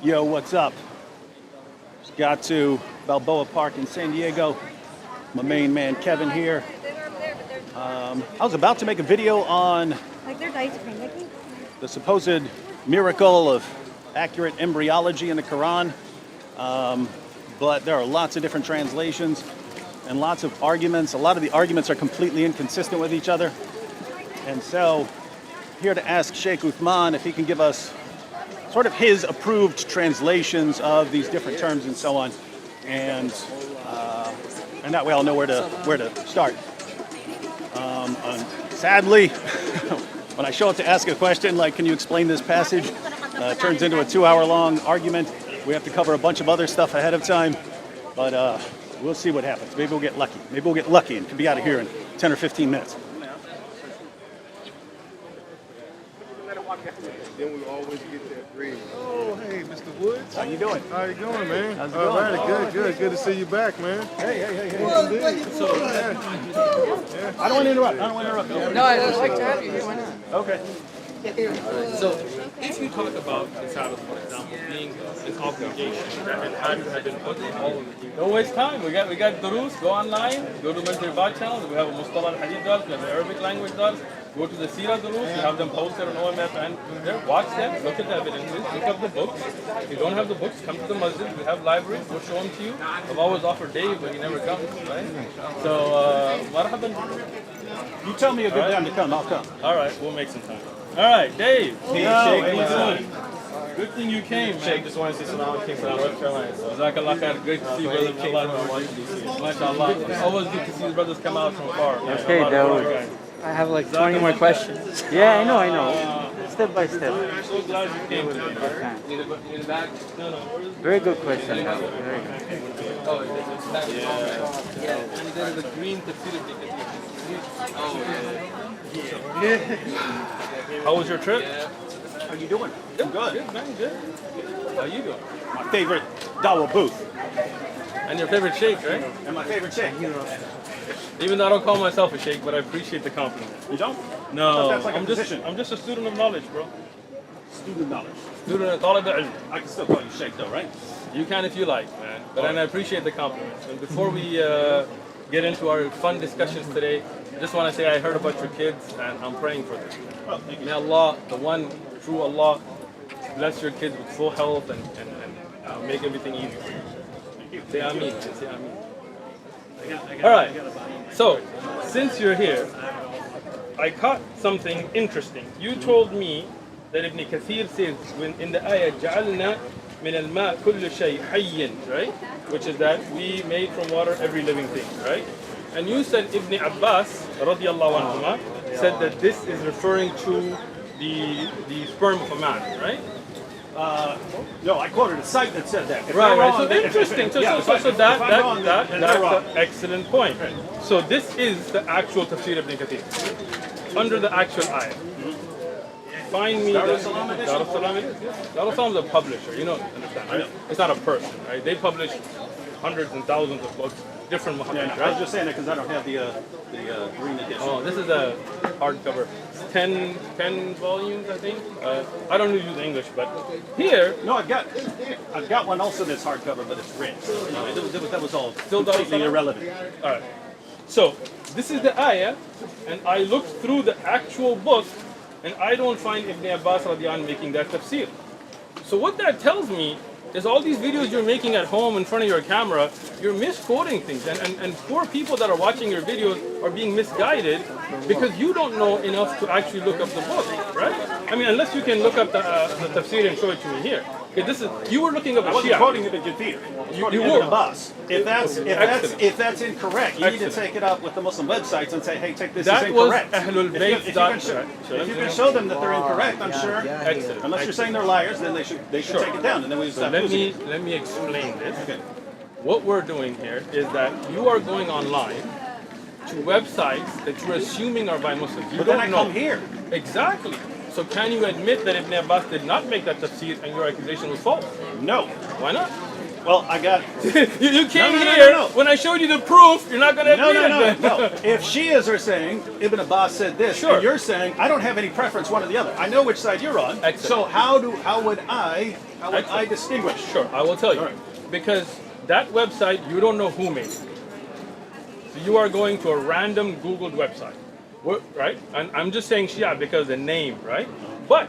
Yo, what's up? Just got to Balboa Park in San Diego. My main man Kevin here. I was about to make a video on the supposed miracle of accurate embryology in the Quran, but there are lots of different translations and lots of arguments. A lot of the arguments are completely inconsistent with each other. And so, here to ask Shaykh Uthman if he can give us sort of his approved translations of these different terms and so on, and that way I'll know where to start. Sadly, when I show up to ask a question like, "Can you explain this passage?" It turns into a 2-hour-long argument. We have to cover a bunch of other stuff ahead of time, but we'll see what happens. Maybe we'll get lucky. Maybe we'll get lucky and can be out of here in 10 or 15 minutes. Then we always get that green. Oh, hey, Mr. Woods. How you doing? How you doing, man? How's it going? All right, good to see you back, man. Hey. So, I don't want to interrupt. No, I'd like to have you here. Why not? Okay. So, if you talk about the Sabbath, for example, being an obligation that it had to have been put on all of the don't waste time. We got durus, go online, go to Mentor Bad channel. We have a Mustalah al-Hadith dars, we have the Arabic language dars. Go to the Sira durus, we have them posted on OMF and there. Watch them, look at the evidences, look up the books. If you don't have the books, come to the masjid. We have libraries, we'll show them to you. I've always offered Dave, but he never comes, right? So, what happened? You tell me a good time to come. I'll come. All right, we'll make some time. All right, Dave. Hey, Shaykh, Shaykh, what's what's doing? Good thing you came, man. Shaykh, just wanted to say salam. I came from North Carolina. So. Jazakallah khair. Great to see you, brother. MashaAllah. It's always good to see the brothers come out from far. Okay, Dawood. I have like 20 more questions. Yeah, I know. Step by step. I'm so glad you came today. In the back? No. Very good question, Dawood. Very good. Oh, yeah. And then the green tafsir. Oh, yeah. How was your trip? How you doing? I'm good. Good, man. Good. How you doing? My favorite Dawa booth And your favorite Shaykh, right? and my favorite chick. Even though I don't call myself a Shaykh, but I appreciate the compliment. You don't? No, That's like a I'm position. just a student of knowledge, bro. Student knowledge. Student of talib al-ilm. I can still call you Shaykh though, right? You can if you like, man. But and I appreciate the compliments. And before we get into our fun discussions today, I just want to say I heard about your kids and I'm praying for them. Oh, thank you. May Allah, the one true Allah, bless your kids with full health and make everything easy for you. Thank you. Say Ameen. Say Ameen. All right. So, since you're here, I caught something interesting. You told me that Ibn Kathir says when in the ayah جعلنا من الماء كل شيء حي, right? Which is that we made from water every living thing, right? And you said Ibn Abbas radiallahu anhuma said that this is referring to the sperm of a man, right? No, I quoted a site that said that. If Right. they're wrong, So then- interesting. So yeah, that's if I'm wrong, then they're that's wrong. an excellent point. So this is the actual tafsir of Ibn Kathir under the actual ayah. Find me Dar the es Salaam edition? Dar es Salaam it is. Yes. Dar es Salaam is a publisher. You know, understand? Right? It's not a person, right? They publish hundreds and thousands of books, different Yeah, Muhammad, no, I was right? just saying that because I don't have the green edition. Oh, this is a hardcover. 10 volumes, I think. I don't use English, but here, No, I've got one also that's hardcover, but it's red. So, you know, that was all Still Dar es completely Salaam? irrelevant. all right. So this is the ayah, and I looked through the actual book, and I don't find Ibn Abbas radiallahu anhu making that tafsir. So what that tells me is all these videos you're making at home in front of your camera, you're misquoting things, and poor people that are watching your videos are being misguided because you don't know enough to actually look up the book, right? I mean, unless you can look up the tafsir and show it to me here. Okay, you were looking up I a wasn't Shia. quoting Ibn Kathir. You were. Abbas. If that's incorrect, you need to Excellent. take it up with the Muslim websites and say, hey, this That is was incorrect. Ahlul If Bayt you dot- can show them that they're incorrect, I'm sure. Excellent. Unless you're saying they're liars, then they should Sure. take it down, and then we So stop let using it. me explain this. Okay. What we're doing here is that you are going online to websites that you're assuming are by Muslims. You But then don't I know. come here. Exactly. So can you admit that Ibn Abbas did not make that tafsir and your accusation was false? No. Why not? Well, I got. You came No, no, no, here no, no. when I showed you the proof. You're not going to No, admit no, it. no, no. If Shias are saying Ibn Abbas said this, Sure. and you're saying I don't have any preference one or the other. I know which side you're on. Excellent. So how would I Excellent. distinguish? Sure, I will tell you. All right. Because that website, you don't know who made it. So you are going to a random Googled website, right? And I'm just saying Shia because the name, right? But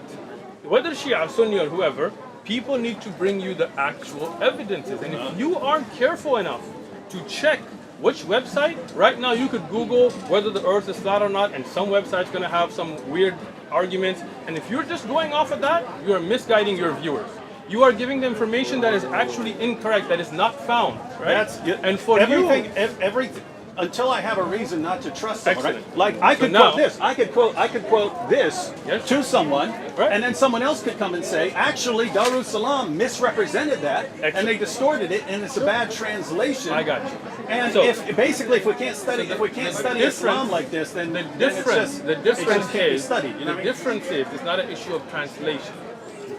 whether Shia, Sunni, or whoever, people need to bring you the actual evidences. And if you aren't careful enough to check which website, right now you could Google whether the earth is flat or not, and some website's going to have some weird arguments. And if you're just going off of that, you are misguiding your viewers. You are giving them information that is actually incorrect, that is not found, right? And for everything, everything. Until I have a reason not to trust someone, right? Excellent. Like I could now- quote this, I could quote this Yes. to someone, Right. and then someone else could come and say, actually, Darussalam misrepresented that, and Excellent. they distorted it, and it's a bad translation. I got you. And So- if we can't study, Islam like this, then The then it's difference, just, the it difference just can't be is, studied. You know the what I mean? difference is, it's not an issue of translation.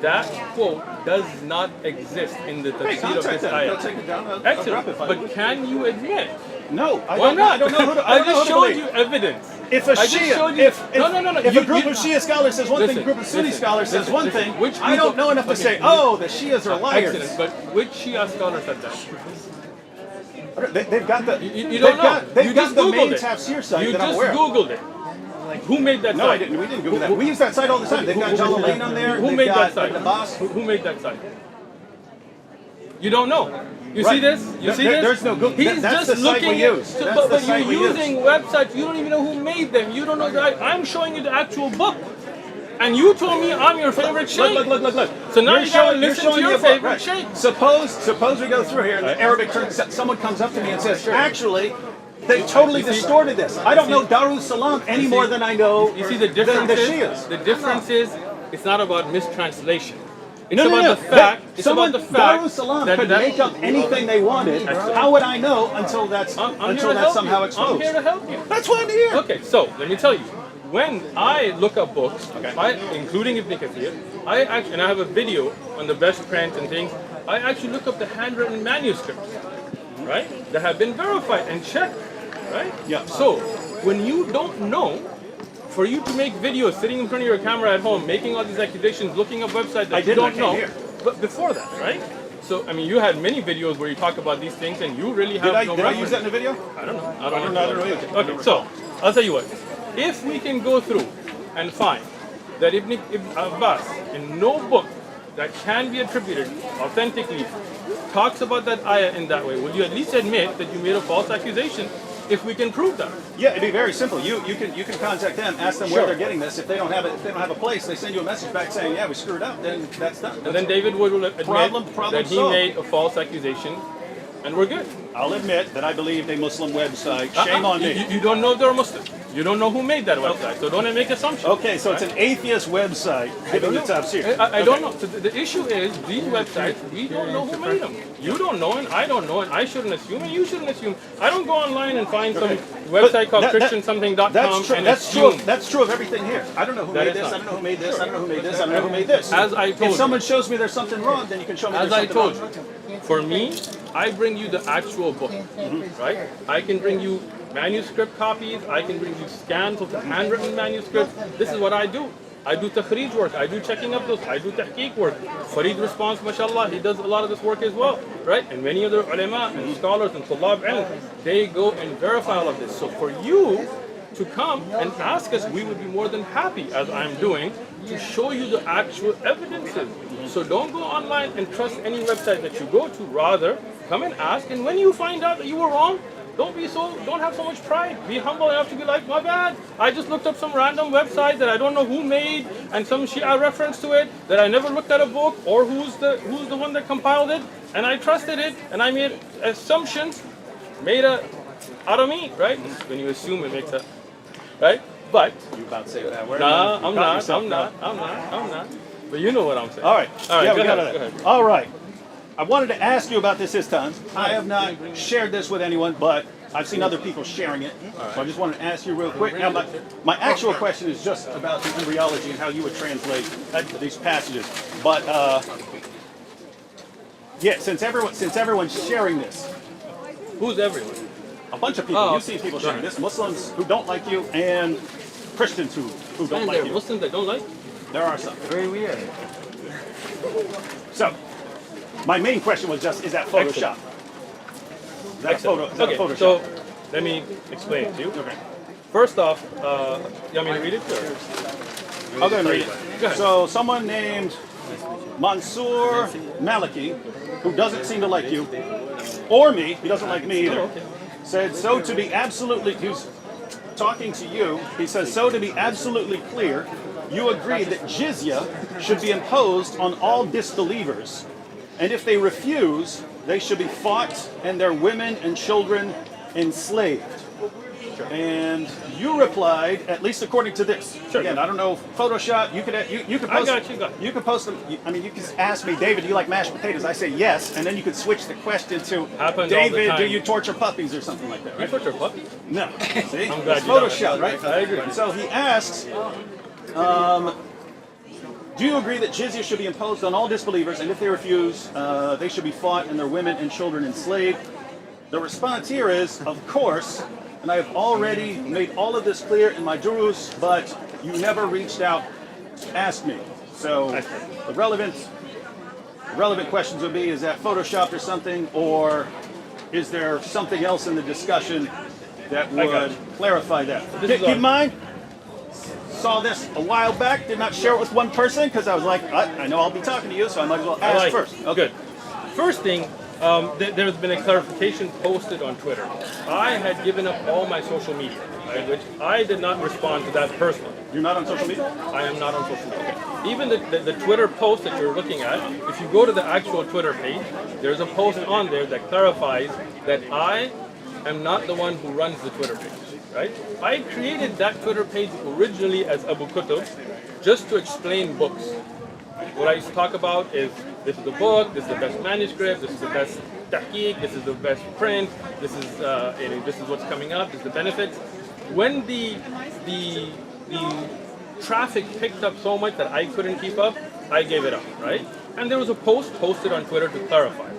That quote does not exist in the Hey, tafsir of contact this them. They'll ayah. take it down. I'll drop Excellent. it if I But want. can you admit? No, I Why don't know. not? I don't know who to. I don't know just who to showed believe. you evidence. If a I just Shia, showed you. if No. if a group of Shia scholars says one thing, Listen, a group of Sunni listen, scholars says listen, one listen. thing, Which I don't people- know enough to okay, say, oh, the Shias are liars. Excellent. But which Shia scholar said that? They've got the. You don't know. They've You got just the Googled main it. tafsir site You that I'm just aware of. Googled it. Who made that No, site? I didn't. We didn't Google that. We use that site all the time. They've got Jalalain on there. Who They've made got that site? Ibn Abbas. Who made that site? You don't know. You Right. see this? You see this? There's no Google. He's That's just the site we looking use. at. That's But, the but site you're we use. using websites. You don't even know who made them. You don't know that. I'm showing you the actual book, and you told me I'm your favorite Shaykh. Look. So now You're you gotta showing- you're listen to showing your me a book, favorite right. Shaykh. Suppose we go through here and the Arabic turns. Someone comes up to me and says, actually, they totally distorted this. I don't know Darussalam any more than I know You see the than difference the is Shias. the difference is it's not about mistranslation. It's No, about no. the fact. It's Someone, about the fact Darussalam that could make up anything they wanted. Excellent. How would I know until that's I'm here until to that's help somehow you. exposed? I'm here to help you. That's why I'm here. Okay, so let me tell you. When I look up books, including Ibn Kathir, and I have a video on the best print and things, I actually look up the handwritten manuscripts, right? That have been verified and checked, right? Yeah. So when you don't know, for you to make videos sitting in front of your camera at home, making all these accusations, looking up websites that I you didn't, I don't came know, here. but before that, right? So I mean, you had many videos where you talk about these things, and you really have Did no I reference. use that in the video? I don't know. I don't know either. Okay, so I'll tell you what. If we can go through and find that Ibn Abbas in no book that can be attributed authentically talks about that ayah in that way, will you at least admit that you made a false accusation if we can prove that? Yeah, it'd be very simple. You can contact them, ask them where they're getting this. If they don't have it, if they don't have a place, they send you a message back saying, yeah, we screwed up. Then that's done. And then David Wood will admit Problem that he solved. made a false accusation, and we're good. I'll admit that I believed a Muslim website. Shame on me. You don't know if they're Muslim. You don't know who made that website, so don't make assumptions. Okay, so it's an atheist website giving the tafsir. I don't know. So the issue is these websites, we don't know who made them. You don't know, and I don't know, and I shouldn't assume, and you shouldn't assume. I don't go online and find some website called ChristianSomething.com That's true. and That's true. assume. That's true of everything here. I don't know who That made is this. not. I don't know who made this. I don't know who made this. I don't know who made this. As I told if you. someone shows me there's something wrong, then you can show me As there's I something told wrong. you, for me, I bring you the actual book, right? I can bring you manuscript copies. I can bring you scans of the handwritten manuscripts. This is what I do. I do takhrij work. I do checking up those. I do tahqiq work. Farid Response, mashallah, he does a lot of this work as well, right? And many other ulama and scholars and tulab ilm, they go and verify all of this. So for you to come and ask us, we would be more than happy, as I'm doing, to show you the actual evidences. So don't go online and trust any website that you go to. Rather, come and ask, and when you find out that you were wrong, don't have so much pride. Be humble enough to be like, my bad. I just looked up some random website that I don't know who made, and some Shia reference to it that I never looked at a book or who's the one that compiled it, and I trusted it, and I made assumptions, out of me, right? When you assume, it makes a right. But You about to say that word? nah, I'm Caught not. yourself, I'm no. not. But you know what I'm saying. All right. All right. Yeah, go we got ahead. it. Go ahead. All right. I wanted to ask you about this time. I have not shared this with anyone, but I've seen other people sharing it. So I just wanted to ask you real quick. Now, my actual question is just about the embryology and how you would translate these passages. But Yeah, since everyone's sharing this, Who's everyone? a bunch of people. Oh, You see people sharing this. Muslims who don't like you and Christians who don't And like there are you. Muslims that don't like. There are some. Very weird. So, my main question was just: is that Photoshop? Is that Excellent. Is that Okay, Photoshop? so let me explain it to you. Okay. First off, you want me to read it? Or? I'll go ahead and read it. Go ahead. So, someone named Mansoor Maliki, who doesn't seem to like you, or me, he doesn't like me either, said, so to be absolutely, he's talking to you, he says, so to be absolutely clear, you agree that jizya should be imposed on all disbelievers, and if they refuse, they should be fought and their women and children enslaved. And you replied, at least according to this. Sure. Again, I don't know, Photoshop. You could post. I got you. You could post them. I mean, you could ask me, David, do you like mashed potatoes? I say yes, and then you could switch the question to, Happens all the David, time. do you torture puppies or something like that? You Right? put your puppy. No. See, I'm glad it's you don't. Photoshop, right? I agree. And so he asks, do you agree that jizya should be imposed on all disbelievers, and if they refuse, they should be fought and their women and children enslaved? The response here is, of course, and I have already made all of this clear in my durus, but you never reached out to ask me. So the relevant questions would be, is that Photoshopped or something, or is there something else in the discussion that would clarify that? Keep in mind, saw this a while back, did not share it with one person because I was like, I know I'll be talking to you, so I might as well ask first. Okay. Good. First thing, there's been a clarification posted on Twitter. I had given up all my social media, right, which I did not respond to that personally. You're not on social media? I am not on social media. Even the Twitter post that you're looking at, if you go to the actual Twitter page, there's a post on there that clarifies that I am not the one who runs the Twitter page. Right? I created that Twitter page originally as Abu Kutub just to explain books. What I used to talk about is, this is the book, this is the best manuscript, this is the best tahqiq, this is the best print, this is what's coming up, this is the benefits. When the traffic picked up so much that I couldn't keep up, I gave it up, right? And there was a post posted on Twitter to clarify.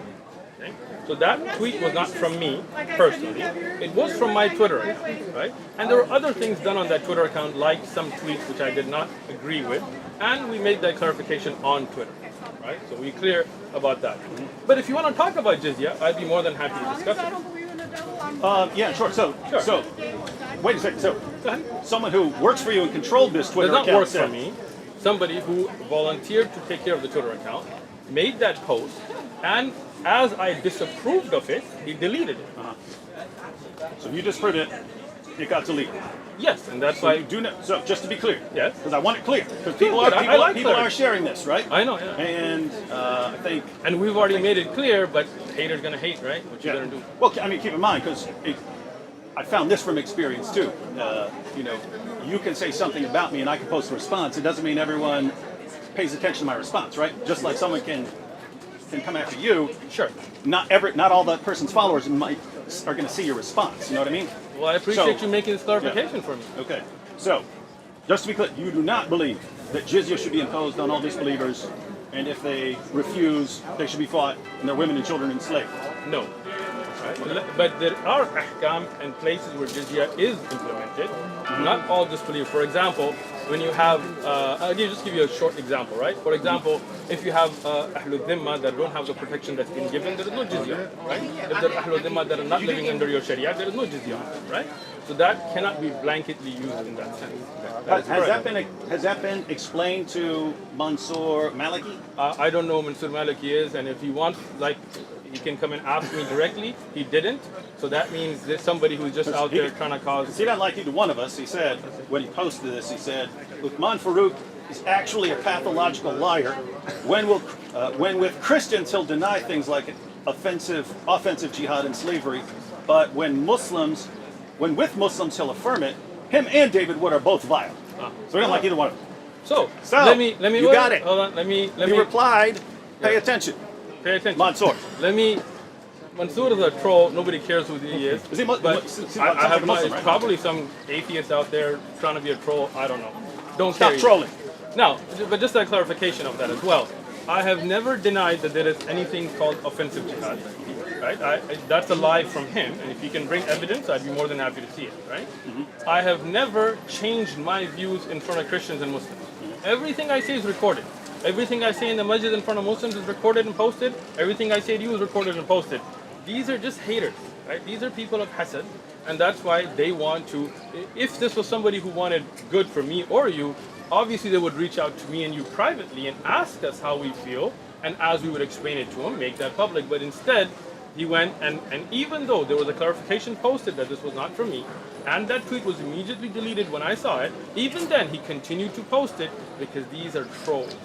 Okay? So that tweet was not from me personally. It was from my Twitter account, right? And there were other things done on that Twitter account, like some tweets which I did not agree with, and we made that clarification on Twitter, right? So we're clear about that. But if you want to talk about jizya, I'd be more than happy to discuss it. Yeah, sure. So, wait a second. So, Go ahead. someone who works for you and controlled this Twitter Does not account work said, for me. Somebody who volunteered to take care of the Twitter account made that post, and as I disapproved of it, he deleted it. So you disproved it, it got deleted. Yes, and that's So why. you do know. So just to be clear, Yes. because I want it clear, because people Good, are I like people clarity. are sharing this, right? I know, yeah. And I think And we've already made it clear, but haters gonna hate, right? What you yeah. gonna do? Well, I mean, keep in mind because I found this from experience too. You know, you can say something about me and I can post a response. It doesn't mean everyone pays attention to my response, right? Just like someone can come after you. Sure. Not all that person's followers are going to see your response. You know what I mean? Well, I appreciate So- you making this clarification for me. Okay. So, just to be clear, you do not believe that jizya should be imposed on all disbelievers, and if they refuse, they should be fought and their women and children enslaved. No. Right? But there are ahkam and places where jizya is implemented. Not all disbelievers. For example, when you have, I'll just give you a short example, right? For example, if you have Ahlul Dhimma that don't have the protection that's been given, there is no jizya, right? If there are Ahlul Dhimma that are not living under your Sharia, there is no jizya, right? So that cannot be blanketly used in that sense. Has that been explained to Mansoor Maliki? I don't know who Mansoor Maliki is, and if he wants, like, he can come and ask me directly. He didn't, so that means there's somebody who's just out there trying to cause. He didn't like either one of us. He said, when he posted this, he said, Uthman Farooq is actually a pathological liar. When with Christians, he'll deny things like offensive jihad and slavery, but when with Muslims, he'll affirm it. Him and David Wood are both vile. So we don't like either one of them. So So, let me. you got it. Hold on. Let me. He replied, pay attention. Pay attention. Mansoor. Mansoor is a troll. Nobody cares who he is. Is he but I have Muslim, right? probably some atheists out there trying to be a troll. I don't know. Don't Stop care. trolling. Now, but just a clarification of that as well. I have never denied that there is anything called offensive jihad. Right? That's a lie from him, and if he can bring evidence, I'd be more than happy to see it. Right? I have never changed my views in front of Christians and Muslims. Everything I say is recorded. Everything I say in the masjid in front of Muslims is recorded and posted. Everything I say to you is recorded and posted. These are just haters, right? These are people of hasad, and that's why they want to. If this was somebody who wanted good for me or you, obviously they would reach out to me and you privately and ask us how we feel, and as we would explain it to him, make that public. But instead, he went and even though there was a clarification posted that this was not from me, and that tweet was immediately deleted when I saw it, even then he continued to post it because these are trolls,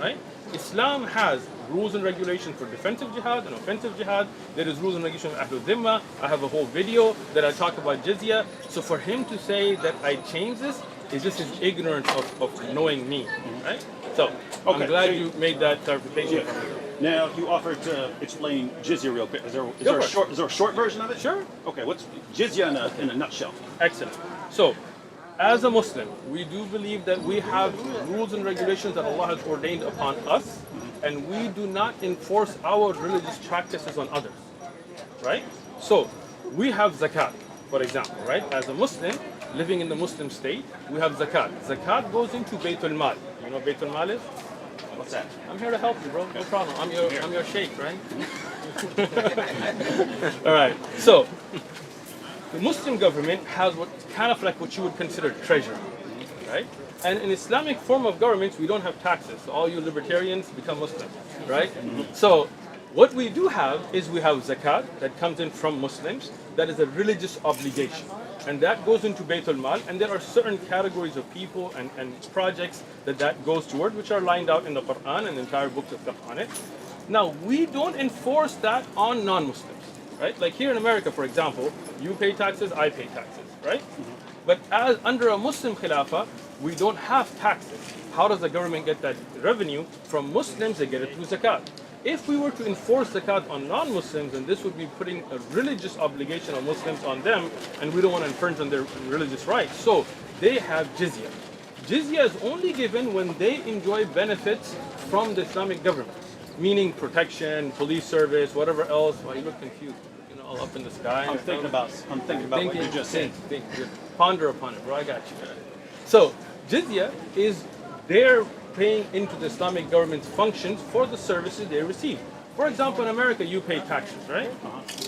right? Islam has rules and regulations for defensive jihad and offensive jihad. There is rules and regulations for Ahlul Dhimma. I have a whole video that I talk about Jizya. So for him to say that I changed this is just his ignorance of knowing me, right? So I'm Okay, glad so you made that clarification. Yeah. Now you offered to explain jizya real quick. Is there a short version of it? Sure. Okay, what's jizya in a nutshell? Excellent. So, as a Muslim, we do believe that we have rules and regulations that Allah has ordained upon us, and we do not enforce our religious practices on others, right? So, we have zakat, for example, right? As a Muslim, living in the Muslim state, we have zakat. Zakat goes into Baytul Mal. You know what Baytul Mal is? What's that? I'm here to help you, bro. No problem. I'm your Shaykh, right? All right. So, the Muslim government has what kind of like what you would consider treasury, right? And in Islamic form of governments, we don't have taxes. So all you libertarians become Muslim, right? So what we do have is we have zakat that comes in from Muslims. That is a religious obligation. And that goes into Baytul Mal. And there are certain categories of people and projects that goes toward, which are lined out in the Quran and the entire books of fiqh on it. Now, we don't enforce that on non-Muslims. Right? Like here in America, for example, you pay taxes, I pay taxes, right? But as under a Muslim Khilafah, we don't have taxes. How does the government get that revenue? From Muslims, they get it through zakat. If we were to enforce zakat on non-Muslims, then this would be putting a religious obligation of Muslims on them, and we don't want to infringe on their religious rights. So they have jizya. Jizya is only given when they enjoy benefits from the Islamic government. Meaning protection, police service, whatever else. Well, you look confused, you know, all up in the sky. I'm thinking about what you just said. Think. Ponder upon it, bro. I got you. So, jizya is they're paying into the Islamic government's functions for the services they receive. For example, in America, you pay taxes, right?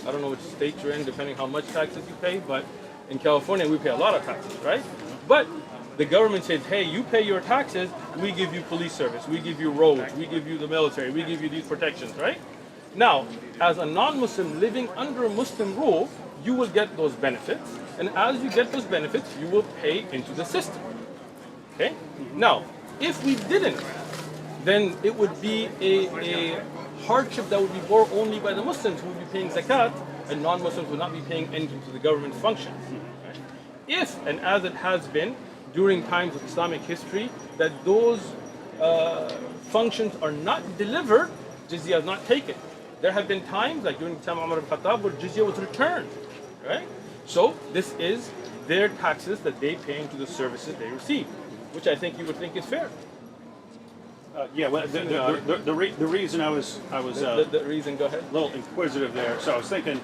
I don't know which state you're in, depending how much taxes you pay, but in California, we pay a lot of taxes, right? But the government says, hey, you pay your taxes, we give you police service, we give you roads, we give you the military, we give you these protections, right? Now, as a non-Muslim living under a Muslim rule, you will get those benefits, and as you get those benefits, you will pay into the system, okay? Now, if we didn't, then it would be a hardship that would be borne only by the Muslims who would be paying zakat, and non-Muslims would not be paying anything to the government's functions. Right? If, and as it has been, during times of Islamic history, that those functions are not delivered, jizya is not taken. There have been times, like during the time of Umar ibn Khattab, where jizya was returned, right? So this is their taxes that they pay into the services they receive, which I think you would think is fair. Yeah, well, the reason I was The reason, go ahead. a little inquisitive there. So I was thinking,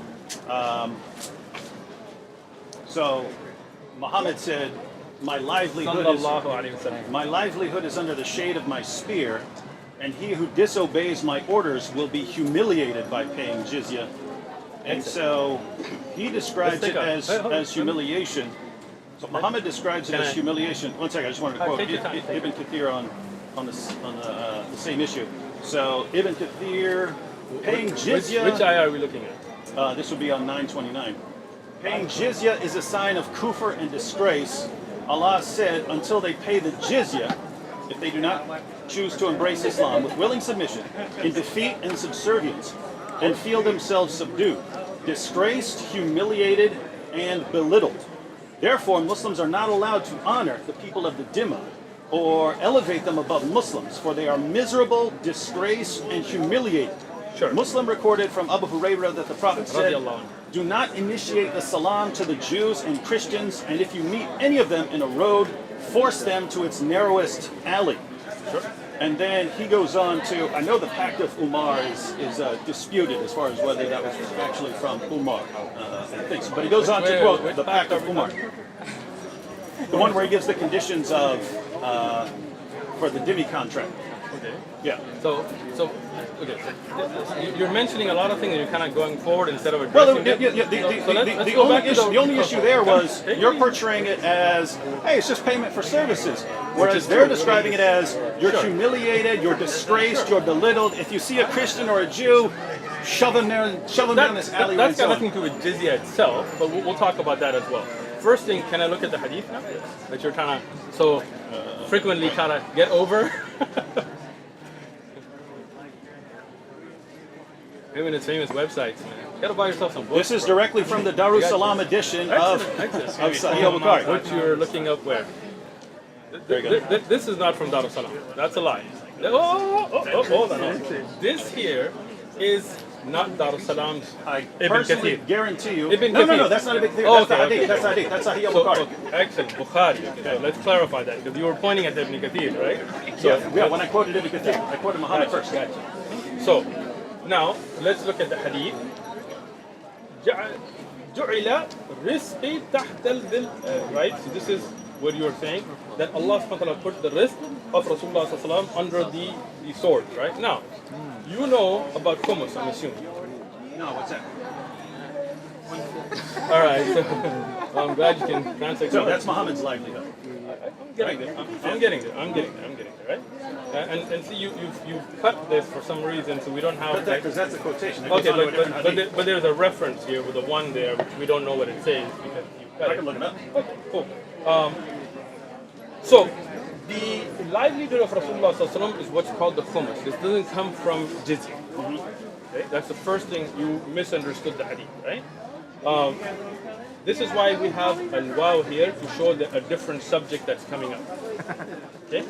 so Muhammad said, my livelihood is under the shade of my spear, and he who disobeys my orders will be humiliated by paying jizya. And so he describes it as humiliation. So Muhammad describes it as humiliation. One second, I just wanted to quote Ibn Kathir on the same issue. So Ibn Kathir, paying jizya. Which ayah are we looking at? This would be on 929. Paying jizya is a sign of kufr and disgrace. Allah said, until they pay the jizya, if they do not choose to embrace Islam with willing submission, in defeat and subservience, and feel themselves subdued, disgraced, humiliated, and belittled. Therefore, Muslims are not allowed to honor the people of the Dhimma or elevate them above Muslims, for they are miserable, disgraced, and humiliated. Sure. Muslim recorded from Abu Hurairah that the Prophet said, do not initiate the salam to the Jews and Christians, and if you meet any of them in a road, force them to its narrowest alley. Sure. And then he goes on to, I know the Pact of Umar is disputed as far as whether that was actually from Umar. I think so. But he goes on to quote the Pact of Umar. The one where he gives the conditions of for the Dhimmi contract. Okay. Yeah. So okay. You're mentioning a lot of things and you're kind of going forward instead of Well, addressing the only issue there was you're portraying it as, hey, it's just payment for services. Whereas they're describing it as you're humiliated, you're disgraced, you're belittled. If you see a Christian or a Jew, shove them down this alleyway. That's got nothing to do with jizya itself, but we'll talk about that as well. First thing, can I look at the hadith now that you're trying to frequently trying to get over? Even his famous websites, man. You gotta buy yourself some books. This is directly from the Darussalam edition of Sahih al-Bukhari. What you're looking up where? This is not from Darussalam. That's a lie. Hold on. This here is not Darussalam's I Ibn personally Kathir. guarantee you. Ibn No, Kathir. that's not Ibn Kathir. Oh, That's the okay, hadith. okay. That's hadith. That's Sahih So, al-Bukhari. excellent. Bukhari. Okay, so let's clarify that because you were pointing at Ibn Kathir, right? So, Yeah, when I quoted Ibn Kathir, I quoted Muhammad first. Gotcha. So, now let's look at the hadith. جعل رزقي تحت الظل. Right? So this is what you are saying, that Allah subhanahu wa ta'ala put the rizq of Rasulullah sallallahu alaihi wasallam under the sword, right? Now, you know about hummus, I'm assuming. No, what's that? All right, so well, I'm glad you can translate. So that's Muhammad's livelihood. I'm getting there. I'm getting there, right? And see, you've cut this for some reason, so we don't have. Because that's a quotation. Okay, but there's a reference here with a one there, which we don't know what it says because you cut I can look it up. Okay, cool. So the livelihood of Rasulullah sallallahu alaihi wasallam is what's called the khumus. This doesn't come from jizya. Okay? That's the first thing you misunderstood the hadith, right? This is why we have an wow here to show a different subject that's coming up. Okay?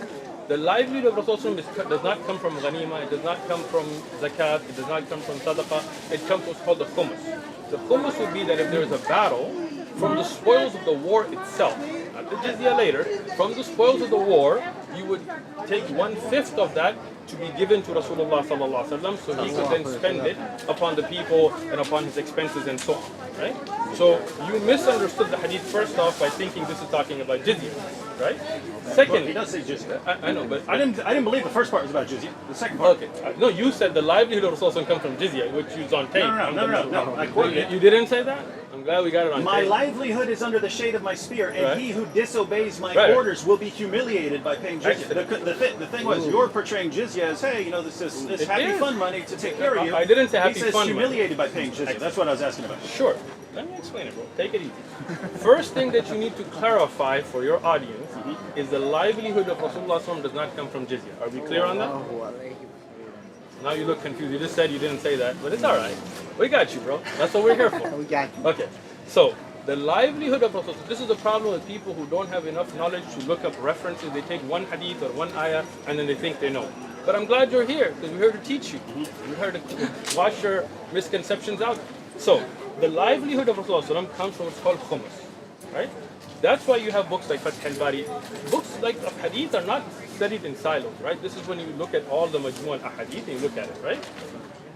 The livelihood of Rasulullah does not come from ghanima, it does not come from zakat, it does not come from sadaqah, it comes what's called the khumus. The khumus would be that if there is a battle, from the spoils of the war itself, not the jizya later, from the spoils of the war, you would take 1/5 of that to be given to Rasulullah sallallahu alaihi wasallam, so he could then spend it upon the people and upon his expenses and so on. Right? So you misunderstood the hadith first off by thinking this is talking about jizya, right? Secondly, He does say jizya. I know, but I didn't believe the first part was about jizya. The second part. Okay, no, you said the livelihood of Rasulullah comes from jizya, which is on tape. No. I quoted it. You didn't say that? I'm glad we got it on My tape. livelihood is under the shade of my spear, and Right. he who disobeys my Right. orders will be humiliated by paying jizya. The thing was, you're portraying jizya as, hey, this It happy is. fun money to take care of you. I didn't say happy He says fun money. humiliated by paying jizya. That's what I was asking about. Sure. Let me explain it, bro. Take it easy. First thing that you need to clarify for your audience is the livelihood of Rasulullah SAW does not come from jizya. Are we clear on that? Now you look confused. You just said you didn't say that, but it's all right. We got you, bro. That's what we're here for. We got you. Okay. So the livelihood of Rasulullah. This is the problem with people who don't have enough knowledge to look up references. They take one hadith or one ayah and then they think they know. But I'm glad you're here because we're here to teach you. We're here to wash your misconceptions out. So the livelihood of Rasulullah comes from what's called khumus, right? That's why you have books like Fath al-Bari. Books like of hadith are not studied in silos, right? This is when you look at all the majmu' al-ahadith and you look at it, right?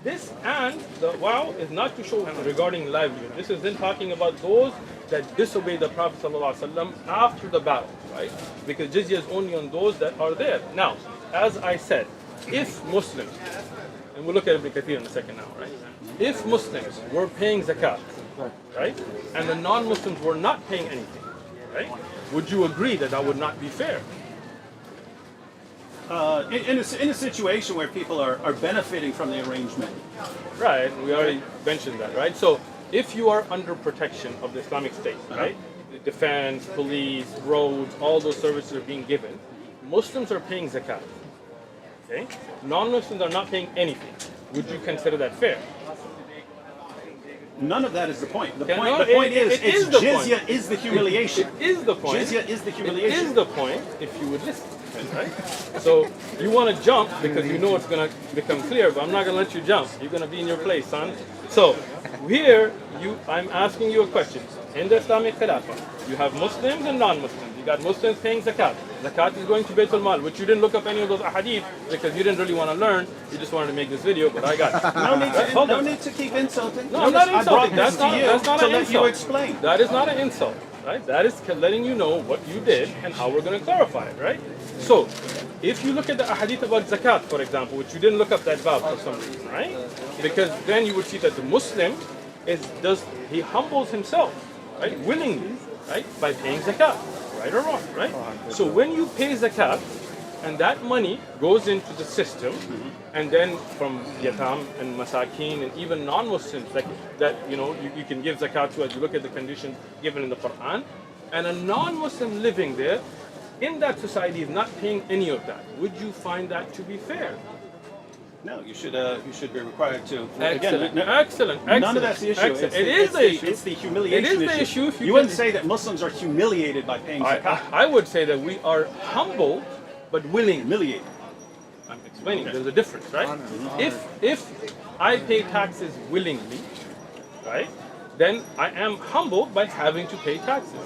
This and the wow is not to show regarding livelihood. This is then talking about those that disobey the Prophet ﷺ after the battle, right? Because jizya is only on those that are there. Now, as I said, if Muslims, and we'll look at Ibn Kathir in a second now, right? If Muslims were paying zakat, right, and the non-Muslims were not paying anything, right, would you agree that that would not be fair? In a situation where people are benefiting from the arrangement. Right, we already mentioned that, right? So if you are under protection of the Islamic State, right, the defense, police, roads, all those services are being given, Muslims are paying zakat, okay? Non-Muslims are not paying anything. Would you consider that fair? None of that is the point. The Yeah, point, no, the point it is, is the jizya point. is the humiliation. It is the point. Jizya is the It humiliation. is the point if you would listen, right? So you want to jump because you know it's going to become clear, but I'm not going to let you jump. You're going to be in your place, son. So here, I'm asking you a question. In the Islamic Khilafah, you have Muslims and non-Muslims. You got Muslims paying zakat. Zakat is going to Baytul Mal, which you didn't look up any of those ahadith because you didn't really want to learn. You just wanted to make this video, but I got it. No need to keep insulting. No, I'm not insulting. That's That's not to an let insult. you explain. That is not an insult, right? That is letting you know what you did and how we're going to clarify it, right? So, if you look at the ahadith about zakat, for example, which you didn't look up that bab for some reason, right? Because then you would see that the Muslim he humbles himself, right, willingly, right, by paying zakat, right or wrong, right? So when you pay zakat, and that money goes into the system, and then from yatam and masakin and even non-Muslims that you can give zakat to as you look at the conditions given in the Quran, and a non-Muslim living there in that society is not paying any of that. Would you find that to be fair? No, you should be required to. Excellent. None of that's the issue. It's the humiliation issue. You wouldn't say that Muslims are humiliated by paying zakat. I would say that we are humbled but willing. Humiliated. I'm explaining. There's a difference, right? If I pay taxes willingly, right, then I am humbled by having to pay taxes.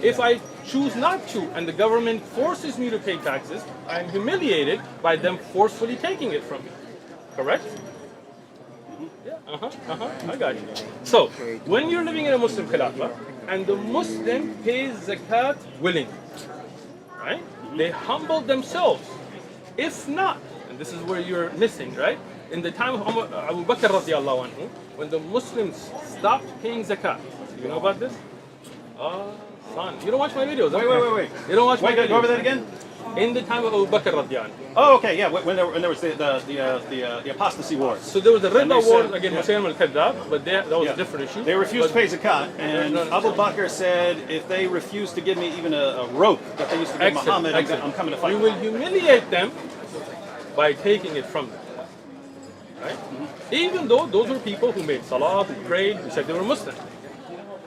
If I choose not to and the government forces me to pay taxes, I am humiliated by them forcefully taking it from me. Correct? Yeah, I got you. So, when you're living in a Muslim khilafah and the Muslim pays zakat willingly, right? They humble themselves. If not, and this is where you're missing, right? In the time of Abu Bakr radiallahu anhu, when the Muslims stopped paying zakat, you know about this? Son, you don't watch my videos. Wait. You don't watch my videos. Go over that again. In the time of Abu Bakr radiallahu anhu. Oh, okay, yeah. When there was the apostasy wars. So there was the Ridda And they Wars said- against Musaylim al-Kadhab, but that was a different issue. They refused to But- pay zakat, and No. Abu Bakr said, if they refuse to give me even a rope that they used to give Muhammad, I'm coming to fight. You will humiliate them by taking it from them. Right? Even though those were people who made salah, who prayed, who said they were Muslim.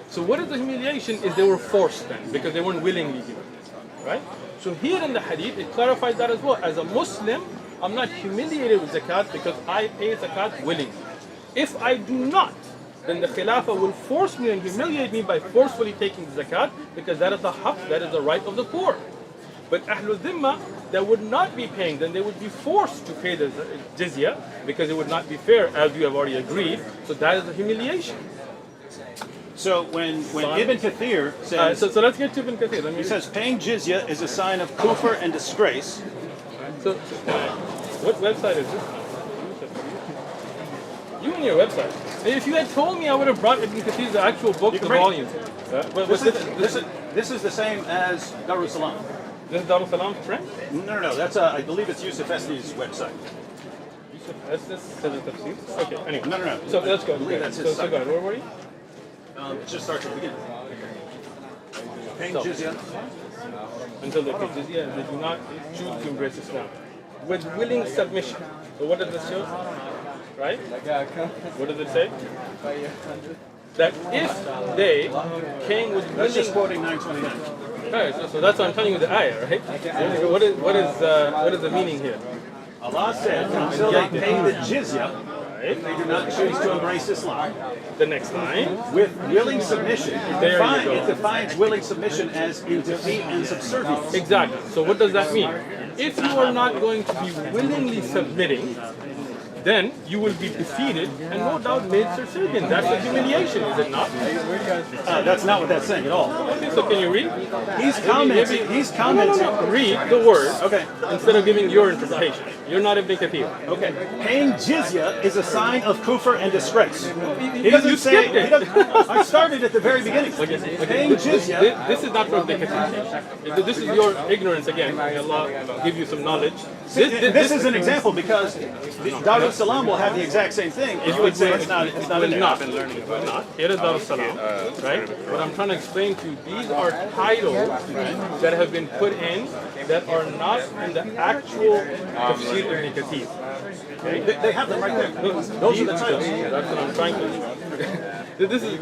So what is the humiliation is they were forced then, because they weren't willingly given it. Right? So here in the hadith, it clarifies that as well. As a Muslim, I'm not humiliated with zakat because I pay zakat willingly. If I do not, then the Khilafah will force me and humiliate me by forcefully taking the zakat because that is the haqq, that is the right of the poor. But Ahlul Dhimma, that would not be paying, then they would be forced to pay the jizya because it would not be fair, as you have already agreed. So that is the humiliation. So when Ibn Kathir says, So let's get to Ibn Kathir. he says paying jizya is a sign of kufr and disgrace. So, what website is this? You and your website. If you had told me, I would have brought Ibn Kathir, the actual book, the bring- volumes. But This is the same as Darus Salam. This is Darul Salam's print? No. That's I believe it's Yusuf Esti's website. That's this says the tafsir. Okay, anyway. No. So let's go. I believe that's his So site. go ahead. Where were you? It just starts at the beginning. Paying So- jizya. Until they pay jizya, and they do not choose to embrace Islam. With willing submission. So what does this show? Right? What does it say? That if they came with That's just willing... quoting 929. Right, so that's what I'm telling you with the ayah, right? What is the meaning here? Allah said, until they pay the jizya, if they do not choose to embrace Islam, The next line. with willing submission, There you go. it defines willing submission as in defeat and subservience. Exactly. So what does that mean? If you are not going to be willingly submitting, then you will be defeated and no doubt made subservient. That's a humiliation, is it not? That's not what that's saying at all. Okay, so can you read? He's commenting. He's commenting. No. Read the word Okay. instead of giving your interpretation. You're not Ibn Kathir. Okay. Paying jizya is a sign of kufr and disgrace. He You doesn't say. skipped it. He doesn't, I started at the very beginning. Paying jizya. This is not from Ibn Kathir. This is your ignorance again. May Allah give you some knowledge. This is an example because Darul Salam will have the exact same thing. If you would say it's not in there. Not. Here is Darul Salam, right? What I'm trying to explain to you, these are titles that have been put in that are not in the actual Tafsir Ibn Kathir. Okay? They have them right there. Those are the titles. That's what I'm trying to. This is.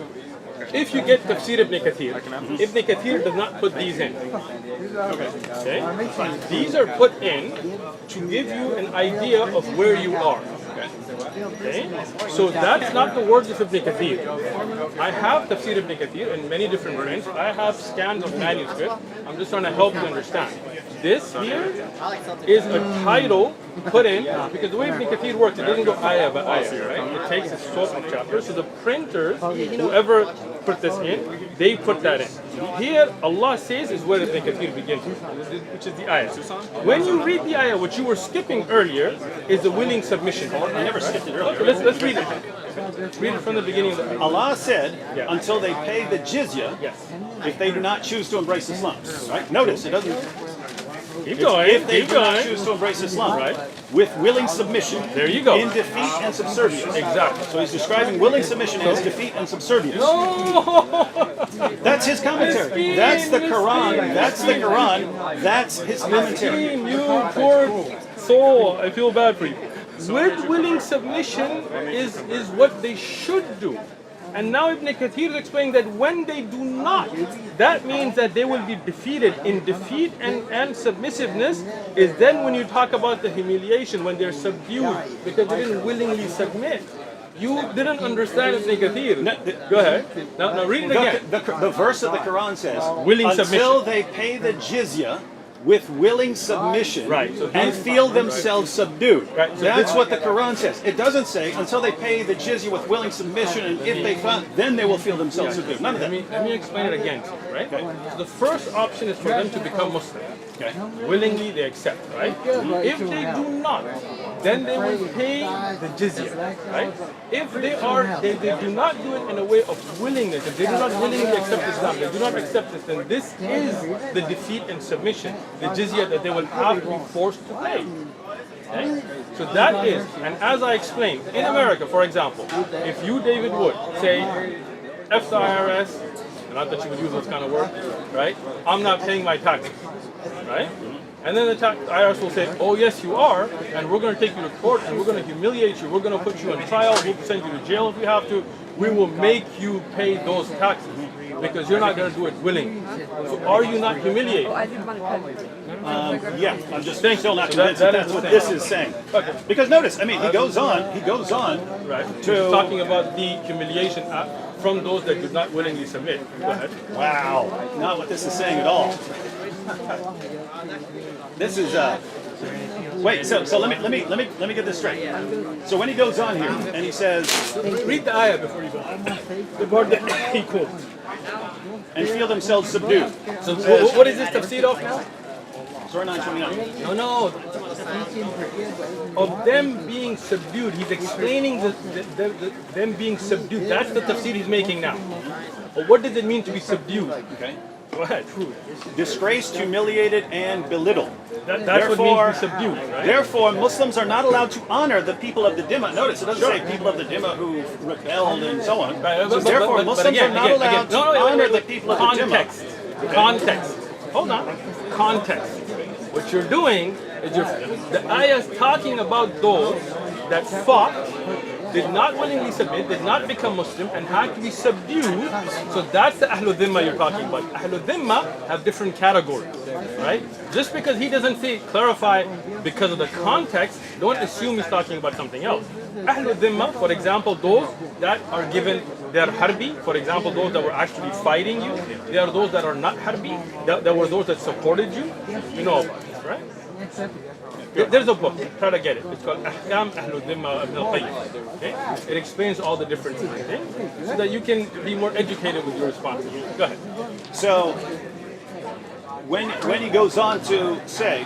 If you get Tafsir Ibn Kathir, Ibn Kathir does not put these in. Okay? These are put in to give you an idea of where you are. Okay? So that's not the words of Ibn Kathir. I have Tafsir Ibn Kathir in many different prints. I have scans of manuscript. I'm just trying to help you understand. This here is a title put in, because the way Ibn Kathir works, it doesn't go ayah by ayah, right? It takes a sort of chapter. So the printers, whoever put this in, they put that in. Here, Allah says is where Ibn Kathir begins, which is the ayah. When you read the ayah, what you were skipping earlier is the willing submission. I never skipped it earlier. Okay, let's read it. Read it from the beginning of the ayah. Allah said, until they pay the jizya, if they do not choose to embrace Islam. Right? Notice, it doesn't... Keep going. If they keep do not going. choose to embrace Islam, Right. with willing submission, There you go. in defeat and subservience. Exactly. So he's describing willing submission as defeat and subservience. No! That's his commentary. That's the Quran. That's the Quran. That's his commentary. You poor soul. I feel bad for you. With willing submission is what they should do. And now Ibn Kathir is explaining that when they do not, that means that they will be defeated. In defeat and submissiveness is then when you talk about the humiliation, when they're subdued, because they didn't willingly submit. You didn't understand Ibn Kathir. Go ahead. Now read it again. The verse of the Quran says, Willing until submission. they pay the jizya with willing submission Right, so and feel themselves subdued. Right, so That's what the Quran says. It doesn't say until they pay the jizya with willing submission and if they find, then they will feel themselves subdued. None of that. Let me explain it again, right? So the first option is for them to become Muslim. Okay. Willingly they accept, right? If they do not, then they will pay the jizya, right? If they do not do it in a way of willingness, if they do not willingly accept Islam, they do not accept this, then this is the defeat and submission, the jizya that they will have to be forced to pay. Okay? So that is, and as I explained, in America, for example, if you, David Wood, say, F the IRS, not that you would use those kind of words, right? I'm not paying my taxes, right? And then the IRS will say, oh yes you are, and we're going to take you to court, and we're going to humiliate you, we're going to put you on trial, we'll send you to jail if we have to, we will make you pay those taxes, because you're not going to do it willingly. So are you not humiliated? Yeah, I'm just still not So convinced that that's is what the this thing. is saying. Okay. Because notice, I mean, he goes on Right. to... He's talking about the humiliation from those that do not willingly submit. Go ahead. Wow, not what this is saying at all. This is wait. So let me get this straight. So when he goes on here and he says, Read the ayah before you go. The part that he quotes. and feel themselves subdued. So what is this tafsir of now? Surah 929. No. Of them being subdued. He's explaining them being subdued. That's the tafsir he's making now. But what does it mean to be subdued? Okay. Go ahead. Disgraced, humiliated, and belittled. That's what means to be subdued, right? Therefore, Muslims are not allowed to honor the people of the Dhimma. Notice, it doesn't say people of the Dhimma who rebelled and so on. Right, So therefore, Muslims are not allowed to honor the people of the Context. Dhimma. Context. Hold on. Context. What you're doing is the ayah is talking about those that fought, did not willingly submit, did not become Muslim, and had to be subdued. So that's the Ahlul Dhimma you're talking about. Ahlul Dhimma have different categories, right? Just because he doesn't say clarify because of the context, don't assume he's talking about something else. Ahlul Dhimma, for example, those that are given their harbi, for example, those that were actually fighting you. They are those that are not harbi. There were those that supported you. You know about this, right? There's a book, try to get it. It's called Ahkam Ahlul Dhimma Ibn al-Qayyim. Okay? It explains all the differences, okay? So that you can be more educated with your responses. Go ahead. So when he goes on to say,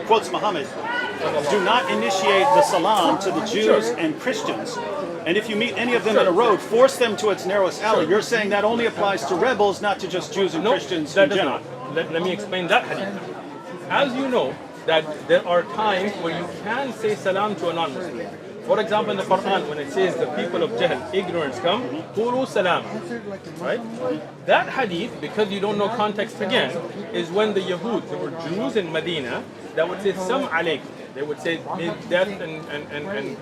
quotes Muhammad, do not initiate the salam to the Jews and Christians. And if you meet any of them in a road, force them to its narrowest alley. You're saying that only applies to rebels, not to just Jews and Christians that in does general. not. Let me explain that hadith. As you know, that there are times where you can say salam to a non-Muslim. For example, in the Quran, when it says the people of Jahl, ignorance come, qulu salam. Right? That hadith, because you don't know context again, is when the Yahud, there were Jews in Medina, that would say sam alaykum. They would say, may death and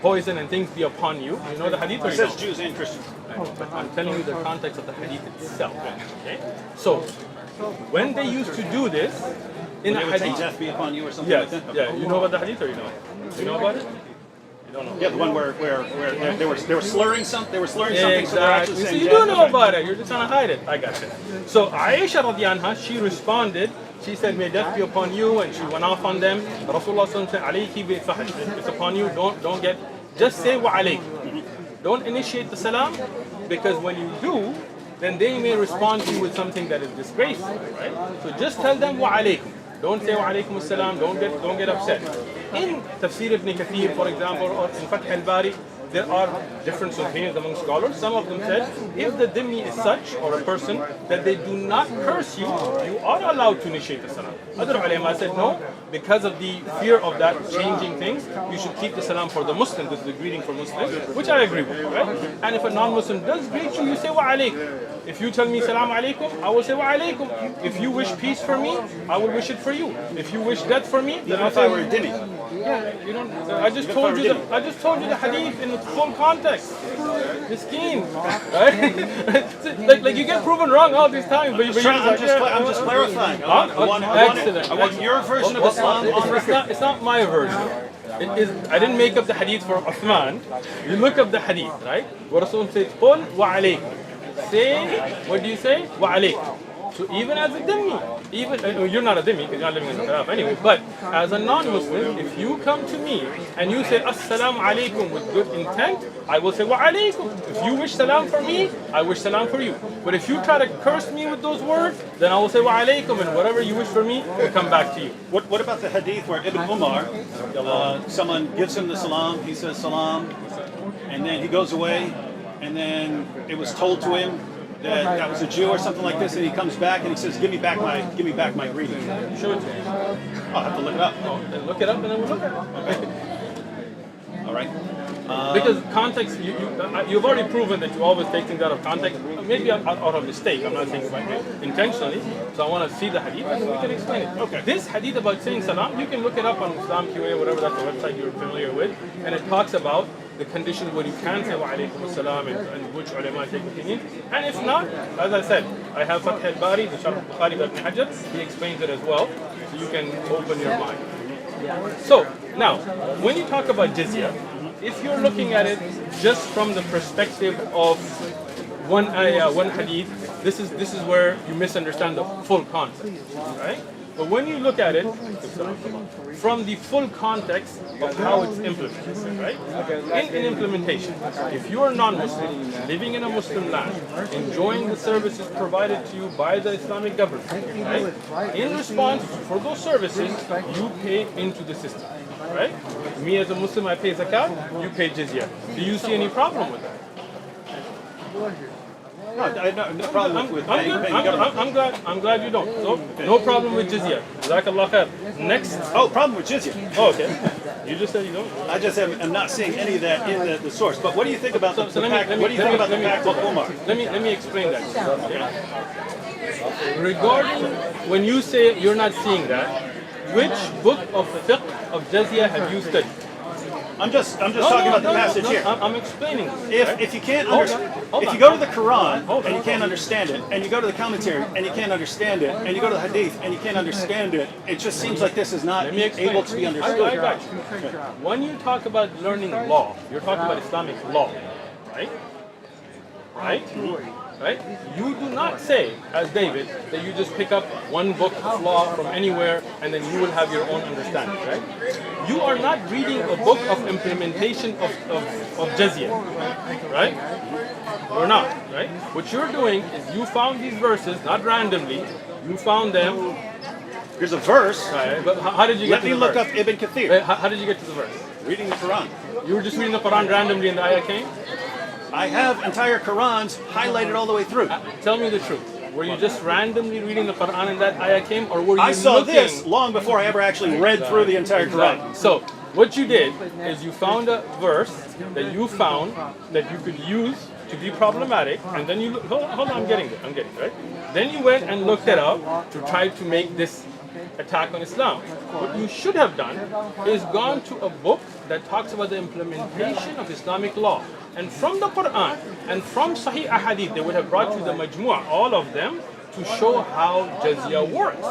poison and things be upon you. You know the hadith? It says Jews and Christians. But I'm telling you the context of the hadith itself. Okay? So, when they used to do this, in a They would say hadith. death be upon you or something Yes, like that? yeah. You know about the hadith or you know? You know about it? You don't know. Yeah, the one where they were slurring something. They were slurring something. So they're Exactly. actually So saying you jazz. do know about it. You're just trying to hide it. I got you. So Aisha radiallahu anha, she responded. She said, "May death be upon you," and she went off on them. Rasulullah said, "Alayki bi fahish." It's upon you. Don't get. Just say wa alayk. Don't initiate the salam, because when you do, then they may respond to you with something that is disgraceful, right? So just tell them wa alaykum. Don't say wa alaykum as-salam. Don't get upset. In Tafsir ibn Kathir, for example, or in Fath al-Bari, there are different opinions among scholars. Some of them said, if the dhimmi is such, or a person, that they do not curse you, you are allowed to initiate the salam. Other ulama said, no, because of the fear of that changing things, you should keep the salam for the Muslim. This is the greeting for Muslims, which I agree with, right? And if a non-Muslim does greet you, you say wa alaykum. If you tell me salam alaikum, I will say wa alaikum. If you wish peace for me, I will wish it for you. If you wish death for me, then Even I'll if I say were a dhimmi. yeah, you don't. I just told you the hadith in its full context. The scheme, right? like you get proven wrong all these times, but I'm just clarifying. I want your version of Islam on record. It's not my version. It is. I didn't make up the hadith for Uthman. You look up the hadith, right? Where Rasul says, "Qul wa alaykum." Say, what do you say? Wa alaykum. So even as a dhimmi, you're not a dhimmi because you're not living in the Khilaf anyway, but as a non-Muslim, if you come to me and you say assalamu alaikum with good intent, I will say wa alaikum. If you wish salam for me, I wish salam for you. But if you try to curse me with those words, then I will say wa alaikum, and whatever you wish for me will come back to you. What about the hadith where Ibn Umar, someone gives him the salam, he says salam, and then he goes away, and then it was told to him that was a Jew or something like this, and he comes back and he says, "Give me back my greeting." Show it to me. I'll have to look it up. Then look it up and then we'll look at it. All right. Because context, you've already proven that you always take things out of context, maybe out of mistake. I'm not saying intentionally. So I want to see the hadith and we can explain it. Okay. This hadith about saying salam, you can look it up on Islam QA, whatever that's the website you're familiar with, and it talks about the conditions where you can say wa alaykum as-salam and which ulama take opinion. And if not, as I said, I have Fath al-Bari, the Sharh al-Bukhari by Ibn Hajar, he explains it as well, so you can open your mind. So, now, when you talk about jizya, if you're looking at it just from the perspective of one ayah, one hadith, this is where you misunderstand the full concept, right? But when you look at it from the full context of how it's implemented, right? In implementation, if you are non-Muslim, living in a Muslim land, enjoying the services provided to you by the Islamic government, right? In response for those services, you pay into the system, right? Me as a Muslim, I pay zakat, you pay jizya. Do you see any problem with that? No, I have no problem with paying government. I'm glad you don't. So, no problem with jizya. Jazakallah khair. Next. Oh, problem with jizya. Oh, okay. You just said you don't. I just am not seeing any of that in the source. But what do you think about the Let me pact of Umar? Let me explain that. Regarding when you say you're not seeing that, which book of fiqh of jizya have you studied? I'm just talking about the passage here. I'm explaining. If you can't if you go to the Quran and you can't understand it, and you go to the commentary and you can't understand it, and you go to the Hadith and you can't understand it, it just seems like this is not able to be understood. I got you. When you talk about learning law, you're talking about Islamic law, right? Right? You do not say, as David, that you just pick up one book of law from anywhere and then you will have your own understanding, right? You are not reading a book of implementation of jizya, right? You're not, right? What you're doing is you found these verses, not randomly, you found them. Here's a verse. Right, but how did you get to the verse? Let me look up Ibn Kathir. How did you get to the verse? Reading the Quran. You were just reading the Quran randomly and the ayah came? I have entire Qurans highlighted all the way through. Tell me the truth. Were you just randomly reading the Quran and that ayah came, or were you I saw looking? this long before I ever actually read through the entire Quran. So what you did is you found a verse that you found that you could use to be problematic, and then you hold on, I'm getting it, right? Then you went and looked it up to try to make this attack on Islam. What you should have done is gone to a book that talks about the implementation of Islamic law. And from the Quran and from Sahih Ahadith, they would have brought you the majmu'ah, all of them, to show how jizya works.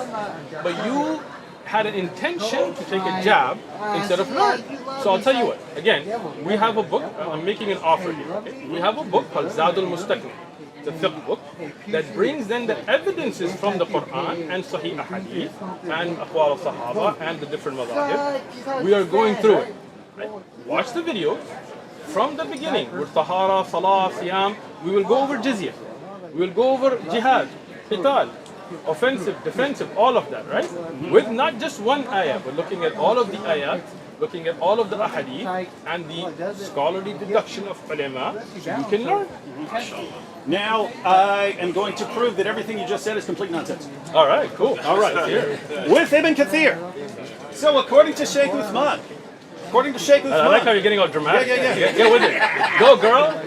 But you had an intention to take a jab instead of learn. So I'll tell you what, again, we have a book, I'm making an offer here. Okay? We have a book called Zadul Mustaqim. It's a fiqh book that brings then the evidences from the Quran and Sahih Hadith and Aqwal of Sahaba and the different madhahib. We are going through it. Right? Watch the video from the beginning with Tahara, Salah, Siyam. We will go over Jizya. We will go over Jihad, Qital, offensive, defensive, all of that, right? With not just one ayah, but looking at all of the ayat, looking at all of the ahadith and the scholarly deduction of ulama, so you can learn. Now, I am going to prove that everything you just said is complete nonsense. All right, cool. All right. With Ibn Kathir. So, according to Shaykh Uthman, I like how you're getting all dramatic. Yeah. Get with it. Go, girl.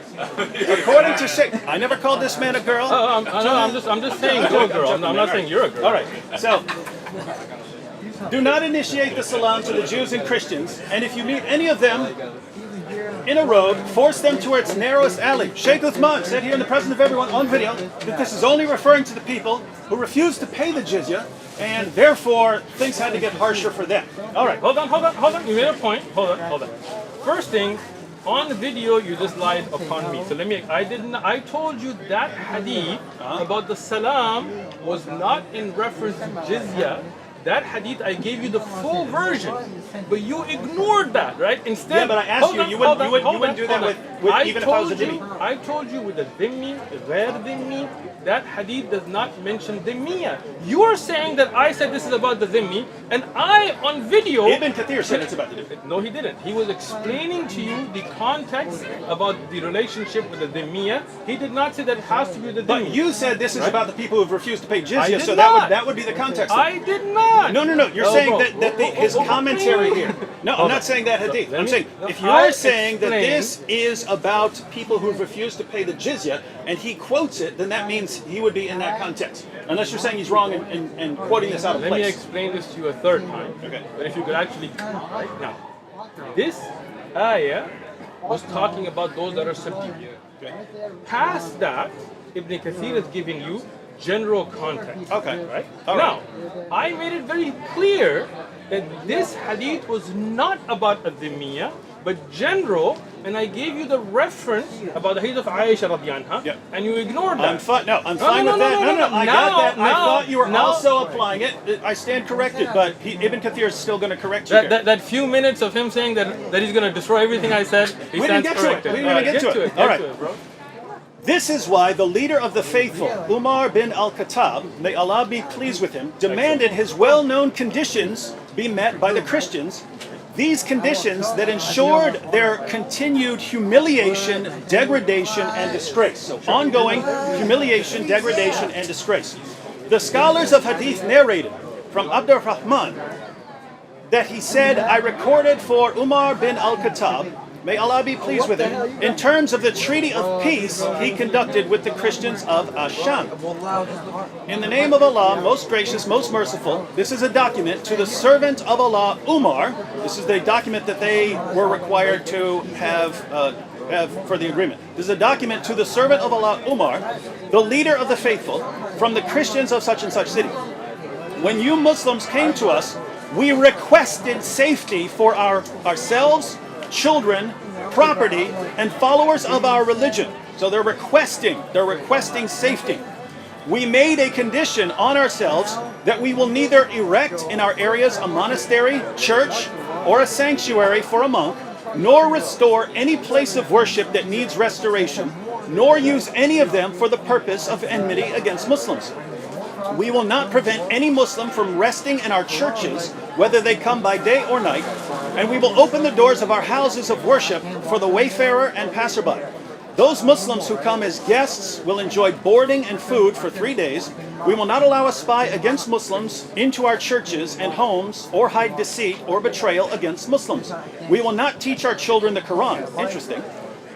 According to Shaykh, I never called this man a girl. I'm just saying go, girl. I'm not saying you're a girl. All right. So, do not initiate the salam to the Jews and Christians, and if you meet any of them in a road, force them to its narrowest alley. Shaykh Uthman said here in the presence of everyone on video that this is only referring to the people who refused to pay the jizya, and therefore things had to get harsher for them. All right. Hold on. You made a point. Hold on. First thing, on the video you just lied upon me. So I told you that hadith about the salam was not in reference to jizya. That hadith, I gave you the full version, but you ignored that, right? Instead, yeah, but I asked you wouldn't do that with even if I was a dhimmi. I told you with the dhimmi, ghair dhimmi, that hadith does not mention dhimmiya. You are saying that I said this is about the dhimmi, and I, on video... Ibn Kathir said it's about the dhimmi. No, he didn't. He was explaining to you the context about the relationship with the dhimmiya. He did not say that it has to be with the dhimmi. But you said this is about the people who have refused to pay jizya, so not. that would be the context. I did not. No. You're saying that his commentary here. No, I'm not saying that hadith. I'm saying if you're saying that this is about people who have refused to pay the jizya, and he quotes it, then that means he would be in that context. Unless you're saying he's wrong and quoting this out of place. Let me explain this to you a third time. Okay. But if you could actually, right now, this ayah was talking about those that are subdued. Okay. Past that, Ibn Kathir is giving you general context. Okay. Right? All now, I made it very clear that this hadith was not about ad-dhimmiya, but general, and I gave you the reference about the hadith of Aisha radiyallahu anha, and you ignored that. I'm fine with that. No, I got that. I thought you were also applying it. I stand corrected, but Ibn Kathir is still going to correct you. That few minutes of him saying that he's going to destroy everything I said, he stands corrected. We didn't even get to it. All right. Bro. This is why the leader of the faithful, Umar bin al-Khattab, may Allah be pleased with him, demanded his well-known conditions be met by the Christians. These conditions that ensured their continued humiliation, degradation, and disgrace. So ongoing humiliation, degradation, and disgrace. The scholars of Hadith narrated from Abdur Rahman that he said, I recorded for Umar bin al-Khattab, may Allah be pleased with him, in terms of the treaty of peace he conducted with the Christians of Asham. In the name of Allah, most gracious, most merciful, this is a document to the servant of Allah, Umar. This is the document that they were required to have for the agreement. This is a document to the servant of Allah, Umar, the leader of the faithful, from the Christians of such and such city. When you Muslims came to us, we requested safety for ourselves, children, property, and followers of our religion. So they're requesting safety. We made a condition on ourselves that we will neither erect in our areas a monastery, church, or a sanctuary for a monk, nor restore any place of worship that needs restoration, nor use any of them for the purpose of enmity against Muslims. We will not prevent any Muslim from resting in our churches, whether they come by day or night, and we will open the doors of our houses of worship for the wayfarer and passerby. Those Muslims who come as guests will enjoy boarding and food for 3 days. We will not allow a spy against Muslims into our churches and homes, or hide deceit or betrayal against Muslims. We will not teach our children the Quran. Interesting.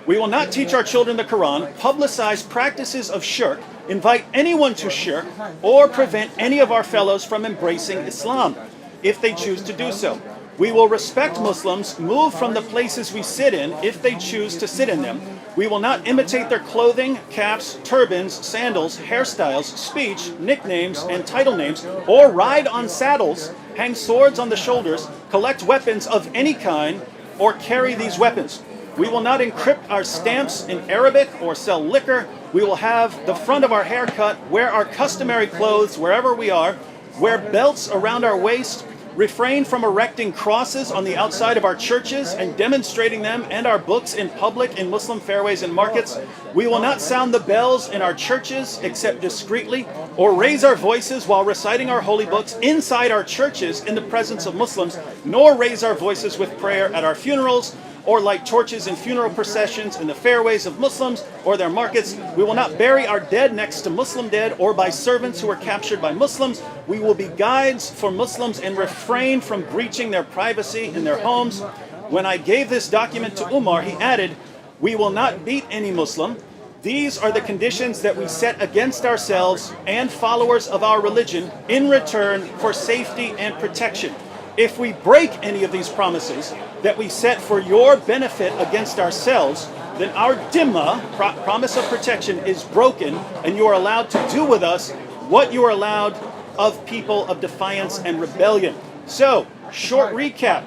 We will not teach our children the Quran, publicize practices of shirk, invite anyone to shirk, or prevent any of our fellows from embracing Islam, if they choose to do so. We will respect Muslims, move from the places we sit in if they choose to sit in them. We will not imitate their clothing, caps, turbans, sandals, hairstyles, speech, nicknames, and title names, or ride on saddles hang swords on the shoulders, collect weapons of any kind, or carry these weapons. We will not encrypt our stamps in Arabic or sell liquor. We will have the front of our hair cut, wear our customary clothes wherever we are, wear belts around our waist, refrain from erecting crosses on the outside of our churches and demonstrating them and our books in public in Muslim fairways and markets. We will not sound the bells in our churches except discreetly, or raise our voices while reciting our holy books inside our churches in the presence of Muslims, nor raise our voices with prayer at our funerals, or light torches in funeral processions in the fairways of Muslims or their markets. We will not bury our dead next to Muslim dead or by servants who were captured by Muslims. We will be guides for Muslims and refrain from breaching their privacy in their homes. When I gave this document to Umar, he added, "We will not beat any Muslim. These are the conditions that we set against ourselves and followers of our religion in return for safety and protection. If we break any of these promises that we set for your benefit against ourselves, then our dhimma, promise of protection, is broken, and you are allowed to do with us what you are allowed of people of defiance and rebellion." So, short recap.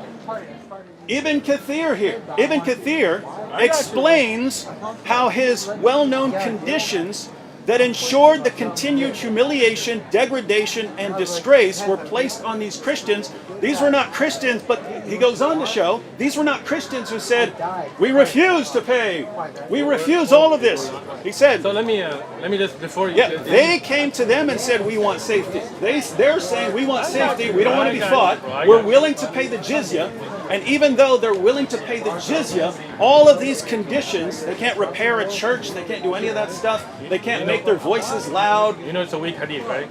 Ibn Kathir here. Ibn Kathir explains how his well-known conditions that ensured the continued humiliation, degradation, and disgrace were placed on these Christians. These were not Christians, but he goes on to show, these were not Christians who said, "We refuse to pay. We refuse all of this." He said, So let me just, before you... yeah, they came to them and said, "We want safety." They're saying, "We want safety. We don't want to be fought. We're willing to pay the jizya." And even though they're willing to pay the jizya, all of these conditions, they can't repair a church, they can't do any of that stuff, they can't make their voices loud. You know it's a weak hadith, right?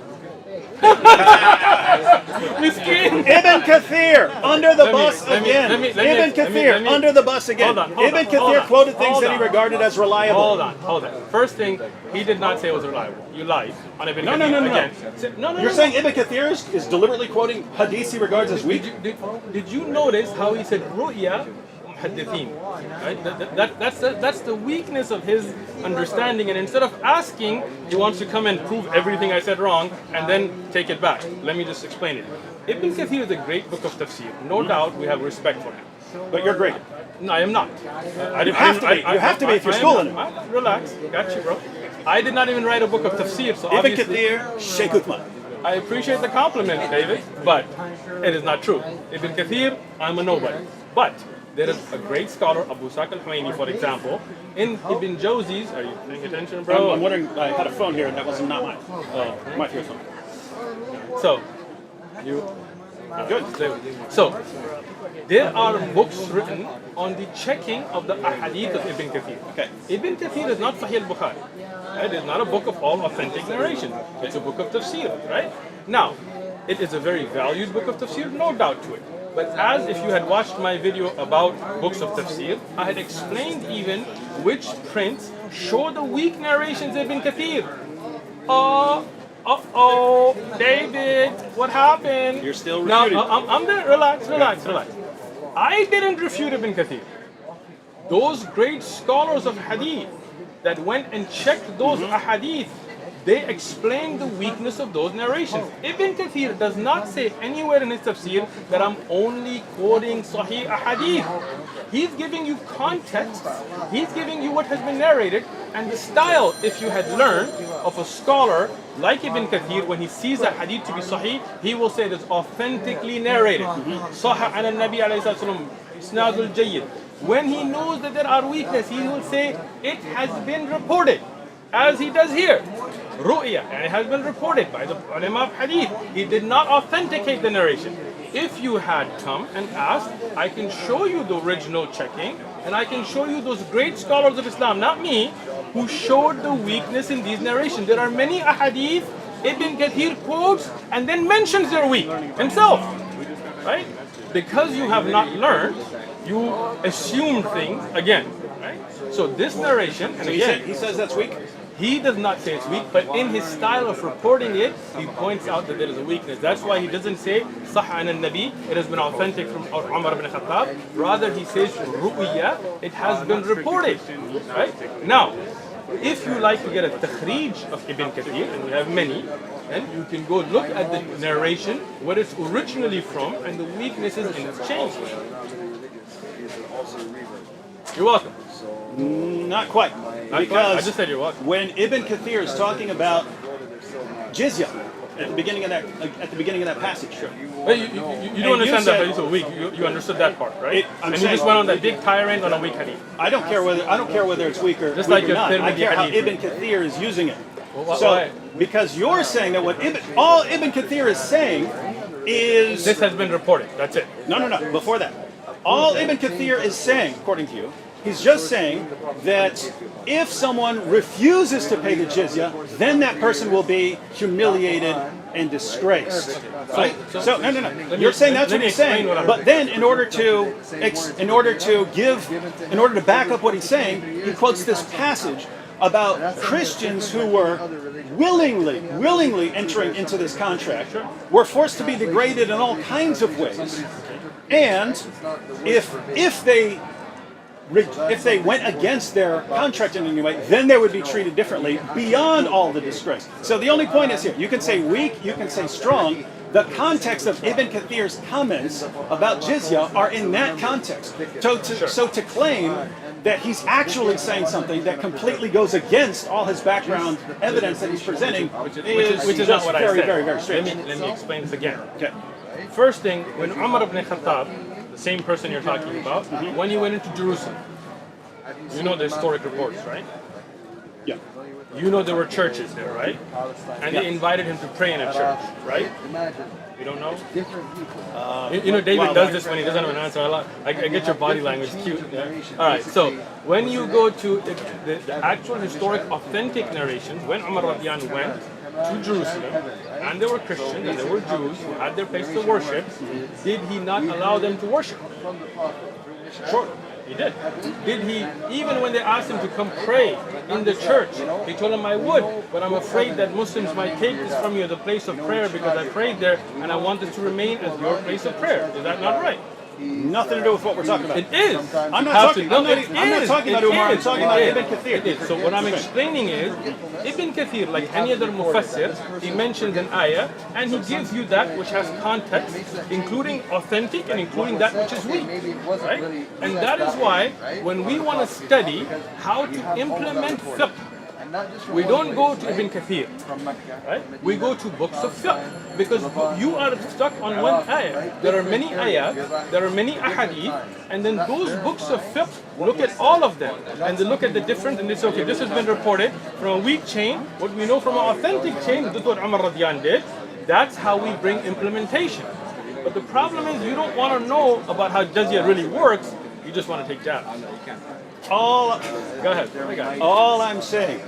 Ibn Kathir, under the bus again. Ibn Kathir, under the bus again. Ibn Kathir quoted things that he regarded as reliable. Hold on. First thing, he did not say it was reliable. You lied on Ibn No. Kathir. No. You're saying Ibn Kathir is deliberately quoting hadiths he regards as weak? Did you notice how he said ru'ya muhaddithin? Right? That's the weakness of his understanding, and instead of asking, he wants to come and prove everything I said wrong and then take it back. Let me just explain it. Ibn Kathir is a great book of tafsir. No doubt we have respect for him. But you're great. No, I am not. You have to be if you're schooling him. Relax. Got you, bro. I did not even write a book of tafsir, so Ibn obviously... Kathir, Shaykh Uthman. I appreciate the compliment, David, but it is not true. Ibn Kathir, I'm a nobody. But there is a great scholar, Abu Saq al-Humayni, for example, in Ibn Jawzi's... Are you paying attention, bro? I'm wondering, I had a phone here and that was not mine. My phone. So, you... Good. So, there are books written on the checking of the ahadith of Ibn Kathir. Okay. Ibn Kathir is not Sahih al-Bukhari. It is not a book of all authentic narration. It's a book of tafsir, right? Now, it is a very valued book of tafsir, no doubt to it. But as if you had watched my video about books of tafsir, I had explained even which prints show the weak narrations of Ibn Kathir. David, what happened? You're still refuting. Now, I'm there. Relax. I didn't refute Ibn Kathir. Those great scholars of hadith that went and checked those ahadith, they explained the weakness of those narrations. Ibn Kathir does not say anywhere in his tafsir that I'm only quoting Sahih ahadith. He's giving you context, he's giving you what has been narrated, and the style, if you had learned, of a scholar like Ibn Kathir, when he sees a hadith to be Sahih, he will say it is authentically narrated. Sahih ala Nabi alayhi salam, isnadul jayyid. When he knows that there are weaknesses, he will say, it has been reported, as he does here. Ru'ya, and it has been reported by the ulama of hadith. He did not authenticate the narration. If you had come and asked, I can show you the original checking, and I can show you those great scholars of Islam, not me, who showed the weakness in these narrations. There are many ahadith Ibn Kathir quotes and then mentions they're weak himself, right? Because you have not learned, you assume things again, right? So this narration, and again, he says that's weak? he does not say it's weak, but in his style of reporting it, he points out that there is a weakness. That's why he doesn't say Sahih an al-Nabi, it has been authentic from Umar ibn Khattab. Rather, he says Ru'ya, it has been reported. Right? Now, if you like to get a takhrij of Ibn Kathir, and we have many, then you can go look at the narration, where it's originally from, and the weaknesses in its chain. You're welcome. Not quite. Because I just said you're welcome. when Ibn Kathir is talking about jizya at the beginning of that passage, But you don't understand that hadith of weak. You understood that part, right? I'm and you just saying- went on that big tirade on a weak hadith. I don't care whether it's weak or, Just weak like or your not. I Tirmidhi care how hadith. Ibn Kathir is using it. Well, So why? because you're saying that all Ibn Kathir is saying is This has been reported. That's it. no. Before that, all Ibn Kathir is saying, according to you, he's just saying that if someone refuses to pay the jizya, then that person will be humiliated and disgraced. Right? So no. You're saying that's what he's saying, but then in order to back up what he's saying, he quotes this passage about Christians who were willingly entering into this contract, were forced to be degraded in all kinds of ways, and if they went against their contract in any way, then they would be treated differently beyond all the disgrace. So the only point is here, you can say weak, you can say strong. The context of Ibn Kathir's comments about jizya are in that context. So to claim that he's actually saying something that completely goes against all his background evidence that he's presenting Which is not what very, I said. very, very strange. Let me explain this again. Okay. First thing, when Umar ibn Khattab, the same person you're talking about, when he went into Jerusalem, you know the historic reports, right? Yeah. You know there were churches there, right? And they invited him to pray in a church, right? You don't know? You know David does this when he doesn't have an answer. I get your body language, it's cute. Yeah? All right, so when you go to the actual historic authentic narrations, when Umar radiyan went to Jerusalem, and there were Christians and there were Jews who had their place to worship, did he not allow them to worship? Sure. He did. Did he, even when they asked him to come pray in the church, he told them, I would, but I'm afraid that Muslims might take this from you as a place of prayer because I prayed there and I want it to remain as your place of prayer. Is that not right? Nothing to do with what we're talking about. It is. I'm not talking about Umar. I'm It talking about is. Ibn Kathir. It is. So what I'm explaining is, Ibn Kathir, like any other mufassir, he mentions an ayah and he gives you that which has context, including authentic and including that which is weak. Right? And that is why when we want to study how to implement fiqh, we don't go to Ibn Kathir, right? We go to books of fiqh because you are stuck on one ayah. There are many ayahs, there are many ahadith, and then those books of fiqh look at all of them and they look at the difference and they say, okay, this has been reported from a weak chain. What we know from an authentic chain, this is what Umar radiyan did. That's how we bring implementation. But the problem is you don't want to know about how jizya really works. You just want to take jabs. All Go ahead. all I'm saying,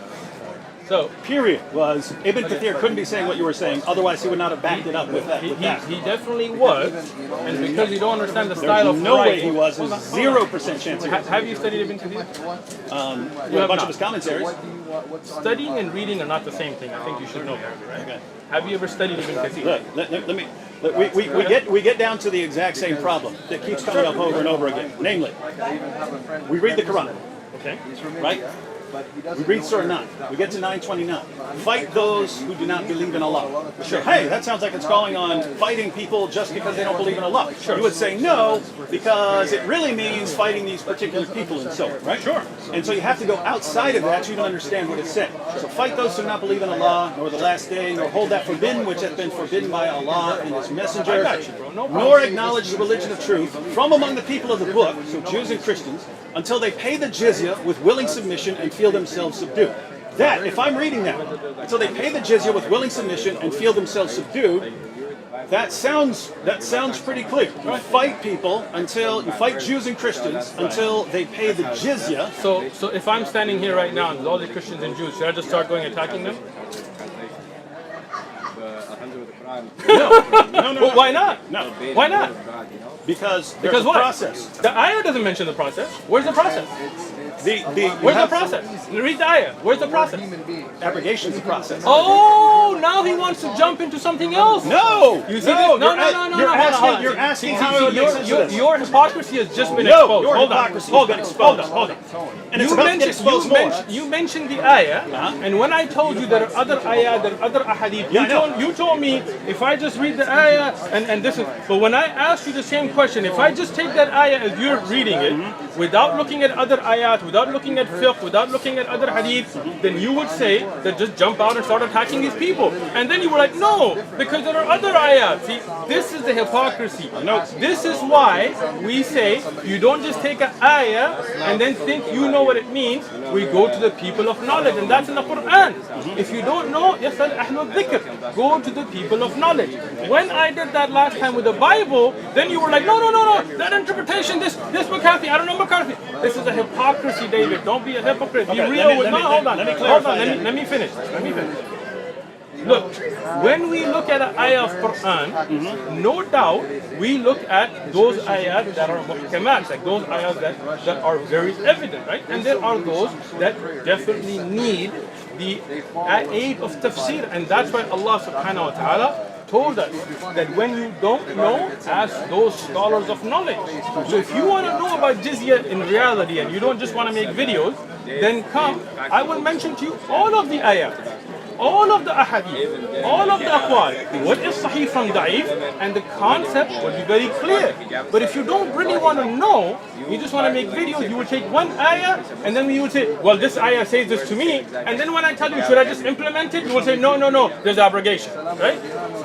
So period, was Ibn Kathir couldn't be saying what you were saying, otherwise he would not have backed it up with that. he definitely was, and because you don't understand the style There's of no way writing, he was. There's 0% chance he was. Have you studied Ibn Kathir? With a bunch of his commentaries. Studying and reading are not the same thing. I think you should know that, right? Okay. Have you ever studied Ibn Kathir? Look, we get down to the exact same problem that keeps coming up over and over again. Namely, we read the Quran, Okay. right? We read Surah 9. We get to 929. Fight those who do not believe in Allah. Sure. Hey, that sounds like it's calling on fighting people just because they don't believe in Allah. Sure. You would say no, because it really means fighting these particular people and so on, right? Sure. And so you have to go outside of that to even understand what it's saying. So fight those who do not believe in Allah, nor the last day, nor hold that forbidden which hath been forbidden by Allah and His Messenger, nor acknowledge the religion of truth from among the people of the book, so Jews and Christians, until they pay the jizya with willing submission and feel themselves subdued. That, if I'm reading that, until they pay the jizya with willing submission and feel themselves subdued, that sounds pretty clear. You fight people until you fight Jews and Christians until they pay the jizya. So if I'm standing here right now and there's all the Christians and Jews, should I just start going attacking them? No. Well, why not? No. Why not? Because Because there's a what? process. The ayah doesn't mention the process. Where's the process? Where's the process? Read the ayah. Where's the process? Abrogation's the process. Oh, now he wants to jump into something else. No! You see this? No. You're asking how it makes sense to this. Your hypocrisy has just been No, exposed. your Hold on. hypocrisy Hold has on. been exposed. Hold on. And it's about to get exposed more. You mentioned the ayah, and when I told you there are other ayah, there are other ahadith, you told me if I just read the ayah and this is. But when I asked you the same question, if I just take that ayah as you're reading it, without looking at other ayat, without looking at fiqh, without looking at other hadith, then you would say that just jump out and start attacking these people. And then you were like, no, because there are other ayat. See, this is the hypocrisy. No, this is why we say you don't just take an ayah and then think you know what it means. We go to the people of knowledge, and that's in the Quran. If you don't know, yasal ahlul dhikr. Go to the people of knowledge. When I did that last time with the Bible, then you were like, no, that interpretation, this McCarthy, I don't know McCarthy. This is a hypocrisy, David. Don't be a hypocrite. Be real with me. Hold on. Let me finish. Look, when we look at an ayah of Quran, no doubt we look at those ayahs that are muhkamat, like those ayahs that are very evident, right? And there are those that definitely need the aid of tafsir, and that's why Allah subhanahu wa ta'ala told us that when you don't know, ask those scholars of knowledge. So if you want to know about jizya in reality and you don't just want to make videos, then come, I will mention to you all of the ayah, all of the ahadith, all of the aqwal, what is sahih from da'if, and the concept will be very clear. But if you don't really want to know, you just want to make videos, you will take one ayah, and then you will say, well, this ayah says this to me, and then when I tell you, should I just implement it, you will say, no, there's abrogation, right?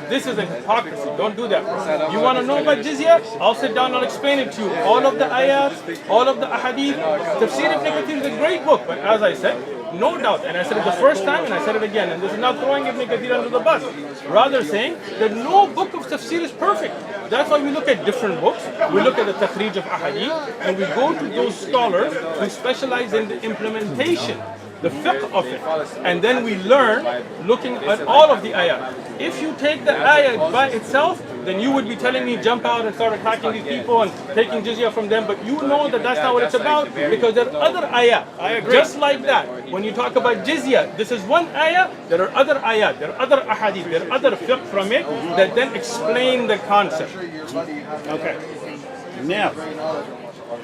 This is a hypocrisy. Don't do that, bro. You want to know about jizya? I'll sit down and I'll explain it to you. All of the ayahs, all of the ahadith. Tafsir ibn Kathir is a great book, but as I said, no doubt, and I said it the first time and I said it again, and this is not throwing Ibn Kathir under the bus, rather saying that no book of tafsir is perfect. That's why we look at different books, we look at the takhrij of ahadith, and we go to those scholars who specialize in the implementation, the fiqh of it, and then we learn looking at all of the ayah. If you take the ayah by itself, then you would be telling me jump out and start attacking these people and taking jizya from them, but you know that that's not what it's about, because there are other ayah. I agree. Just like that, when you talk about jizya, this is one ayah, there are other ayat, there are other ahadith, there are other fiqh from it that then explain the concept. Okay. Now,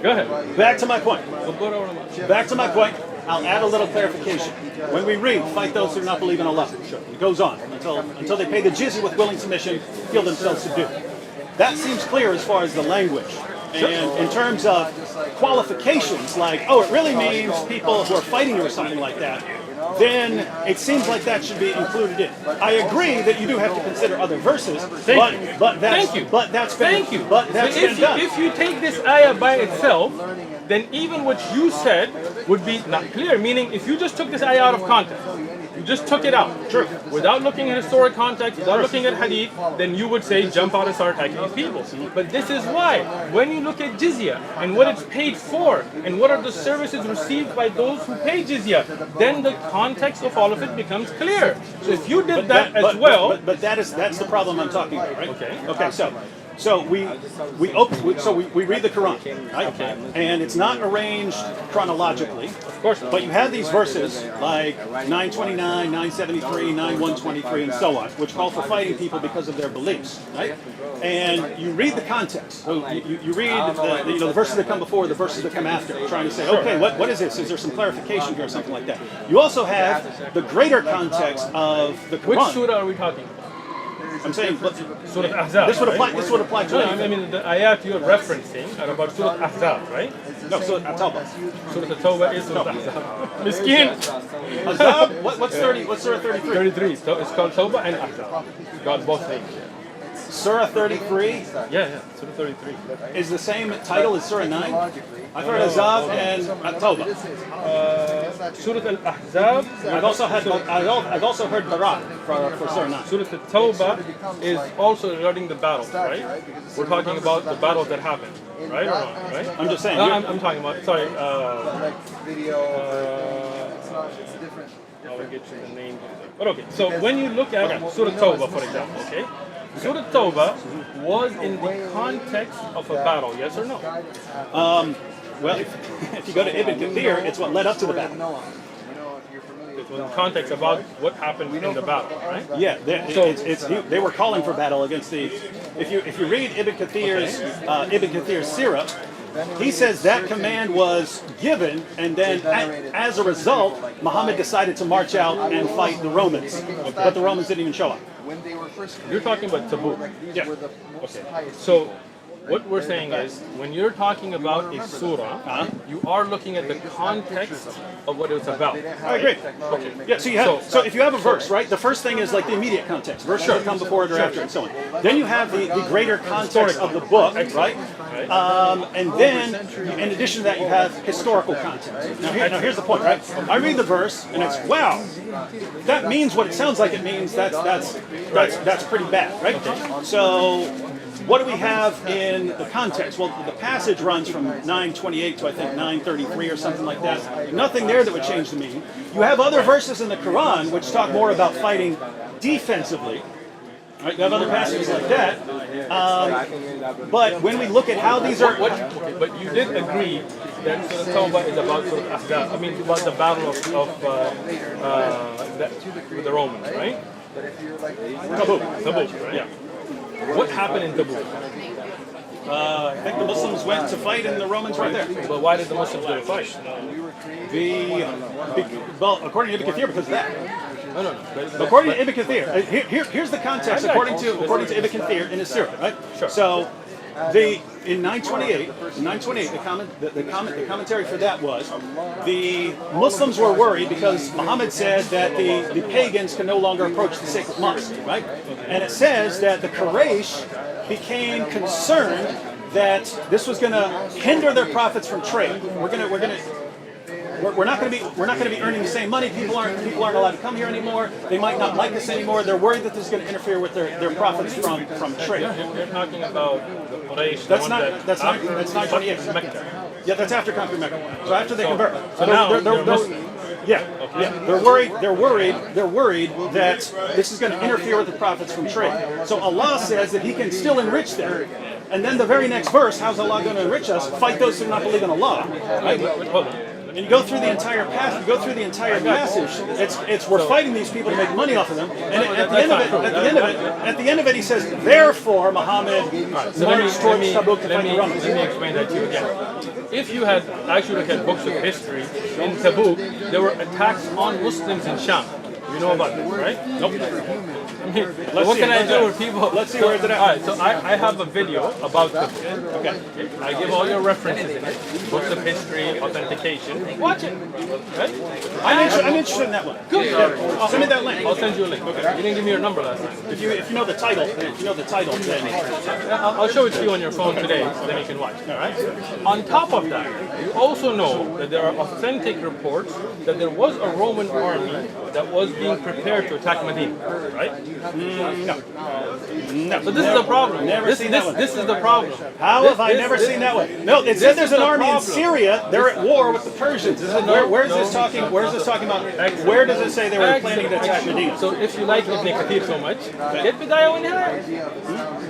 Go ahead. back to my point. I'll add a little clarification. When we read, fight those who do not believe in Allah, it goes on until they pay the jizya with willing submission, feel themselves subdued. That seems clear as far as the language. And in terms of qualifications, like, oh, it really means people who are fighting you or something like that, then it seems like that should be included in. I agree that you do have to consider other verses, but that's been done. If you take this ayah by itself, then even what you said would be not clear. Meaning, if you just took this ayah out of context, you just took it out, without looking at historic context, without looking at hadith, then you would say jump out and start attacking these people. But this is why, when you look at jizya and what it's paid for, and what are the services received by those who pay jizya, then the context of all of it becomes clear. So if you did that as well, but that's the problem I'm talking about, right? Okay. So we read the Quran, right? Okay. And it's not arranged chronologically, of course not. but you have these verses like 929, 973, 9123, and so on, which call for fighting people because of their beliefs, right? And you read the context. So you read the verses that come before, the verses that come after, trying to say, okay, what is this? Is there some clarification here or something like that? You also have the greater context of the Quran. Which surah are we talking about? I'm saying Surah Ahzab. this would apply to I mean, the ayat you're referencing are about Surah Ahzab, right? No, Surah At-Tawbah. Surah At-Tawbah is Surah Ahzab. Miskin. Ahzab? What's Surah 33? 33. So it's called Tawbah and Ahzab. Got both names. Surah 33 Yeah. Surah 33. is the same title as Surah 9? I've heard Ahzab and At-Tawbah. Surah Al-Ahzab. I've also heard Barak for Surah 9. Surah At-Tawbah is also regarding the battles, right? We're talking about the battles that happened, right or not, right? I'm just saying. I'm talking about, sorry. I'll get you the name. But okay, so when you look at Surah Tawbah, for example, okay? Surah Tawbah was in the context of a battle, yes or no? Well, if you go to Ibn Kathir, it's what led up to the battle. It was in context about what happened in the battle, right? Yeah, they were calling for battle against the. If you read Ibn Kathir's Sirah, he says that command was given, and then as a result, Muhammad decided to march out and fight the Romans, but the Romans didn't even show up. You're talking about Tabuk. Yeah. Okay. So what we're saying is, when you're talking about a surah, you are looking at the context of what it's about. I agree. Okay. Yeah. So if you have a verse, right? The first thing is like the immediate context. Verse should come before it or after, and so on. Then you have the greater context of the book, right? And then, in addition to that, you have historical context. Now here's the point, right? I read the verse, and it's wow. That means what it sounds like it means. That's pretty bad, right? So what do we have in the context? Well, the passage runs from 9:28 to I think 9:33 or something like that. Nothing there that would change the meaning. You have other verses in the Quran which talk more about fighting defensively. Right? You have other passages like that. But when we look at how these are, but you did agree that Surah Tawbah is about about the battle with the Romans, right? Tabuk, right? Yeah. What happened in Tabuk? I think the Muslims went to fight and the Romans were there. But why did the Muslims go to fight? Well, according to Ibn Kathir, because of that. No. According to Ibn Kathir, here's the context. According to Ibn Kathir in his Sirah, right? Sure. So, in 928, the commentary for that was the Muslims were worried because Muhammad said that the pagans can no longer approach the sacred mosque, right? And it says that the Quraysh became concerned that this was going to hinder their profits from trade. We're not going to be earning the same money. People aren't allowed to come here anymore. They might not like us anymore. They're worried that this is going to interfere with their profits from trade. You're talking about the Quraysh. That's 928. Yeah, that's after conquering Mecca. So after they convert. So now they're worried that this is going to interfere with the profits from trade. So Allah says that He can still enrich them. And then the very next verse, how's Allah going to enrich us? Fight those who do not believe in Allah. Right? And you go through the entire passage. We're fighting these people to make money off of them. And at the end of it, he says, therefore, Muhammad marched towards Tabuk to fight the Romans. Let me explain that to you again. If you had actually looked at books of history in Tabuk, there were attacks on Muslims in Sham. You know about this, right? Nope. What can I do with people? Let's see where it's at. All right, so I have a video about Tabuk. Okay. I give all your references in it, books of history, authentication. Watch it. Right? I'm interested in that one. Good. Send me that link. I'll send you a link. Okay. You didn't give me your number last time. If you know the title, then I'll show it to you on your phone today, so then you can watch. All right. On top of that, you also know that there are authentic reports that there was a Roman army that was being prepared to attack Medina. Right? No. So this is the problem. This is the problem. How have I never seen that one? No, it said there's an army in Syria. They're at war with the Persians. Where is this talking about? Where does it say they were planning to attack Medina? So if you like Ibn Kathir so much, get Bidayah wa Nihaya.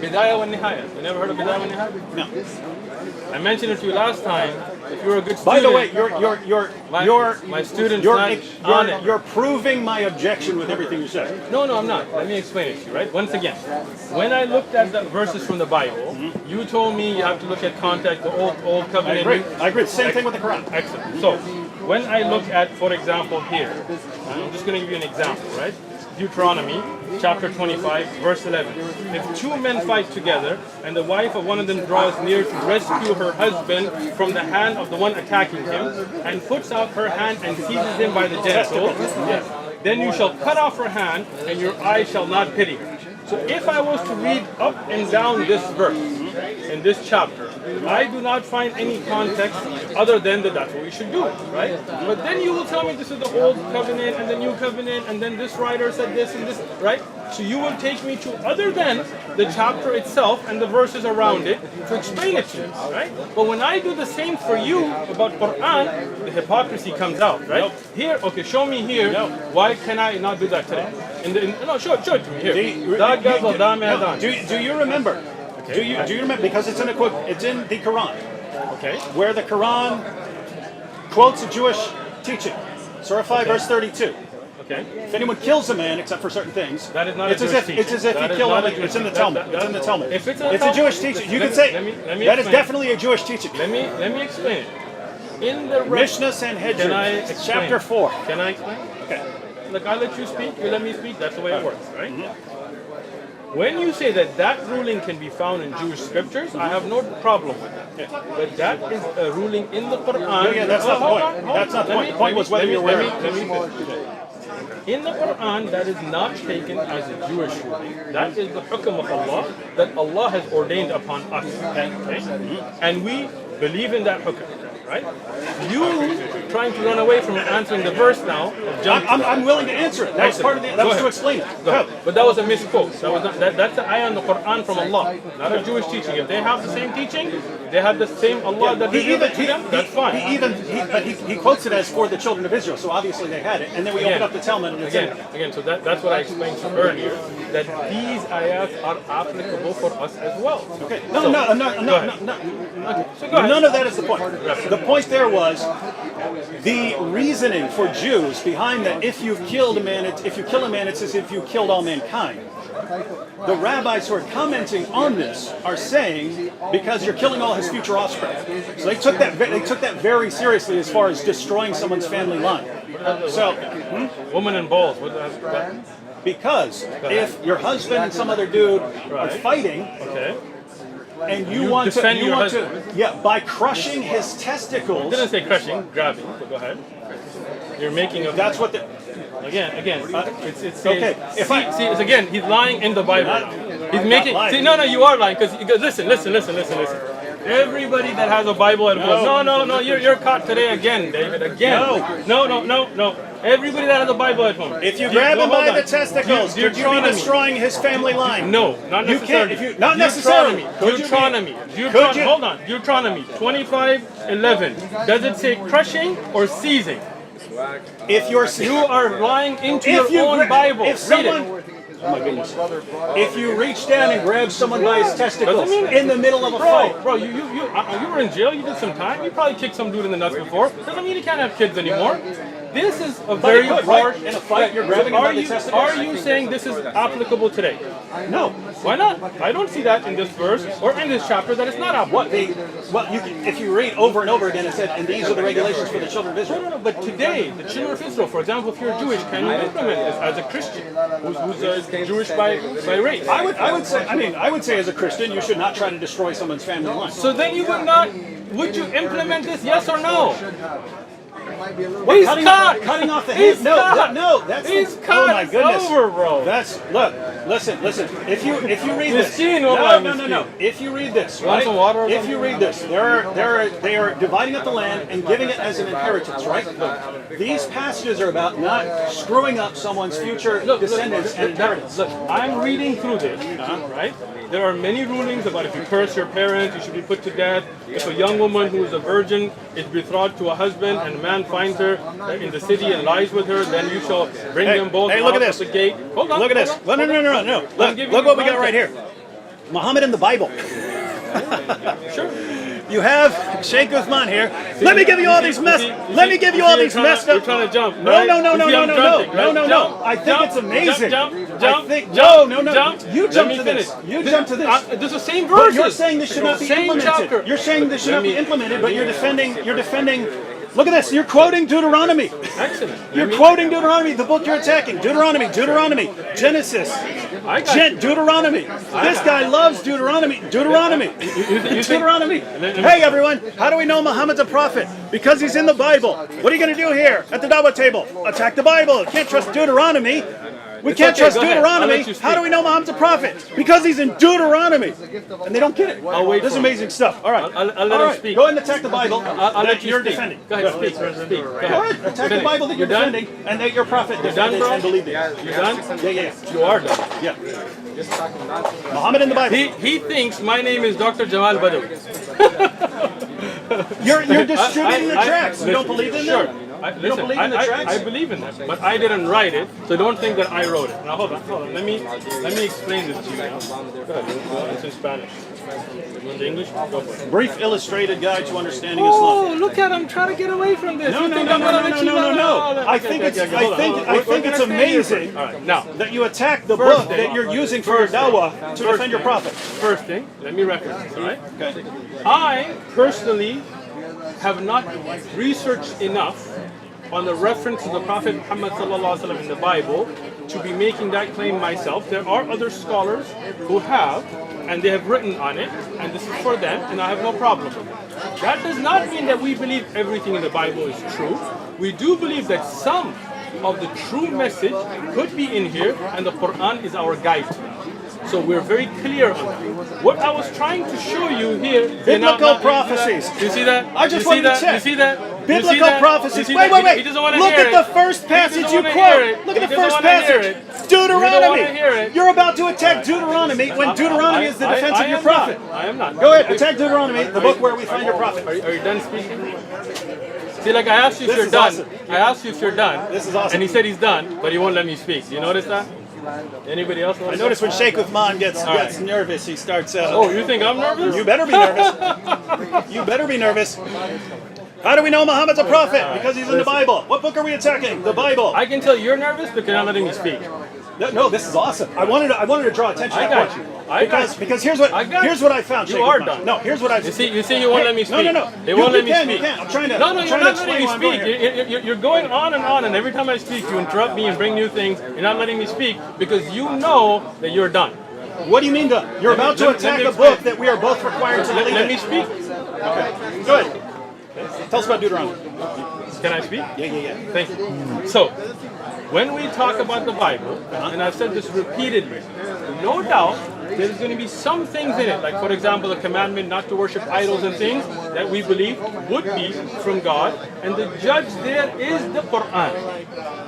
Bidayah wa Nihaya. You never heard of Bidayah wa Nihaya? No. I mentioned it to you last time. If you're a good student. By the way, my students you're proving my objection with everything you said. No, I'm not. Let me explain it to you, right? Once again, when I looked at the verses from the Bible, you told me you have to look at context, the old covenant. I agree. Same thing with the Quran. Excellent. So, when I look at, for example, here, I'm just going to give you an example, right? Deuteronomy, chapter 25, verse 11. If two men fight together, and the wife of one of them draws near to rescue her husband from the hand of the one attacking him, and puts out her hand and seizes him by the genitals, then you shall cut off her hand, and your eye shall not pity her. So if I was to read up and down this verse, in this chapter, I do not find any context other than that that's what we should do, right? But then you will tell me this is the old covenant and the new covenant, and then this writer said this and this, right? So you will take me to other than the chapter itself and the verses around it to explain it to you, right? But when I do the same for you about Quran, the hypocrisy comes out, right? Here, okay, show me here. Why can I not do that today? No, show it to me here. Do you remember? Do you remember? Because it's in the Quran. Okay. where the Quran quotes a Jewish teaching. Surah 5, verse 32. Okay. If anyone kills a man, except for certain things, That is not it's a as Jewish if teaching. it's as if That you is kill not him. a Jewish It's in the teaching. Talmud. That- It's in the Talmud. If it's in the It's a Talmud, Jewish teaching. You let can say let me that is explain. definitely a Jewish teaching. Let me explain it. In the Mishnah Can I Sanhedrin, explain? chapter 4. Can I explain? Okay. Look, I let you speak. You let me speak. That's the way it works, right? When you say that that ruling can be found in Jewish scriptures, I have no problem with it. But that is a ruling in the Quran. Yeah, that's not the Hold point. on, hold That's on. not the Let point. me- The point let was me- whether let you're me- aware. Let me finish. In the Quran, that is not taken as a Jewish ruling. That is the hukm of Allah that Allah has ordained upon us. Okay? And we believe in that hukm. Right? You trying to run away from answering the verse now. Of jump to that. I'm willing to answer it. That was part of the. That Go was to ahead. explain it. Go ahead. But that was a misquote. That was not, that's the ayah in the Quran from Allah, not a Jewish teaching. If they have the same teaching, they have the same Allah that revealed it to them, that's fine. He quotes it as for the children of Israel, so obviously they had it. And then we open up the Talmud and it's in Again, so that's what I explained to you earlier, that these ayats are applicable for us as well. Okay. So, No. go ahead. So go ahead. None of that is the point. The point there was the reasoning for Jews behind that if you kill a man, it's as if you killed all mankind. The rabbis who are commenting on this are saying because you're killing all his future offspring. So they took that very seriously as far as destroying someone's family line. So Woman and balls. What that? because if your husband and some other dude are fighting, Okay. and You you want defend your to, husband. yeah, by crushing his testicles. Didn't say crushing, grabbing. But go ahead. You're making a. That's what the. Again, it's Okay, if see, I- see, it's again, he's lying in the Bible now. He's I'm making. not lying. See, no, you are lying because listen. Everybody that has a Bible at home. No, you're caught today again, David. Again. No. Everybody that has a Bible at home. If you grab him by the testicles, could you be Deuteronomy. destroying his family line? No, not You necessarily. can't. If you not necessarily. Deuteronomy. Could you? Hold on. Deuteronomy 25:11. Does it say crushing or seizing? If you're You are lying into if your own Bible. if Read it. someone. Oh my goodness. If you reach down and grab someone by his testicles Doesn't mean- in the middle of a fight, Bro, you were in jail. You did some time. You probably kicked some dude in the nuts before. Doesn't mean you can't have kids anymore. This is a very you could, harsh. right? In a fight, you're grabbing him by the testicles. Are you saying this is applicable today? no. Why not? I don't see that in this verse or in this chapter that it's not applicable. You can, if you read over and over again, it said, and these are the regulations for the children of Israel. No, but today, the children of Israel, for example, if you're Jewish, can you implement this as a Christian who's Jewish by race? I would say as a Christian, you should not try to destroy someone's family line. So then you would you implement this, yes or no? What, He's cutting, cut. cutting off the He's hand? No, cut. no, that's He's oh cut. my It's goodness. over, bro. Listen. If you read this, Miskin, no. miskin. If you read this, want right? some water or If something? you read this, they are dividing up the land and giving it as an inheritance, right? These passages are about not screwing up someone's future descendants and inheritance. Look, I'm reading through this, right? There are many rulings about if you curse your parents, you should be put to death. If a young woman who is a virgin is betrothed to a husband and a man finds her in the city and lies with her, then you shall bring them both Hey, out look at of this. the gate. Hold on. Look at this. hold on, No. I'm Look giving what you we got right here. context. Muhammad in the Bible. Sure. You have Shaykh Uthman here. Let me give you all these messed up. You're trying to jump. No. right? You see I'm jumping, right? No. Jump, I think jump, it's amazing. Jump. I think jump, no. Jump. You Let jump me to this. finish. You jump to this. This is the same But verses. you're saying this should not be Same implemented. chapter. You're saying this should Let not be me- implemented, but you're defending. Look at this. You're quoting Deuteronomy. Excellent. You're quoting Deuteronomy, the book you're attacking. Deuteronomy, Genesis, I got you. Deuteronomy. This guy loves Deuteronomy. Deuteronomy. Deuteronomy. Hey everyone, how do we know Muhammad's a prophet? Because he's in the Bible. What are you going to do here at the Dawah table? Attack the Bible. You can't trust Deuteronomy. We can't okay, trust go ahead. Deuteronomy. I'll let you speak. How do we know Muhammad's a prophet? Because he's in Deuteronomy. And they don't get it. I'll wait This is for him. amazing stuff. All right. I'll let All him right. speak. Go ahead and attack the Bible. I'll let you you're speak. defending. Go ahead, speak. Go ahead. Go ahead. Attack the Finish. Bible that you're done? defending and that your prophet You done, defended bro? and believed in. You done? Yeah. You are done. Yeah. Muhammad in the Bible. He thinks my name is Dr. Jamal Badawi. You're distributing the tracks. You don't believe in Sure. them? You don't believe in the tracks? I believe in them, but I didn't write it, so don't think that I wrote it. Now hold on. Let me explain this to you now. Go ahead. It's in Spanish. You want the English? Go for it. Brief illustrated guide to understanding Oh, Islam. look at him trying to get away from this. No, You no, think no, I'm no, gonna no, let no, you no, no, run no. all that? I Okay, think okay, it's okay, hold on, hold on. I We're think gonna it's stay here amazing All right, now, that you attack the First book thing- that you're using for your dawah to defend your prophet. first thing, let me reference, all right? Okay. I personally have not researched enough on the reference to the Prophet Muhammad sallallahu alaihi wasallam in the Bible to be making that claim myself. There are other scholars who have, and they have written on it, and this is for them, and I have no problem with it. That does not mean that we believe everything in the Bible is true. We do believe that some of the true message could be in here, and the Quran is our guide. So we're very clear on that. What I was trying to show you here, Biblical prophecies. You see that? I just you see wanted to that? check. You see that? You see Biblical that? prophecies. You see Wait, that? wait, wait. He doesn't want to Look hear at it. the first passage He doesn't you wanna hear quote. it. Look at He the doesn't first wanna hear passage. it. He doesn't Deuteronomy. wanna hear it. You're about to attack Deuteronomy when Deuteronomy is the defense of your am prophet. not. I am not. Go ahead, attack Deuteronomy, the book where we find your prophet. Are you done speaking? See, like I asked you if This you're is done. awesome. I asked you if you're done. This is awesome. And he said he's done, but he won't let me speak. You notice that? Anybody else? I notice when Shaykh Uthman gets right. nervous, he starts. Oh, you think I'm nervous? You better be nervous. You better be nervous. How do we know Muhammad's a prophet? Because he's in the Bible. What book are we attacking? The Bible. I can tell you're nervous because you're not letting me speak. No, this is awesome. I wanted to draw attention to I that got point. you. I got you. Because here's I got what I found. You Shaykh are Uthman. done. No, here's what I. You see, you won't let me speak. No. They won't let me You speak. can. I'm trying to. No, I'm you're trying not to letting me explain why I'm speak. going here. You're going on, and every time I speak, you interrupt me and bring new things. You're not letting me speak because you know that you're done. What do you mean done? You're about to let me attack a explain. book that we are both required to believe Let in. me speak. Okay. Go ahead. Tell us about Deuteronomy. Can I speak? Yeah. Thank you. So, when we talk about the Bible, and I've said this repeatedly, no doubt there's going to be some things in it, like for example the commandment not to worship idols and things that we believe would be from God, and the judge there is the Quran.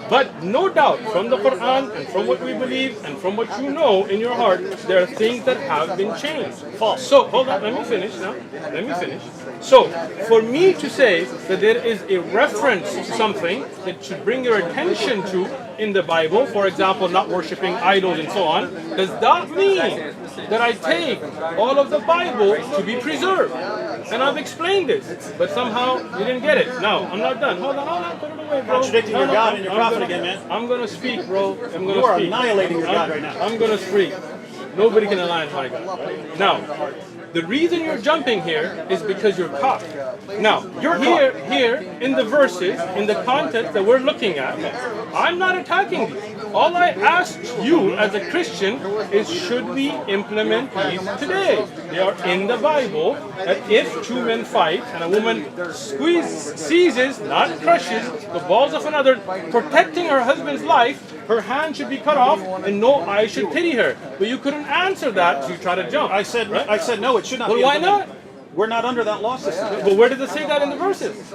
But no doubt, from the Quran and from what we believe and from what you know in your heart, there are things that have been changed. False. So, hold on, let me finish now. Let me finish. So, for me to say that there is a reference to something that should bring your attention to in the Bible, for example, not worshiping idols and so on, does that mean that I take all of the Bible to be preserved? And I've explained this, but somehow you didn't get it. No, I'm not done. Hold on, put it away, bro. Contradicting your God and your prophet again, man. I'm gonna speak, bro. I'm gonna You are speak. annihilating your God right now. I'm gonna speak. Nobody can align my God. Right? Now, the reason you're jumping here is because you're caught. Now, you're here in the verses, in the context that we're looking at. I'm not attacking these. All I asked you as a Christian is, should we implement these today? They are in the Bible, that if two men fight and a woman seizes, not crushes, the balls of another, protecting her husband's life, her hand should be cut off and no eye should pity her. But you couldn't answer that, so you try to jump. I said no, it should not Well, be why implemented. not? We're not under that law system. But where does it say that in the verses?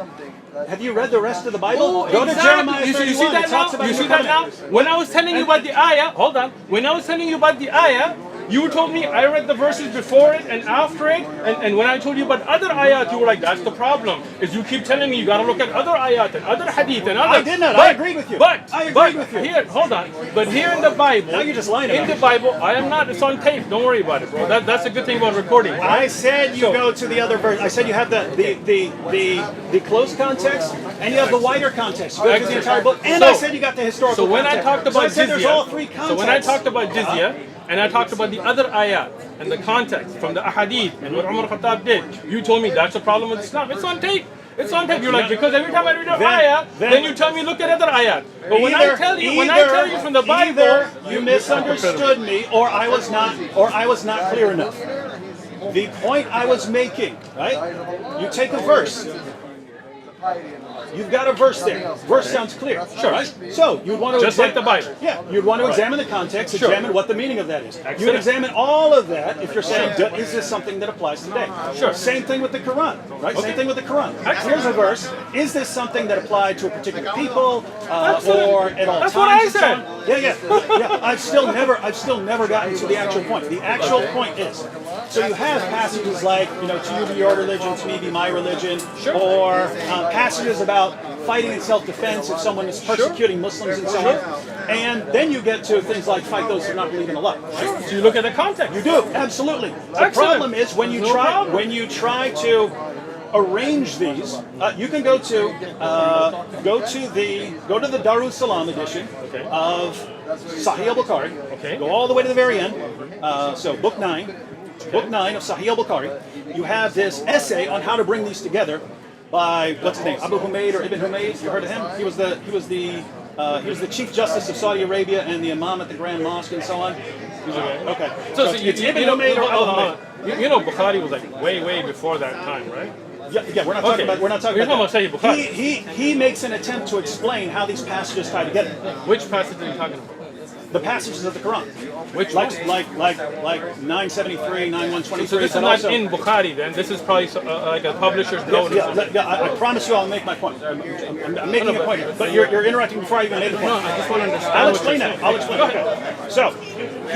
Have you read the rest of the Bible? Go to Exactly. Jeremiah You 31. see that It talks now? about You your see that now? covenant. When I was telling you about the ayah, hold on. When I was telling you about the ayah, you told me I read the verses before it and after it, and when I told you about other ayat, you were like, that's the problem, is you keep telling me you gotta look at other ayat and other hadith and other. I did not. I agreed with you. But I agreed with you. Here, hold on. But here in the Bible, Now you're just lying in about the Bible, I am not. It's on tape. Don't worry about it, bro. That's a good thing about recording. I said you go to the other verse. I said you have the close context and you have the wider context. You go to the entire book. And I said you got the historical So when context. I talked about I said there's jizya, all three contexts. so when I talked about jizya, and I talked about the other ayat and the context from the ahadith and what Umar Khattab did, you told me that's a problem with Islam. It's on tape. It's on tape. You're like, because every time I read an ayat, then you tell me look at other ayat. But when I tell you from the Bible, either you misunderstood me, or I was not clear enough. The point I was making, right? You take a verse. You've got a verse there. Verse sounds clear. Sure. Right? So you'd want to just like the Bible. Yeah, you'd want to examine the context, examine what the meaning of that is. You'd examine all of that if you're saying, is this something that applies today? Sure. Same thing with the Quran, right? Same thing with the Quran. Here's a verse. Is this something that applied to a particular people or at all That's times? what I and so said. on? Yeah. I've still never gotten to the actual point. The actual point is, so you have passages like, to you be your religion, to me be my religion, or passages about fighting in self-defense if someone is persecuting Muslims and so on. And then you get to things like fight those who do not believe in Allah. Sure. So you look at the context. You do, absolutely. The Excellent. problem is when you No problem. try to arrange these, you can go to the Darus Salam edition of Sahih al-Bukhari. Okay. Go all the way to the very end. So book 9 of Sahih al-Bukhari. You have this essay on how to bring these together by what's his name, Abu Humayd or Ibn Humayd. You heard of him? He was the Chief Justice of Saudi Arabia and the Imam at the Grand Mosque and so on. Okay. So it's Ibn Humayd or Abu Humayd. You know, Bukhari was like way before that time, right? Yeah, we're not talking about. We're not talking about. Sahih Bukhari. He makes an attempt to explain how these passages tie together. Which passage are you talking about? The passages of the Quran. Which like one? like 973, 9123. So this is not in Bukhari then. This is probably like a publisher's note. I promise you, I'll make my point. I'm making a point, but you're interrupting before I even made the point. No, I just want to understand. I'll explain that. I'll explain. Okay. So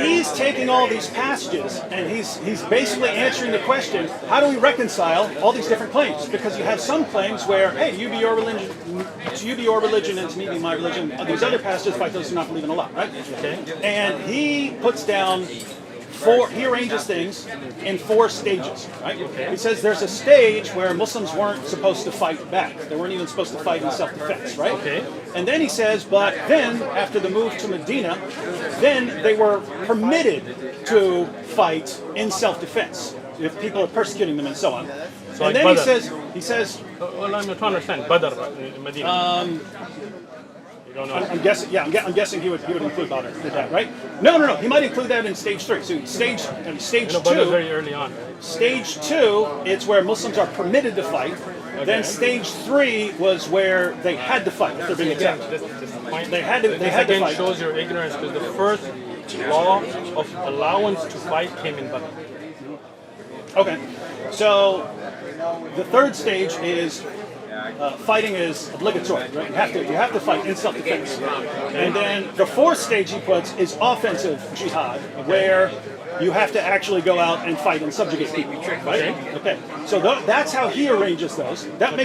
he's taking all these passages and he's basically answering the question: how do we reconcile all these different claims? Because you have some claims where, hey, you be your religion, and to me be my religion. These other passages fight those who do not believe in Allah, right? Okay. And he puts down he arranges things in 4 stages, right? Okay. He says there's a stage where Muslims weren't supposed to fight back. They weren't even supposed to fight in self-defense, right? Okay. And then he says, but then, after the move to Medina, then they were permitted to fight in self-defense if people are persecuting them and so on. So and like then Badr. he says... Well, I'm trying to understand. Badr in Medina. You don't know. I'm guessing he would include Badr with that, right? No. He might include that in stage 3. So stage 2. Badr very early on. Stage 2, it's where Muslims are permitted to fight. Okay. Then stage 3 was where they had to fight if they're being attacked. They had to fight. Shows your ignorance because the first law of allowance to fight came in Badr. Okay, so the 3rd stage is fighting is obligatory, right? You have to fight in self-defense. And then the 4th stage he puts is offensive jihad, where you have to actually go out and fight and subjugate people, right? Okay. So that's how he arranges those. That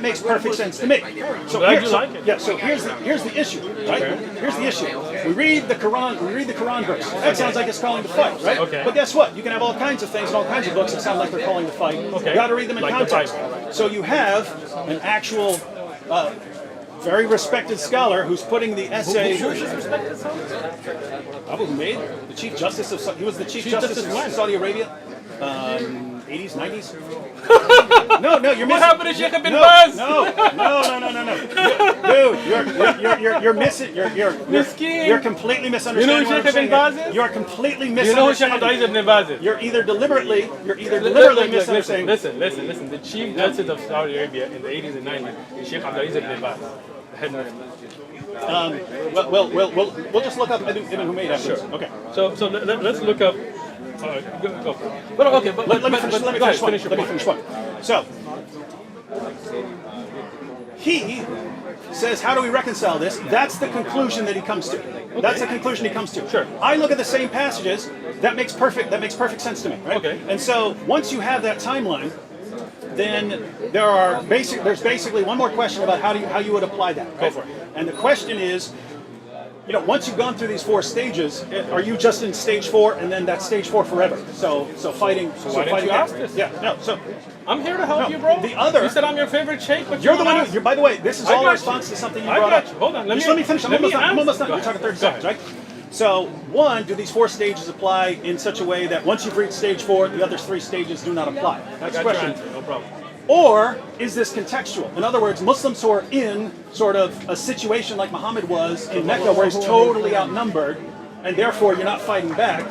makes perfect sense to me. So here's the issue, right? Here's the issue. We read the Quran verse. That sounds like it's calling to fight, right? Okay. But guess what? You can have all kinds of things and all kinds of books that sound like they're calling to fight. Okay. You got to read them in context. So you have an actual very respected scholar who's putting the essay. Who's this respected scholar? Abu Humayd, the Chief Justice of he was the Chief Justice of Saudi Arabia, 80s, 90s. No, you're missing. What happened to Shaykh bin Baz? No. Dude, you're missing. You're completely misunderstanding. You know who Shaykh bin Baz is? You're completely You know who Shaykh misunderstanding. bin Baz is? You're either deliberately misunderstanding. Listen. The Chief Justice of Saudi Arabia in the 80s and 90s is Sheikh bin Baz, the head mufti. We'll just look up Ibn Humayd afterwards. Sure. Okay. So let's look up. Go for it. But okay, but Let me finish one. So he says, how do we reconcile this? That's the conclusion that he comes to. Okay. That's the conclusion he comes to. Sure. I look at the same passages. That makes perfect sense to me, right? Okay. And so once you have that timeline, then there's basically one more question about how you would apply that. Right? Go for it. And the question is, once you've gone through these 4 stages, are you just in stage 4 and then that's stage 4 forever? So fighting. Why didn't you ask this? Yeah. No. So I'm here to help you, bro. You said I'm your favorite Shaykh, but you're the one who. By the way, this is all in response to something you brought up. Hold on. Let me finish. I'm almost done. We're talking 30 seconds, right? So, 1, do these 4 stages apply in such a way that once you've reached stage 4, the other 3 stages do not apply? That's the question. No problem. Or is this contextual? In other words, Muslims who are in sort of a situation like Muhammad was in Mecca, where he's totally outnumbered, and therefore you're not fighting back,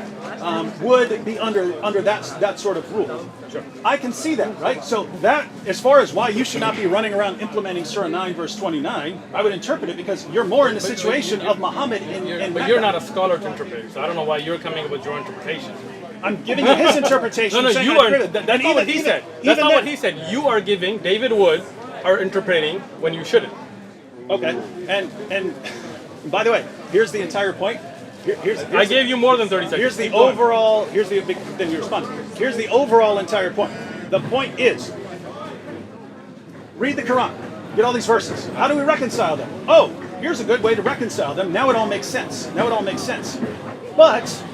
would be under that sort of rule. Sure. I can see that, right? So that, as far as why you should not be running around implementing Surah 9, verse 29, I would interpret it because you're more in the situation of Muhammad in Mecca. But you're not a scholar to interpret, so I don't know why you're coming up with your interpretation. I'm giving you his interpretation. No, you are. That's not what he said. That's not what he said. You are giving, David Wood are interpreting when you shouldn't. Okay. And by the way, here's the entire point. I gave you more than 30 seconds. Here's the overall. Here's the big. Then you respond. Here's the overall entire point. The point is, read the Quran. get all these verses. How do we reconcile them? Oh, here's a good way to reconcile them. Now it all makes sense. Now it all makes sense. But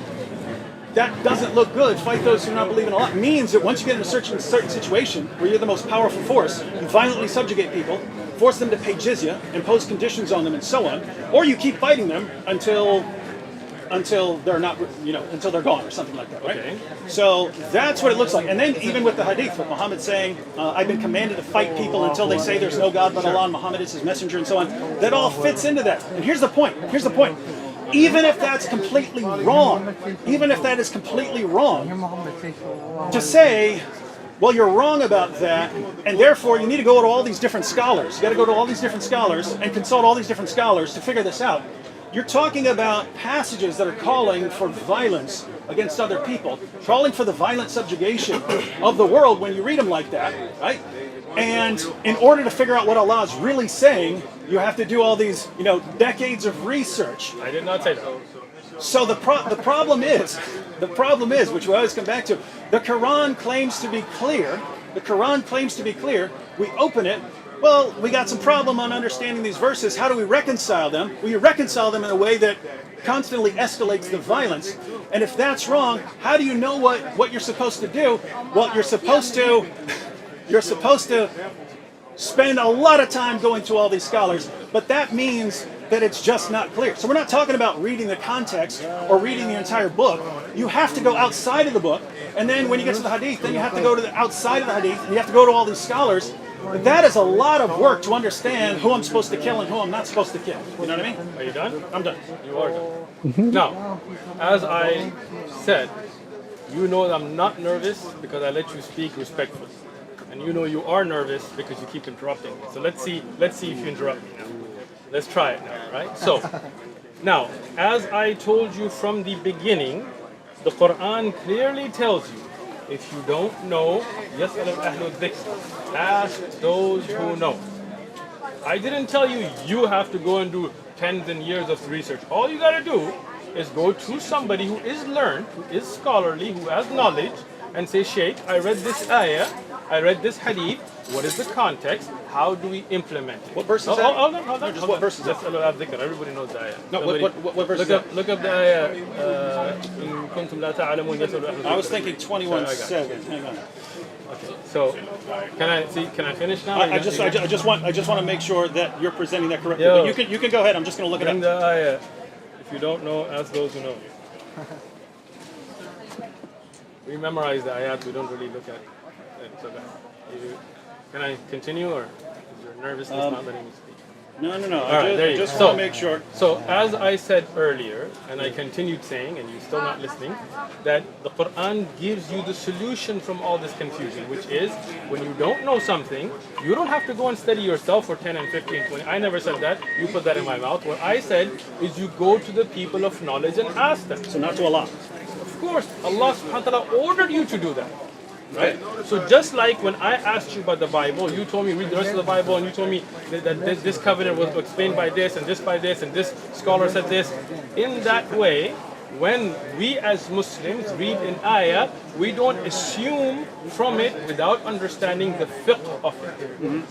that doesn't look good. Fight those who do not believe in Allah means that once you get in a certain situation where you're the most powerful force, you violently subjugate people, force them to pay jizya, impose conditions on them, and so on, or you keep fighting them until they're not, until they're gone or something like that, right? Okay. So that's what it looks like. And then even with the hadith, with Muhammad saying, I've been commanded to fight people until they say there's no God but Allah and Muhammad is his messenger and so on, that all fits into that. And here's the point. Even if that's completely wrong, to say, well, you're wrong about that, and therefore you need to go to all these different scholars. You got to go to all these different scholars and consult all these different scholars to figure this out. You're talking about passages that are calling for violence against other people, calling for the violent subjugation of the world when you read them like that, right? And in order to figure out what Allah is really saying, you have to do all these, decades of research. I did not say that. So the problem is, which we always come back to, the Quran claims to be clear. We open it. Well, we got some problem on understanding these verses. How do we reconcile them? Well, you reconcile them in a way that constantly escalates the violence. And if that's wrong, how do you know what you're supposed to do? Well, you're supposed to spend a lot of time going through all these scholars, but that means that it's just not clear. So we're not talking about reading the context or reading the entire book. You have to go outside of the book, and then when you get to the hadith, then you have to go to the outside of the hadith, and you have to go to all these scholars. But that is a lot of work to understand who I'm supposed to kill and who I'm not supposed to kill. You know what I mean? Are you done? I'm done. You are done. Now, as I said, you know that I'm not nervous because I let you speak respectfully. And you know you are nervous because you keep interrupting me. So let's see if you interrupt me now. Let's try it now, right? So, now, as I told you from the beginning, the Quran clearly tells you, if you don't know, يَسْأَلُ أَهْلُ الذِّكْرِ, ask those who know. I didn't tell you you have to go and do tens and years of research. All you got to do is go to somebody who is learned, who is scholarly, who has knowledge, and say, Shaykh, I read this ayah, I read this hadith, what is the context? How do we implement it? What verse is that? Hold on. What verse is that? Everybody knows the ayah. No, what verse is that? Look up the ayah. إِن كُنتُمْ لَا تَعْلَمُونَ يَسْأَلُ أَهْلُ الذِّكْرِ. I was thinking 21:7. Hang on. Okay. So, can I finish now? I just want to make sure that you're presenting that correctly. Yo. But you can go ahead. I'm just going to look it Bring up. the ayah. If you don't know, ask those who know. We memorize the ayat. We don't really look at it. So can I continue, or is your nervousness not letting me speak? No. Right, I just want to make sure. So, as I said earlier, and I continued saying, and you're still not listening, that the Quran gives you the solution from all this confusion, which is, when you don't know something, you don't have to go and study yourself for 10 and 15, 20. I never said that. You put that in my mouth. What I said is you go to the people of knowledge and ask them. So not to Allah. Of course, Allah subhanahu wa ta'ala ordered you to do that. Right? So just like when I asked you about the Bible, you told me read the rest of the Bible, and you told me that this covenant was explained by this, and this by this, and this scholar said this. In that way, when we as Muslims read an ayah, we don't assume from it without understanding the fiqh of it.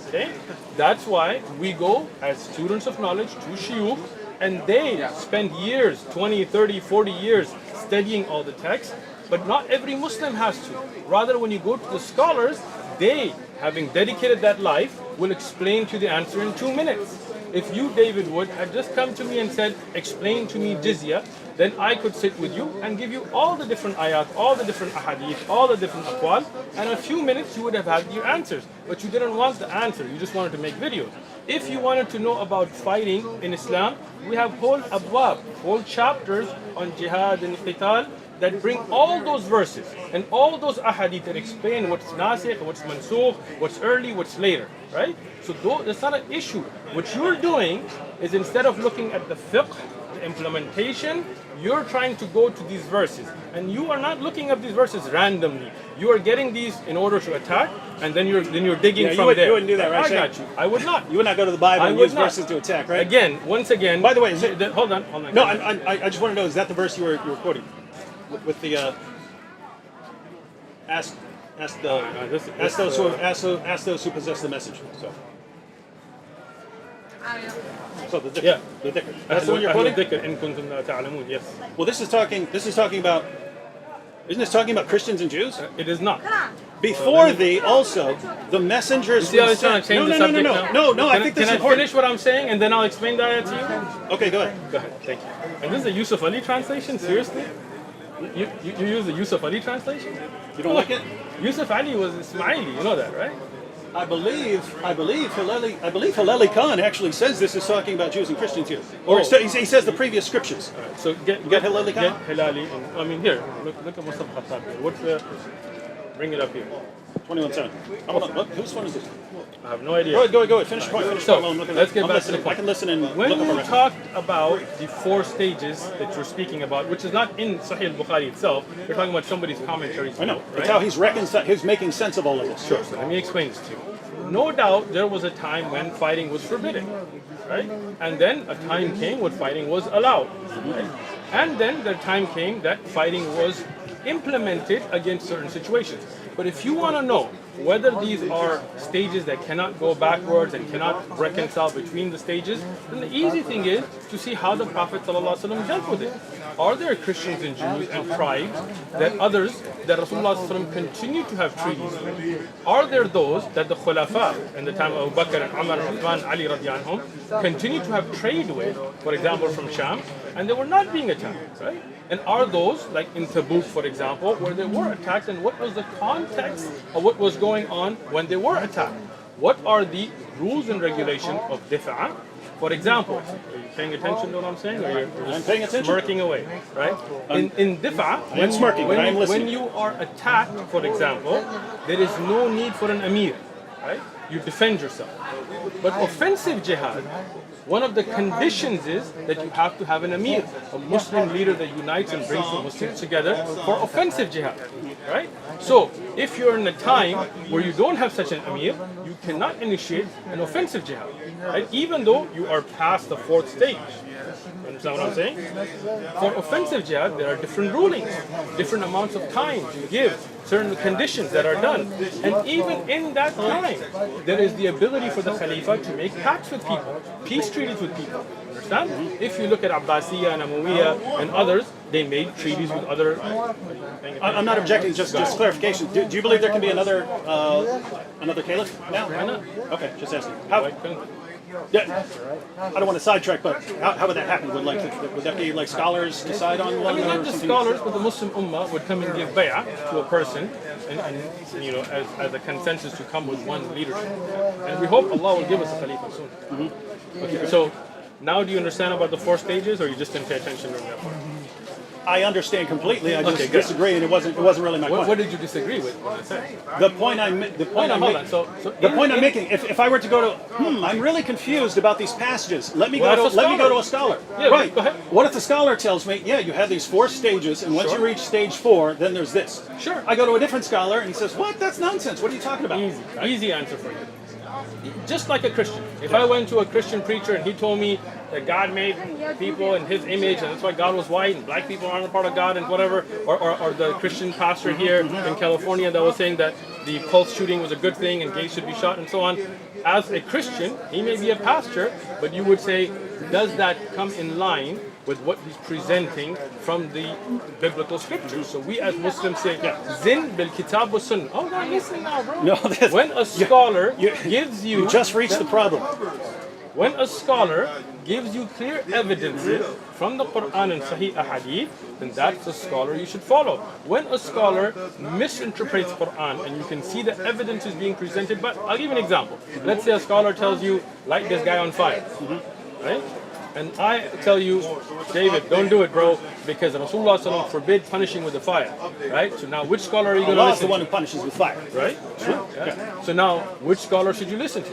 Okay? That's why we go as students of knowledge to shuyukh, and they spend years, 20, 30, 40 years studying all the texts. But not every Muslim has to. Rather, when you go to the scholars, they, having dedicated that life, will explain to the answer in 2 minutes. If you, David Wood, had just come to me and said, explain to me Jizya, then I could sit with you and give you all the different ayat, all the different ahadith, all the different aqwal, and in a few minutes you would have had your answers. But you didn't want the answer, you just wanted to make videos. If you wanted to know about fighting in Islam, we have whole abwab, whole chapters on jihad and qital, that bring all those verses and all those ahadith that explain what's nasikh, what's mansukh, what's early, what's later, right? So that's not an issue. What you're doing is, instead of looking at the fiqh, the implementation, you're trying to go to these verses. And you are not looking at these verses randomly. You are getting these in order to attack, and then you're digging from there. You wouldn't do that, right? I got you. I would not. You would not go to the Bible and use verses to attack, right? Again, once again. By the way, hold on. No, I just want to know, is that the verse you were quoting? With the ask those who possess the message. So So the dhikr. Yeah. The dhikr. That's the one you're quoting? إن كنتم لا تعلمون. Yes. Well, this is talking about, isn't this talking about Christians and Jews? It is not. Before thee, also, the messengers. See how he's trying to change the subject now? No, I think this is Can I important. finish what I'm saying and then I'll explain that to you? Okay, go ahead. Go ahead. Thank you. And this is a Yusuf Ali translation? Seriously? You use the Yusuf Ali translation? You don't like it? Yusuf Ali was Ismaili, you know that, right? I believe Hilleli Khan actually says this is talking about Jews and Christians here. Or he says the previous scriptures. So get Hilleli Khan? Get Hilali. I mean, here, look at Mustafa Khattab here. What's the... Bring it up here. 21:7. Whose phone is this? I have no idea. Go ahead. Finish the point. So, let's get back to the point. I can listen and when look up you around. talked about the 4 stages that you're speaking about, which is not in Sahih al-Bukhari itself, you're talking about somebody's commentary. I know. Right? It's how he's making sense of all of this. Sure. So let me explain this to you. No doubt there was a time when fighting was forbidden, right? And then a time came when fighting was allowed, right? And then the time came that fighting was implemented against certain situations. But if you want to know whether these are stages that cannot go backwards and cannot reconcile between the stages, then the easy thing is to see how the Prophet ﷺ dealt with it. Are there Christians and Jews and tribes that Rasulullah ﷺ continue to have treaties with? Are there those that the Khulafa in the time of Abu Bakr and Umar and Uthman, Ali radiallahu anhum, continue to have trade with, for example from Sham, and they were not being attacked, right? And are those, like in Tabuk for example, where they were attacked, and what was the context of what was going on when they were attacked? What are the rules and regulations of difa'? For example, are you paying attention to what I'm saying? Or you're I'm paying attention. smirking away, right? In difa', I am smirking, but I am listening. when you are attacked, for example, there is no need for an amir, right? You defend yourself. But offensive jihad, one of the conditions is that you have to have an amir, a Muslim leader that unites and brings the Muslims together for offensive jihad, right? So, if you're in a time where you don't have such an amir, you cannot initiate an offensive jihad, right? Even though you are past the 4th stage. You understand what I'm saying? For offensive jihad, there are different rulings, different amounts of time to give, certain conditions that are done. And even in that time, there is the ability for the Khalifa to make pacts with people, peace treaties with people. Understand? If you look at Abbasiyya and Umayyah and others, they made treaties with other... I'm not objecting, just clarification. Do you believe there can be another caliph now? Why not? Okay, just asking. How? Yeah, I don't want to sidetrack, but how would that happen? Would that be like scholars decide on one? I mean, or not just something? scholars, but the Muslim Ummah would come and give bay'ah to a person, and you know, as a consensus to come with one leadership. And we hope Allah will give us a Khalifa soon. Okay, so now do you understand about the 4 stages, or you just didn't pay attention during that part? I understand completely. I just Okay, good. disagree, and it wasn't really my point. What did you disagree with when I said? The point I'm making. If I were to go to, I'm really confused about these passages. Let me go to a scholar. Yeah, right. go ahead. What if the scholar tells me, yeah, you have these 4 stages, and once you reach stage 4, then there's this. Sure. I go to a different scholar, and he says, what? That's nonsense. What are you talking about? Easy answer for you. Just like a Christian. If I went to a Christian preacher and he told me that God made people in His image, and that's why God was white, and black people aren't a part of God, and whatever, or the Christian pastor here in California that was saying that the pulse shooting was a good thing and gays should be shot and so on. As a Christian, he may be a pastor, but you would say, does that come in line with what he's presenting from the biblical scriptures? So we as Muslims say, Zin bil kitab wa sunnah. Oh, God, listen now, bro. No, when a scholar gives you... You just reached the problem. When a scholar gives you clear evidences from the Quran and Sahih Ahadith, then that's a scholar you should follow. When a scholar misinterprets Quran and you can see the evidence is being presented, but I'll give you an example. Let's say a scholar tells you, light this guy on fire, right? And I tell you, David, don't do it, bro, because Rasulullah ﷺ forbid punishing with the fire, right? So now, which scholar are you going to listen to? Allah's the one who punishes with fire. Right? Sure. Yeah. So now, which scholar should you listen to?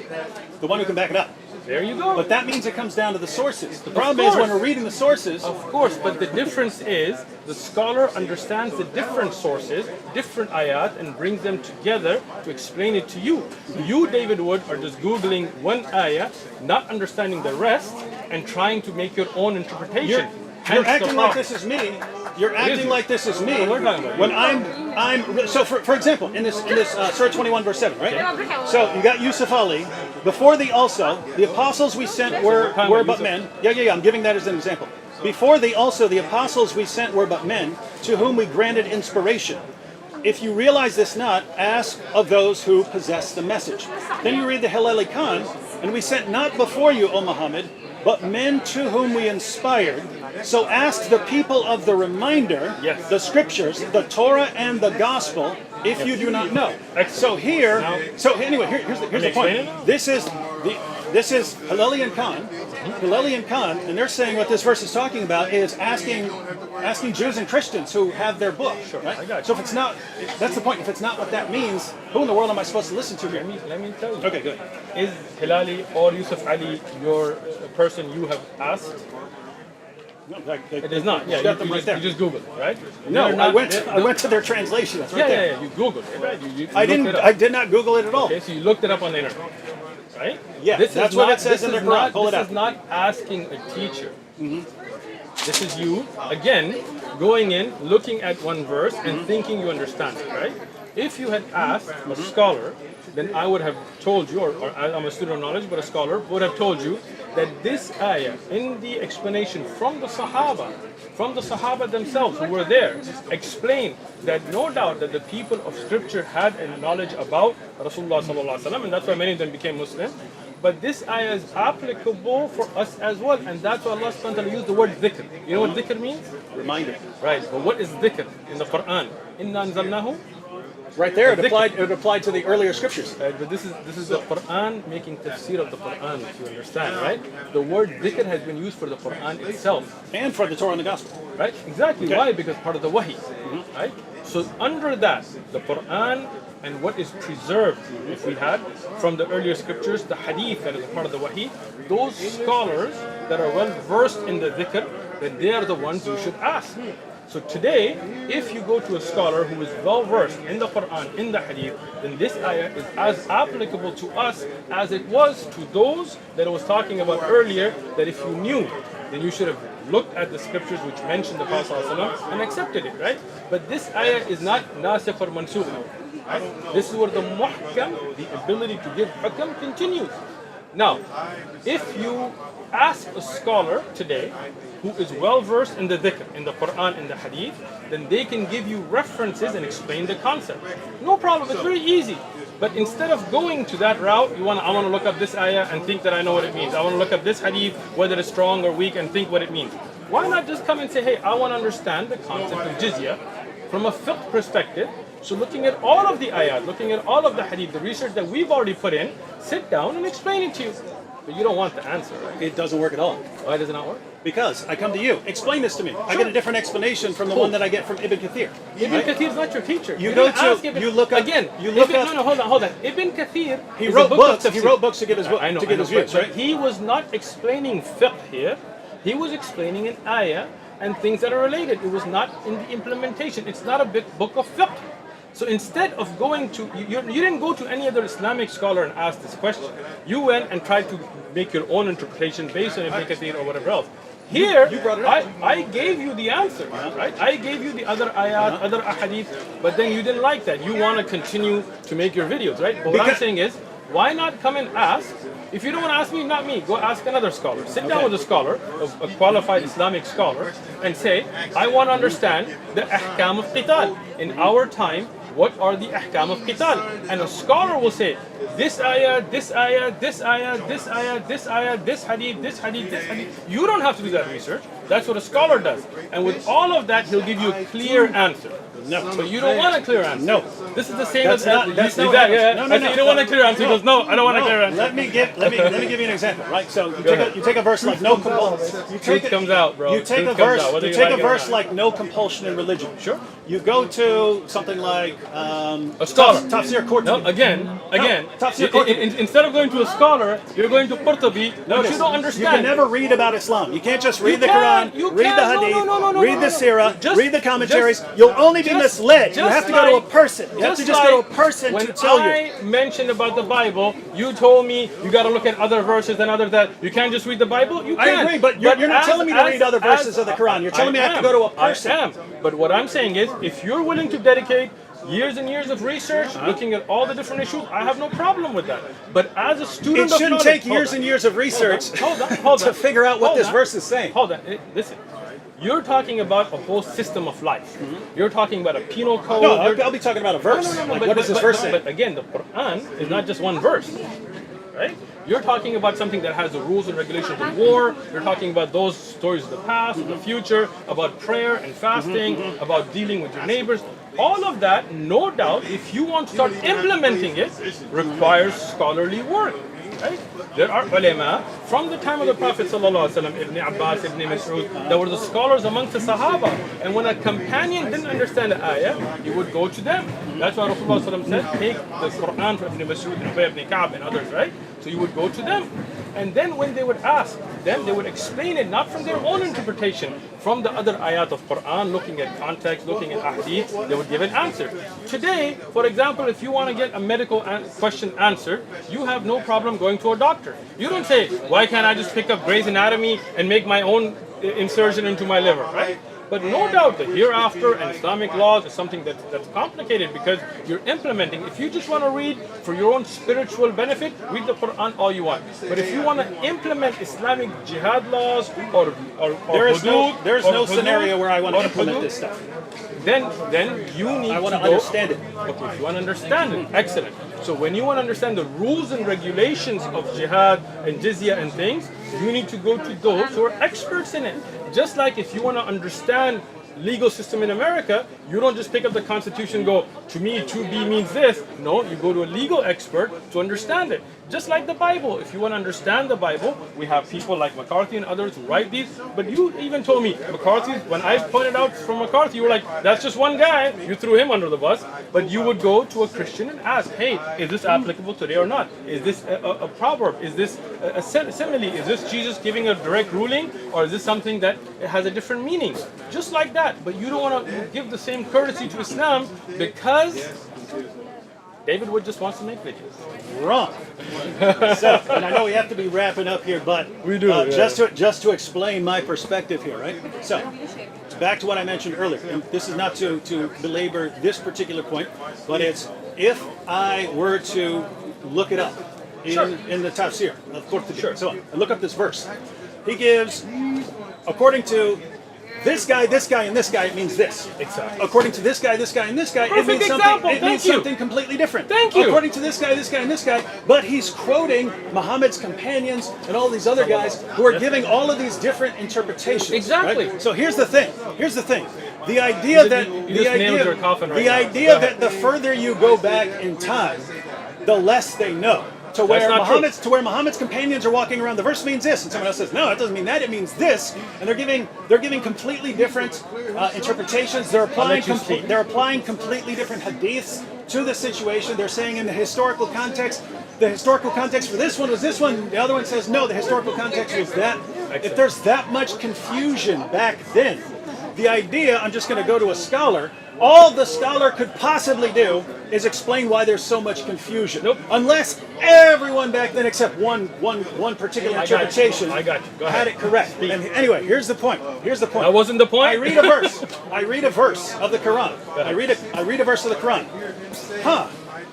The one who can back it up. There you go. But that means it comes down to the sources. The problem is when we're reading the sources... Of course, but the difference is the scholar understands the different sources, different ayat, and brings them together to explain it to you. You, David Wood, are just Googling one ayah, not understanding the rest, and trying to make your own interpretation. You're acting like this is me. You're acting like this is me. We're talking about when I'm So for example, in this Surah 21 verse 7, right? So you got Yusuf Ali. Before the also, the apostles we sent were but men. Yeah. I'm giving that as an example. Before the also, the apostles we sent were but men, to whom we granted inspiration. If you realize this not, ask of those who possess the message. Then you read the Hilali Khan, and we sent not before you, O Muhammad, but men to whom we inspired. So ask the people of the reminder, the scriptures, the Torah and the gospel, if you do not know. So here, here's the point. This is Hilali Khan, and they're saying what this verse is talking about is asking Jews and Christians who have their book. Right? So if it's not, that's the point. If it's not what that means, who in the world am I supposed to listen to here? Let me tell you. Okay, good. Is Hilali or Yusuf Ali your person you have asked? No, It is not. Yeah, you just Google it, right? No, I went to their translation. That's right there. Yeah. You Googled it, right? You I did not Google it at all. Okay, so you looked it up on the internet, right? Yeah, that's what it says in the Quran. Pull it up. This is not asking a teacher. This is you, again, going in, looking at one verse and thinking you understand it, right? If you had asked a scholar, then I would have told you, or I'm a student of knowledge, but a scholar would have told you that this ayah, in the explanation from the Sahaba themselves who were there, explained that no doubt that the people of scripture had a knowledge about Rasulullah sallallahu alaihi wasallam, and that's why many of them became Muslim. But this ayah is applicable for us as well, and that's why Allah subhanahu wa ta'ala used the word dhikr. You know what dhikr means? Reminder. Right, but what is dhikr in the Quran? Inna anzalnahu. Right there, it applied to the earlier scriptures. Right, but this is the Quran making tafsir of the Quran, if you understand, right? The word dhikr has been used for the Quran itself. And for the Torah and the Gospel. Right, exactly. Okay. Why? Because part of the wahi, right? So under that, the Quran and what is preserved, if we had, from the earlier scriptures, the hadith that is a part of the wahi, those scholars that are well versed in the dhikr, that they are the ones you should ask. So today, if you go to a scholar who is well versed in the Quran, in the Hadith, then this ayah is as applicable to us as it was to those that I was talking about earlier, that if you knew, then you should have looked at the scriptures which mentioned the Prophet ﷺ and accepted it, right? But this ayah is not nasikh or mansukh. Right? This is where the muhkam, the ability to give hukam, continues. Now, if you ask a scholar today who is well versed in the dhikr, in the Quran, in the Hadith, then they can give you references and explain the concept. No problem, it's very easy. But instead of going to that route, I want to look up this ayah and think that I know what it means. I want to look up this hadith, whether it's strong or weak, and think what it means. Why not just come and say, hey, I want to understand the concept of jizya from a fiqh perspective. So looking at all of the ayat, looking at all of the hadith, the research that we've already put in, sit down and explain it to you. But you don't want the answer, right? It doesn't work at all. Why does it not work? Because I come to you. Explain this to me. I get a different explanation from the one that I get from Ibn Kathir. Ibn Kathir is not your teacher. You go to, you look up, again. You look up. No, hold on. Ibn Kathir. He wrote books. He wrote books to give his book. I know, to give his views, right? He was not explaining fiqh here. He was explaining an ayah and things that are related. It was not in the implementation. It's not a big book of fiqh. So instead of going to, you didn't go to any other Islamic scholar and ask this question. You went and tried to make your own interpretation based on Ibn Kathir or whatever else. Here, you brought it up. I gave you the answer, right? I gave you the other ayat, other ahadith, but then you didn't like that. You want to continue to make your videos, right? But what I'm saying is, why not come and ask? If you don't want to ask me, not me, go ask another scholar. Sit down with a scholar, a qualified Islamic scholar, and say, I want to understand the ahkam of qital. In our time, what are the ahkam of qital? And a scholar will say, this ayah, this ayah, this ayah, this ayah, this ayah, this hadith, this hadith, this hadith. You don't have to do that research. That's what a scholar does. And with all of that, he'll give you a clear answer. No. But you don't want a clear answer. No. This is the same That's as not, that's not No, you don't want a clear answer. He goes, no, I don't want a clear answer. Let me give you an example, right? So you take a verse like no compulsion. Truth comes out, bro. You take a verse like no compulsion in religion. Sure. You go to something like a scholar. Tafsir Qurtubi. No, again. Tafsir Qurtubi. Instead of going to a scholar, you're going to Qurtubi, which you don't understand. You can never read about Islam. You can't just read the Quran, read the Hadith, read the Sirah, read the commentaries. You'll only be misled. You have to go to a person. You have to just go to a person to tell you. When I mentioned about the Bible, you told me you got to look at other verses and other that. You can't just read the Bible. You can. I agree, but you're not telling me to read other verses of the Quran. You're telling me I have to go to a person. I am. But what I'm saying is, if you're willing to dedicate years and years of research, looking at all the different issues. I have no problem with that. But as a student It of shouldn't knowledge, take years and years of research hold to on. figure out what Hold this on. verse is saying. Hold on. Listen. You're talking about a whole system of life. You're talking about a penal code. No, I'll be talking about a verse. Like, what does this verse say? But again, the Quran is not just one verse, right? You're talking about something that has the rules and regulations of war. You're talking about those stories of the past, of the future, about prayer and fasting, about dealing with your neighbors. All of that, no doubt, if you want to start implementing it, requires scholarly work. Right? There are ulama from the time of the Prophet ﷺ, Ibn Abbas, Ibn Mas'ud, there were the scholars amongst the Sahaba. And when a companion didn't understand the ayah, he would go to them. That's why Rasulullah ﷺ said, take the Quran from Ibn Mas'ud, Ibn Ka'b and others, right? So you would go to them. And then when they would ask them, they would explain it not from their own interpretation, from the other ayat of Quran, looking at context, looking at hadith, they would give an answer. Today, for example, if you want to get a medical question answered, you have no problem going to a doctor. You don't say, why can't I just pick up Grey's Anatomy and make my own insertion into my liver, right? But no doubt the hereafter and Islamic laws is something that's complicated because you're implementing. If you just want to read for your own spiritual benefit, read the Quran all you want. But if you want to implement Islamic jihad laws or There's no hudud, scenario where I want to or implement hudud, this stuff. then you need I want to to understand it. Okay, if you want to understand it, excellent. So when you want to understand the rules and regulations of jihad and jizya and things, you need to go to those who are experts in it. Just like if you want to understand legal system in America, you don't just pick up the Constitution and go, to me 2B means this. No, you go to a legal expert to understand it. Just like the Bible. If you want to understand the Bible, we have people like McCarthy and others who write these. But you even told me, McCarthy, when I pointed out from McCarthy, you were like, that's just one guy. You threw him under the bus. But you would go to a Christian and ask, hey, is this applicable today or not? Is this a proverb? Is this a simile? Is this Jesus giving a direct ruling? Or is this something that has a different meaning? Just like that. But you don't want to give the same courtesy to Islam because David Wood just wants to make videos. Wrong. So, and I know we have to be wrapping up here, but We do, yeah. just to explain my perspective here, right? So, back to what I mentioned earlier. And this is not to belabor this particular point, but it's if I were to look it up in the tafsir of Qurtubi. Sure. So I look up this verse. He gives, according to this guy, and this guy, it means this. Exactly. According to this guy, and this guy, it Perfect means something. example. It means Thank you. something completely different. Thank you. According to this guy, and this guy, but he's quoting Muhammad's companions and all these other guys who are giving all of these different interpretations. Exactly. right? So here's the thing. The idea that you just nailed your coffin right the now. idea Go ahead. that the further you go back in time, the less they know. To where not true. Muhammad's companions are walking around, the verse means this, and someone else says, no, it doesn't mean that. It means this, and they're giving completely different interpretations. They're applying completely different hadiths to the situation. They're saying in the historical context for this one was this one. The other one says no, the historical context was that. If there's that much confusion back then, the idea, I'm just going to go to a scholar. All the scholar could possibly do is explain why there's so much confusion. Nope. Unless everyone back then, except one particular I got you. interpretation, I got you. Go had ahead. it correct. And anyway, here's the point. That wasn't the point? I read a verse. I read a verse of the Quran. I read a verse of the Quran. Huh.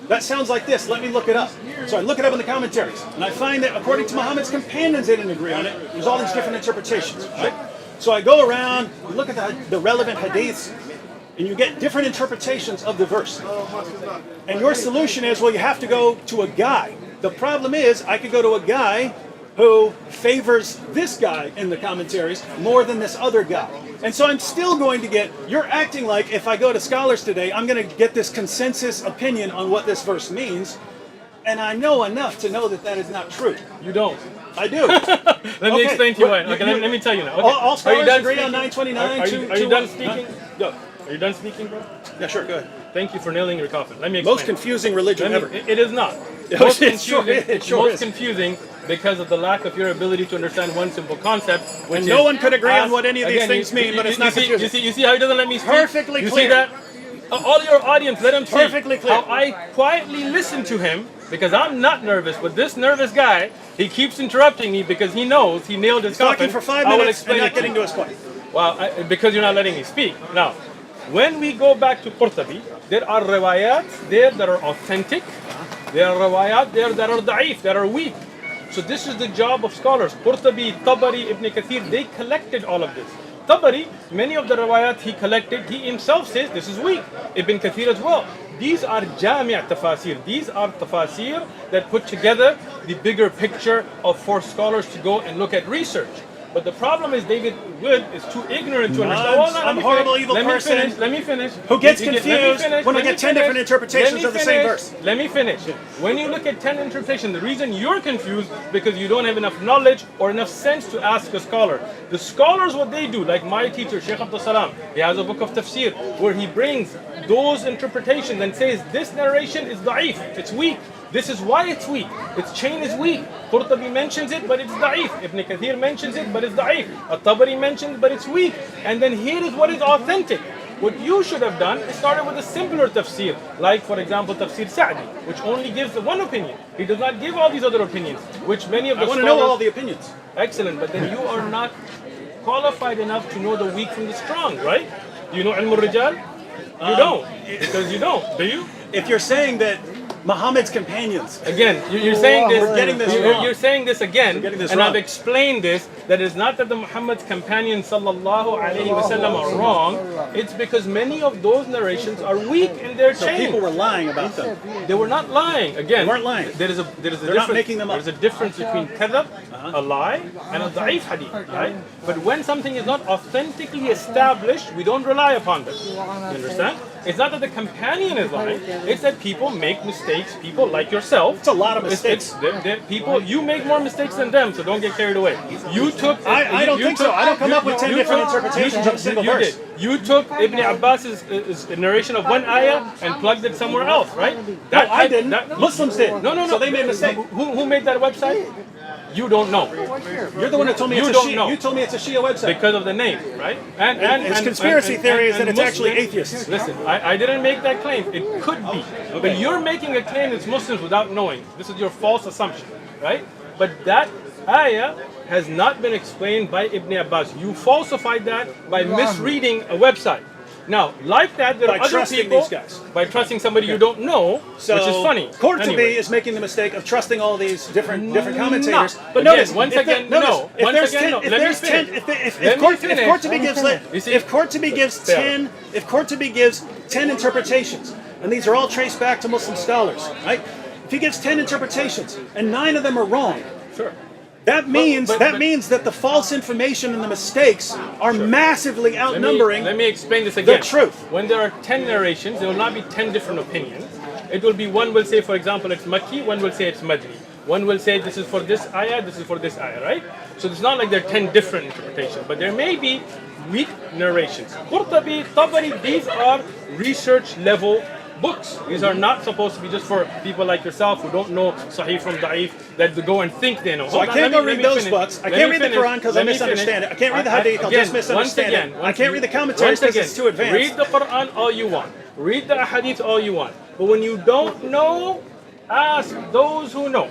That sounds like this. Let me look it up. So I look it up in the commentaries, and I find that according to Muhammad's companions, they didn't agree on it. There's all these different interpretations. Right? So I go around, you look at the relevant hadiths, and you get different interpretations of the verse. And your solution is, well, you have to go to a guy. The problem is, I could go to a guy who favors this guy in the commentaries more than this other guy. And so I'm still going to get, you're acting like if I go to scholars today, I'm going to get this consensus opinion on what this verse means. And I know enough to know that that is not true. You don't. I do. Let me explain to you why. Okay, let me tell you now. Okay. All scholars agree speaking? on 929. Are you done speaking? Go. Are you done speaking, bro? Yeah, sure, go ahead. Thank you for nailing your coffin. Let me explain. Most confusing religion ever. It is not. It sure is. It's Sure most is. confusing because of the lack of your ability to understand one simple concept. Which And is no one could agree on what any of these again, things mean, but it's not confusing. You see how he doesn't let me speak? Perfectly you clear. see that? All your audience, let him see Perfectly clear. how I quietly listen to him because I'm not nervous, but this nervous guy, he keeps interrupting me because he knows he nailed his coffin. Talking for 5 I will minutes and explain not it getting you. to his point. Well, because you're not letting me speak. Now, when we go back to Qurtubi, there are riwayat there that are authentic. There are riwayat there that are da'if, that are weak. So this is the job of scholars. Qurtubi, Tabari, Ibn Kathir, they collected all of this. Tabari, many of the riwayat he collected, he himself says this is weak. Ibn Kathir as well. These are jami' tafasir. These are tafasir that put together the bigger picture for scholars to go and look at research. But the problem is David Wood is too ignorant to understand. I'm a horrible, evil person. Let me finish. Who gets confused when I get 10 different interpretations of the same verse. Let me finish. When you look at 10 interpretations, the reason you're confused because you don't have enough knowledge or enough sense to ask a scholar. The scholars, what they do, like my teacher, Shaykh Abdul Salam, he has a book of tafsir where he brings those interpretations and says this narration is da'if, it's weak. This is why it's weak. Its chain is weak. Qurtubi mentions it, but it's da'if. Ibn Kathir mentions it, but it's da'if. At-Tabari mentions, but it's weak. And then here is what is authentic. What you should have done is started with a simpler tafsir, like for example tafsir Sa'di, which only gives one opinion. He does not give all these other opinions, which many of the I want to scholars... know all the opinions. Excellent, but then you are not qualified enough to know the weak from the strong, right? Do you know Ilm al-Rijal? You don't, because you don't. Do you? If you're saying that Muhammad's companions. Again, you're saying this. We're getting this wrong. You're saying this again, We're getting this and wrong. I've explained this. That is not that the Muhammad's companions sallallahu alaihi wasallam are wrong. It's because many of those narrations are weak in their So chain. people were lying about them. They were not lying. Again, They weren't lying. There is a They're difference. not making them up. There's a difference between kadhab, a lie, and a da'if hadith, right? But when something is not authentically established, we don't rely upon them. You understand? It's not that the companion is lying. It's that people make mistakes. People like yourself. It's a lot of mistakes. People, you make more mistakes than them, so don't get carried away. You took. I don't think so. I don't come up with 10 different interpretations of a single verse. You took Ibn Abbas's narration of one ayah and plugged it somewhere else, right? I didn't. Muslims did. No. So they made a mistake. Who made that website? You don't know. You're the one that told me You it's a don't Shia. know. You told me it's a Shia website. Because of the name, right? And His conspiracy theory is that it's actually atheists. Listen, I didn't make that claim. It could be. But you're making a claim it's Muslims without knowing. This is your false assumption, right? But that ayah has not been explained by Ibn Abbas. You falsified that by misreading a website. Now, like that, there By are other trusting people, these guys. by trusting somebody you don't know, So which is funny. Qurtubi Anyway. is making the mistake of trusting all these different commentators. No. But Again, notice, once if again, notice, no. If Once there's again, 10, no. if Let me there's 10, finish. if Let me Qurtubi finish. gives You see- if Qurtubi gives Fair. 10, if Qurtubi gives 10 interpretations, and these are all traced back to Muslim scholars, right? If he gives 10 interpretations and 9 of them are wrong, Sure. that means but- means that the false information and the mistakes are massively outnumbering Let me explain this again. the truth. When there are 10 narrations, there will not be 10 different opinions. It will be one will say, for example, it's Makki, one will say it's Madni. One will say this is for this ayah, this is for this ayah, right? So it's not like there are 10 different interpretations, but there may be weak narrations. Qurtubi, Tabari, these are research level books. These are not supposed to be just for people like yourself who don't know Sahih from Da'if, that to go and think they know. So I can't go read those books. I can't read the Quran because I misunderstand it. I can't read the Hadith. I'll just misunderstand it. I can't read the commentaries because it's too advanced. Read the Quran all you want. Read the Hadith all you want. But when you don't know, ask those who know.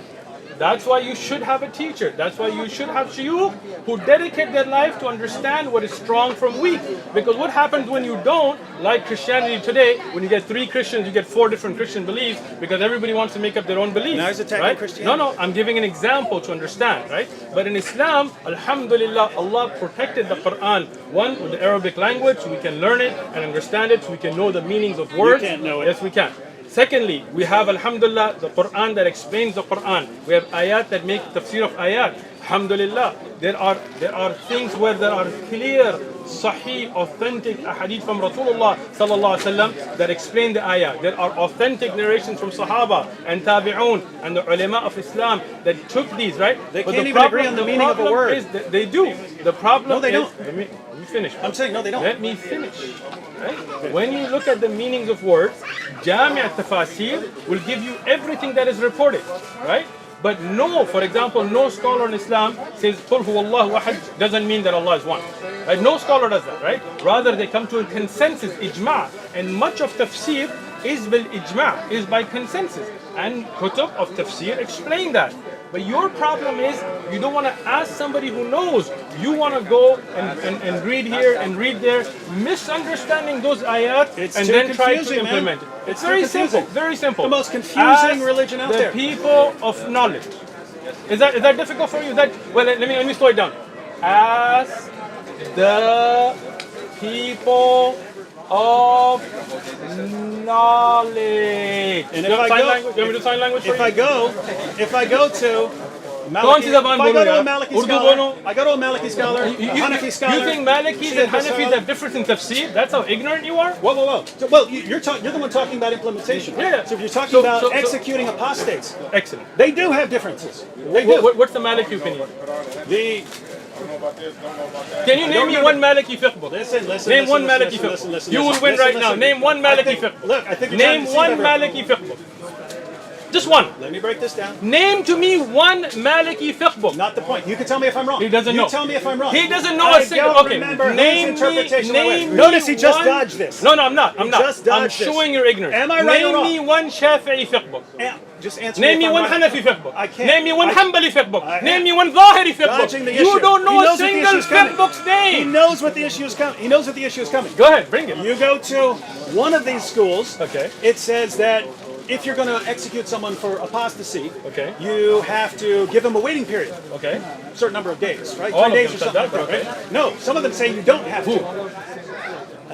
That's why you should have a teacher. That's why you should have shuyukh who dedicate their life to understand what is strong from weak. Because what happens when you don't, like Christianity today, when you get 3 Christians, you get 4 different Christian beliefs because everybody wants to make up their own beliefs. Now he's attacking right? Christianity. No, I'm giving an example to understand, right? But in Islam, alhamdulillah, Allah protected the Quran. One, with the Arabic language, so we can learn it and understand it, so we can know the meanings of words. can't know it. Yes, we can. Secondly, we have alhamdulillah the Quran that explains the Quran. We have ayat that make tafsir of ayat. Alhamdulillah. There are things where there are clear, sahih, authentic ahadith from Rasulullah sallallahu alaihi wasallam that explain the ayah. There are authentic narrations from Sahaba and Tabi'un and the ulama of Islam that took these, right? They But can't the even agree problem- on the the meaning of a problem word. is that they do. The problem No, they is, don't. Let me finish. I'm saying no, they don't. Let me finish. Right? When you look at the meanings of words, Jami' tafasir will give you everything that is reported, right? But no, for example, no scholar in Islam says Qul huwallahu ahad doesn't mean that Allah is one. Right? No scholar does that, right? Rather they come to a consensus, ijma', and much of tafsir is bil ijma', is by consensus. And kutub of tafsir explain that. But your problem is you don't want to ask somebody who knows. You want to go and read here and read there, misunderstanding those ayat, It's and too then try to confusing, man. implement it. It's It's very too simple. confusing. Very simple. The most confusing Ask religion out the there. people of knowledge. Is that difficult for you? Well, let me slow it down. Ask the people of knowledge. And You if have I sign go, language? You want me to do sign language for if you? I go to कौन सी Maliki, ज़बान if I go to बोलूँ a यार? Maliki Urdu scholar, बोलूँ? I go to a Maliki scholar, a Hanafi scholar. You think Malikis and Hanafis have difference in tafsir? That's how ignorant you are? Whoa, whoa, whoa. So, well, you're the one talking about implementation. Yeah. So if you're talking So- about so- executing apostates, Excellent. they do have differences. They do. What's the Maliki opinion? The Can you name me one Maliki fiqh book? listen. Name one listen, Maliki fiqh book. listen, You will listen, win listen, right now. listen. Name one Maliki fiqh book. Look, I think you're trying Name to one deceive everyone. Maliki fiqh book. Just one. Let me break this down. Name to me one Maliki fiqh book. Not the point. You can tell me if I'm wrong. He doesn't know. You tell me if I'm wrong. He doesn't know I a single. don't Okay, remember name whose interpretation me. that was. Name Notice he me just one- dodged this. No, I'm not. I'm He not. just I'm dodged this. showing your ignorance. Am I right or Name wrong? me one Shafi'i fiqh book. Just answer Name if me I'm one right. Hanafi fiqh book. I can't. Name me one I- Hanbali fiqh book. I- Name me one Zahiri fiqh book. Dodging the You issue. don't He know a knows what the single issue's coming. fiqh book's He name. knows what the issue is coming. He knows what the issue is coming. Go ahead, bring it. You go to one of these schools. Okay. It says that if you're going to execute someone for apostasy, Okay. you have to give them a waiting period, Okay. a certain number of days, right? All 3 of days them or said something that, like that, but right? No, some of them say you don't have to.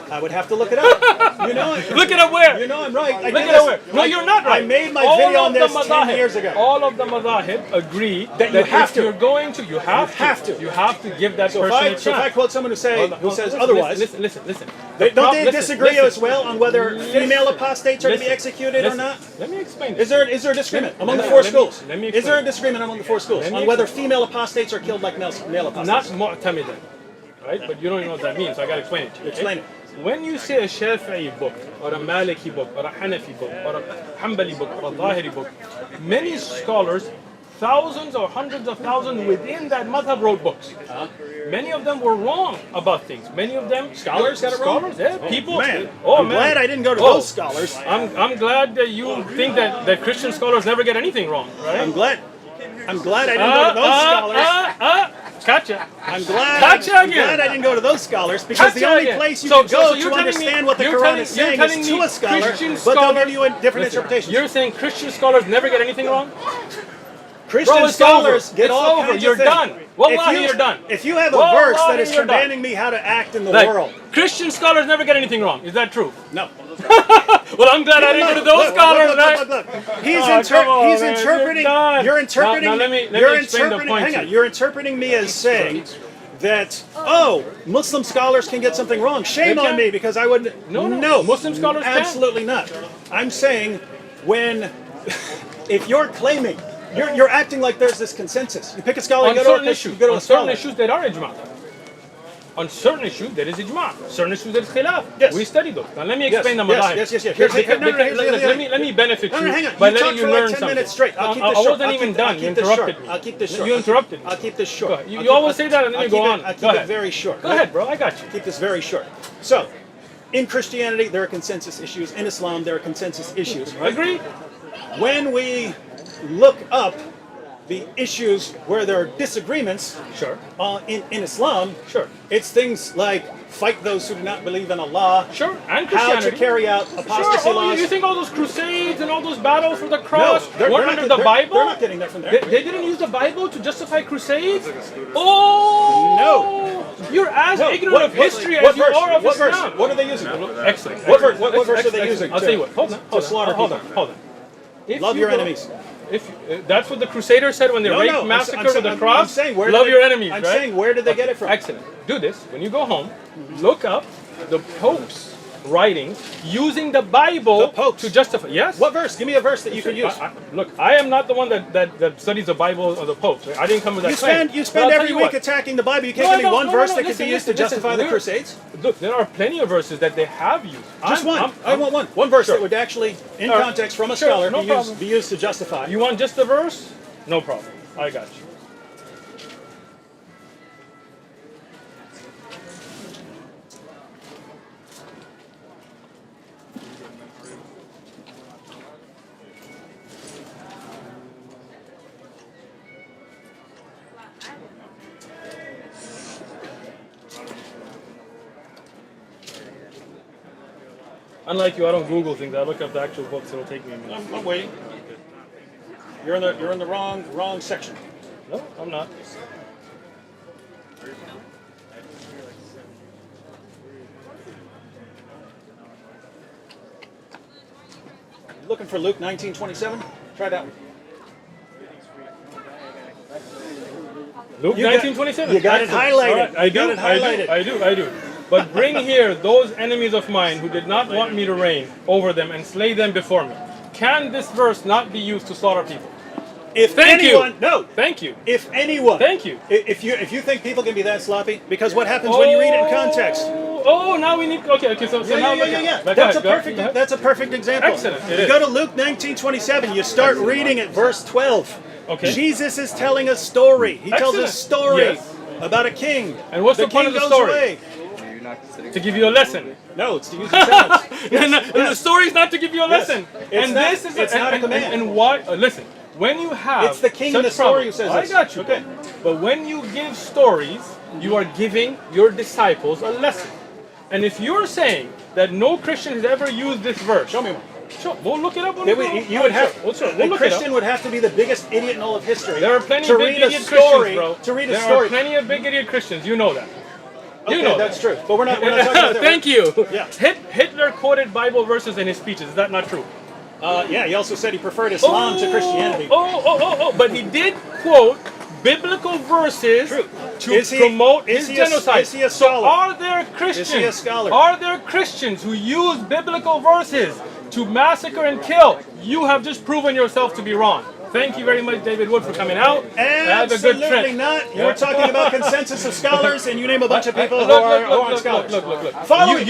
I would have to look it up. You know, Look it up where? You know I'm right. I Look did it this. up where? No, you're not right. I made my All video of on the this 10 madahib- years ago. All of the madahib agree That you have if to. you're going to, you have to. to. You have to give that So if person a I, chance. so if I quote someone who says Listen, otherwise, Listen. don't they disagree listen. as well on whether female Listen. apostates are to be Listen. executed or Listen. not? Let me explain Is this. there a disagreement among the let four me- schools? let me Is there a explain. disagreement among the four schools Let me on whether explain. female apostates are killed like male apostates? Not mu'tamidan, right? But you don't even know what that means, so I gotta explain it to you. okay? Explain it. When you say a Shafi'i book, or a Maliki book, or a Hanafi book, or a Hanbali book, or a Zahiri book, many scholars, thousands or hundreds of thousands within that madhab wrote books. Many of them were wrong about things. Many of them Scholars got it wrong? Scholars, yeah, people. Man, Oh I'm man, glad I didn't go to Oh, those scholars. I'm glad that you think that Christian scholars never get anything wrong, right? I'm glad I didn't go to those scholars. Gotcha. I'm glad Gotcha again. I didn't go to those scholars because the Gotcha only again. place you So- can so go you're to telling me- understand what the you're Quran telling- is you're saying telling is me to a scholar, Christian but they'll scholars- give you different Listen, interpretations. You're saying Christian scholars never get anything wrong? Christian Bro, it's scholars over. get It's all over. kinds You're of things. done. Wallahi, you're done. If you have a Wallahi, verse that is you're done. commanding me how to act in the Like, world, Christian scholars never get anything wrong. Is that true? no. Well, I'm glad I didn't go to those scholars, right? Look. He's, Oh, come on, he's man, interpreting. you're done. You're interpreting. Now, let me you're explain the interpreting. point Hang to on. you. You're interpreting me as saying that Muslim scholars can get something wrong. Shame They on can. me because I wouldn't. No. Muslim scholars can. absolutely not. I'm saying if you're claiming. You're acting like there's this consensus. You pick a scholar, On you go to certain a, issues, you go to a on certain scholar. issues there are ijma. On certain issues there is ijma. Certain issues there is khilaf. Yes. We study those. Now let me Yes, explain the yes, madahib. yes. Because- Here's- because- no, here's the other let thing. me benefit No, you hang on. by You letting talked you for learn like 10 something. minutes straight. I'll keep this I short. wasn't even done. You interrupted me. I'll keep this short. You interrupted me. I'll keep this short. Go ahead. You always say that and then you go on. I'll keep Go it ahead. very short. Go ahead, bro. I got you. Keep this very short. So, in Christianity, there are consensus issues. In Islam, there are consensus issues. Right? Agree? When we look up the issues where there are disagreements Sure. in Islam, Sure. it's things like fight those who do not believe in Allah, Sure. And how to Christianity. carry out Sure. apostasy Oh, laws. you think all those crusades and all those battles for the No, cross they're weren't not under get- the they're- Bible? They're not getting that from there. They didn't use the Bible to justify crusades? Oh! No. You're as No, ignorant of history what as you verse? are of What verse? Islam. What are they using? Excellent. What verse- excellent, what verse are they excellent. using I'll to- tell you what. Hold on. to slaughter hold people? on. Hold on. If Love you your go- enemies. If that's what the Crusaders said when they raped, massacred with the cross. I'm saying where love did your they- enemies. I'm right? saying where did they get it from? Excellent. Do this when you go home. Look up the Pope's writings using the Bible The Popes? to justify. Yes. What verse? Give me a verse that you could use. Look, I am not the one that studies the Bible or the Pope. Right? I didn't come with that claim. You But spend I'll tell every you week what. attacking the Bible. You can't No, give me no, one no, verse no, that could listen, be used to listen, justify the we're- Crusades. Look, there are plenty of verses that they have used. Just one. I'm- I want one. One verse Sure. that would actually, in All right. context, from a Sure, scholar, no problem. be used to justify. You want just the verse? No problem. I got you. Unlike you, I don't Google things. I look up the actual books. It'll take me a minute. I'm waiting. You're in the wrong section. No, I'm not. Looking for Luke 19:27? Try that one. Luke You got- 19:27. you got it highlighted. All right, I You do. got it highlighted. I do. But bring here those enemies of mine who did not want me to reign over them and slay them before me. Can this verse not be used to slaughter people? If Thank anyone, you. no. Thank you. If anyone, Thank you. If you think people can be that sloppy, because what happens when you read it in context? Oh, now we need. Okay. So now look at. That's a perfect example. Excellent, it You is. go to Luke 19:27. You start reading at verse 12. Okay. Jesus is telling a story. He tells a Excellent. story Yes. about a king. And what's the point king of the goes story? away. To give you a lesson. No, it's to use the sentence. The story is not to give you a Yes. lesson. It's And not- this is it's not a command. And why? Listen, when you have It's the king in such the story who trouble- says I this. got you. Okay. But when you give stories, you are giving your disciples a lesson. And if you're saying that no Christian has ever used this verse, Show me one. sure, we'll look it up. You would have. We'll A look it Christian up. would have to be the biggest idiot in all of history. There are plenty to of big read a idiot story. Christians, bro. To read a there story. are plenty of big idiot Christians. You know that. Okay, You know that's that. true. But we're not talking about that. Thank you. Yeah. Hitler quoted Bible verses in his speeches. Is that not true? Yeah, he also said he preferred Islam to Christianity. But he did quote biblical verses True. to Is he- promote is his he a- genocide. is he a So scholar? are there Christians? Is he a scholar? Are there Christians who use biblical verses to massacre and kill? You have just proven yourself to be wrong. Thank you very much, David Wood, for coming out. Have a good Absolutely trip. not. You were talking about consensus of scholars, and you name a bunch of people who Look, aren't scholars. look. Following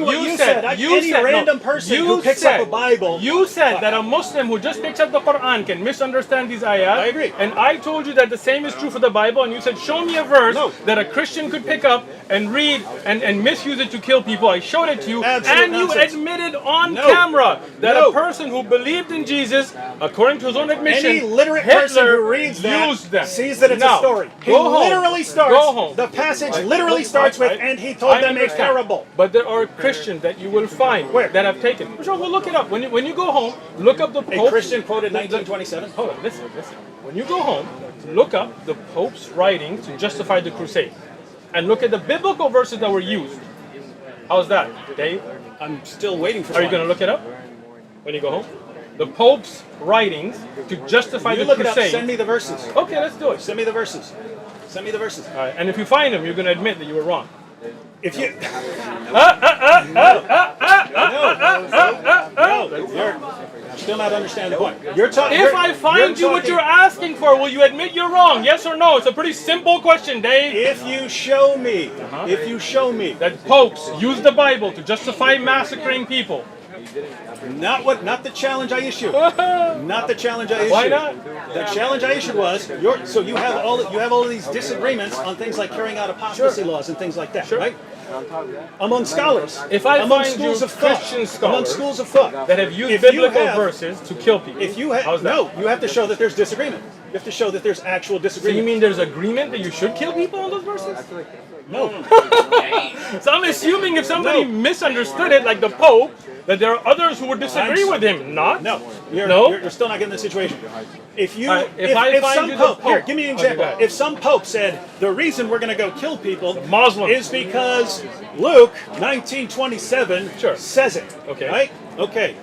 what said, any random person who picks up a Bible. You said that a Muslim who just picks up the Quran can misunderstand these ayat. I agree. And I told you that the same is true for the Bible, and you said, show me a verse No. that a Christian could pick up and read and misuse it to kill people. I showed it to you, Absolute and you nonsense. admitted on No. camera that No. a person who believed in Jesus, according to his own admission, Any literate person Hitler who reads that used them. sees that it's Now, a story. He go home. literally starts. Go home. The passage literally starts with, and he told I them a understand. parable. But there are Christians that you will find Where? that have taken. Sure, we'll look it up. When you go home, look up the A Pope. Christian quoted 1927. Hold on, listen. When you go home, look up the Pope's writings to justify the crusade. And look at the biblical verses that were used. How's that, Dave? I'm still waiting for Are you one. going to look it up when you go home? The Pope's writings to justify You the look it up. crusade. Send me the verses. Okay, let's do it. Send me the verses. Send me the verses. All right, and if you find them, you're going to admit that you were wrong. If you. No, you're still not understanding the point. You're talking. If I find you what you're asking for, will you admit you're wrong? Yes or no? It's a pretty simple question, Dave. If you show me, if you show me That popes use the Bible to justify massacring people. not the challenge I issued. Not the challenge I issued. Why not? The challenge I issued was you have all of these disagreements on things like carrying out apostasy laws and things like that, right? Among scholars, If I among find schools you of thought, Christian among scholars schools of thought that have used if you biblical have- verses to kill people. If you have How's that? no, you have to show that there's disagreement. You have to show that there's actual So you disagreement. mean there's agreement that you should kill people on those verses? No. So I'm assuming if somebody misunderstood it, like the Pope, that there are others who would disagree with him. Not? No, you're, No? you're still not getting the situation. If you, All right, if I find some you the pope, here, Pope- give me an Okay, example. go ahead. If some pope said the reason we're going to go kill people Muslims. is because Luke 19:27 Sure. says it. Okay. Right? Okay.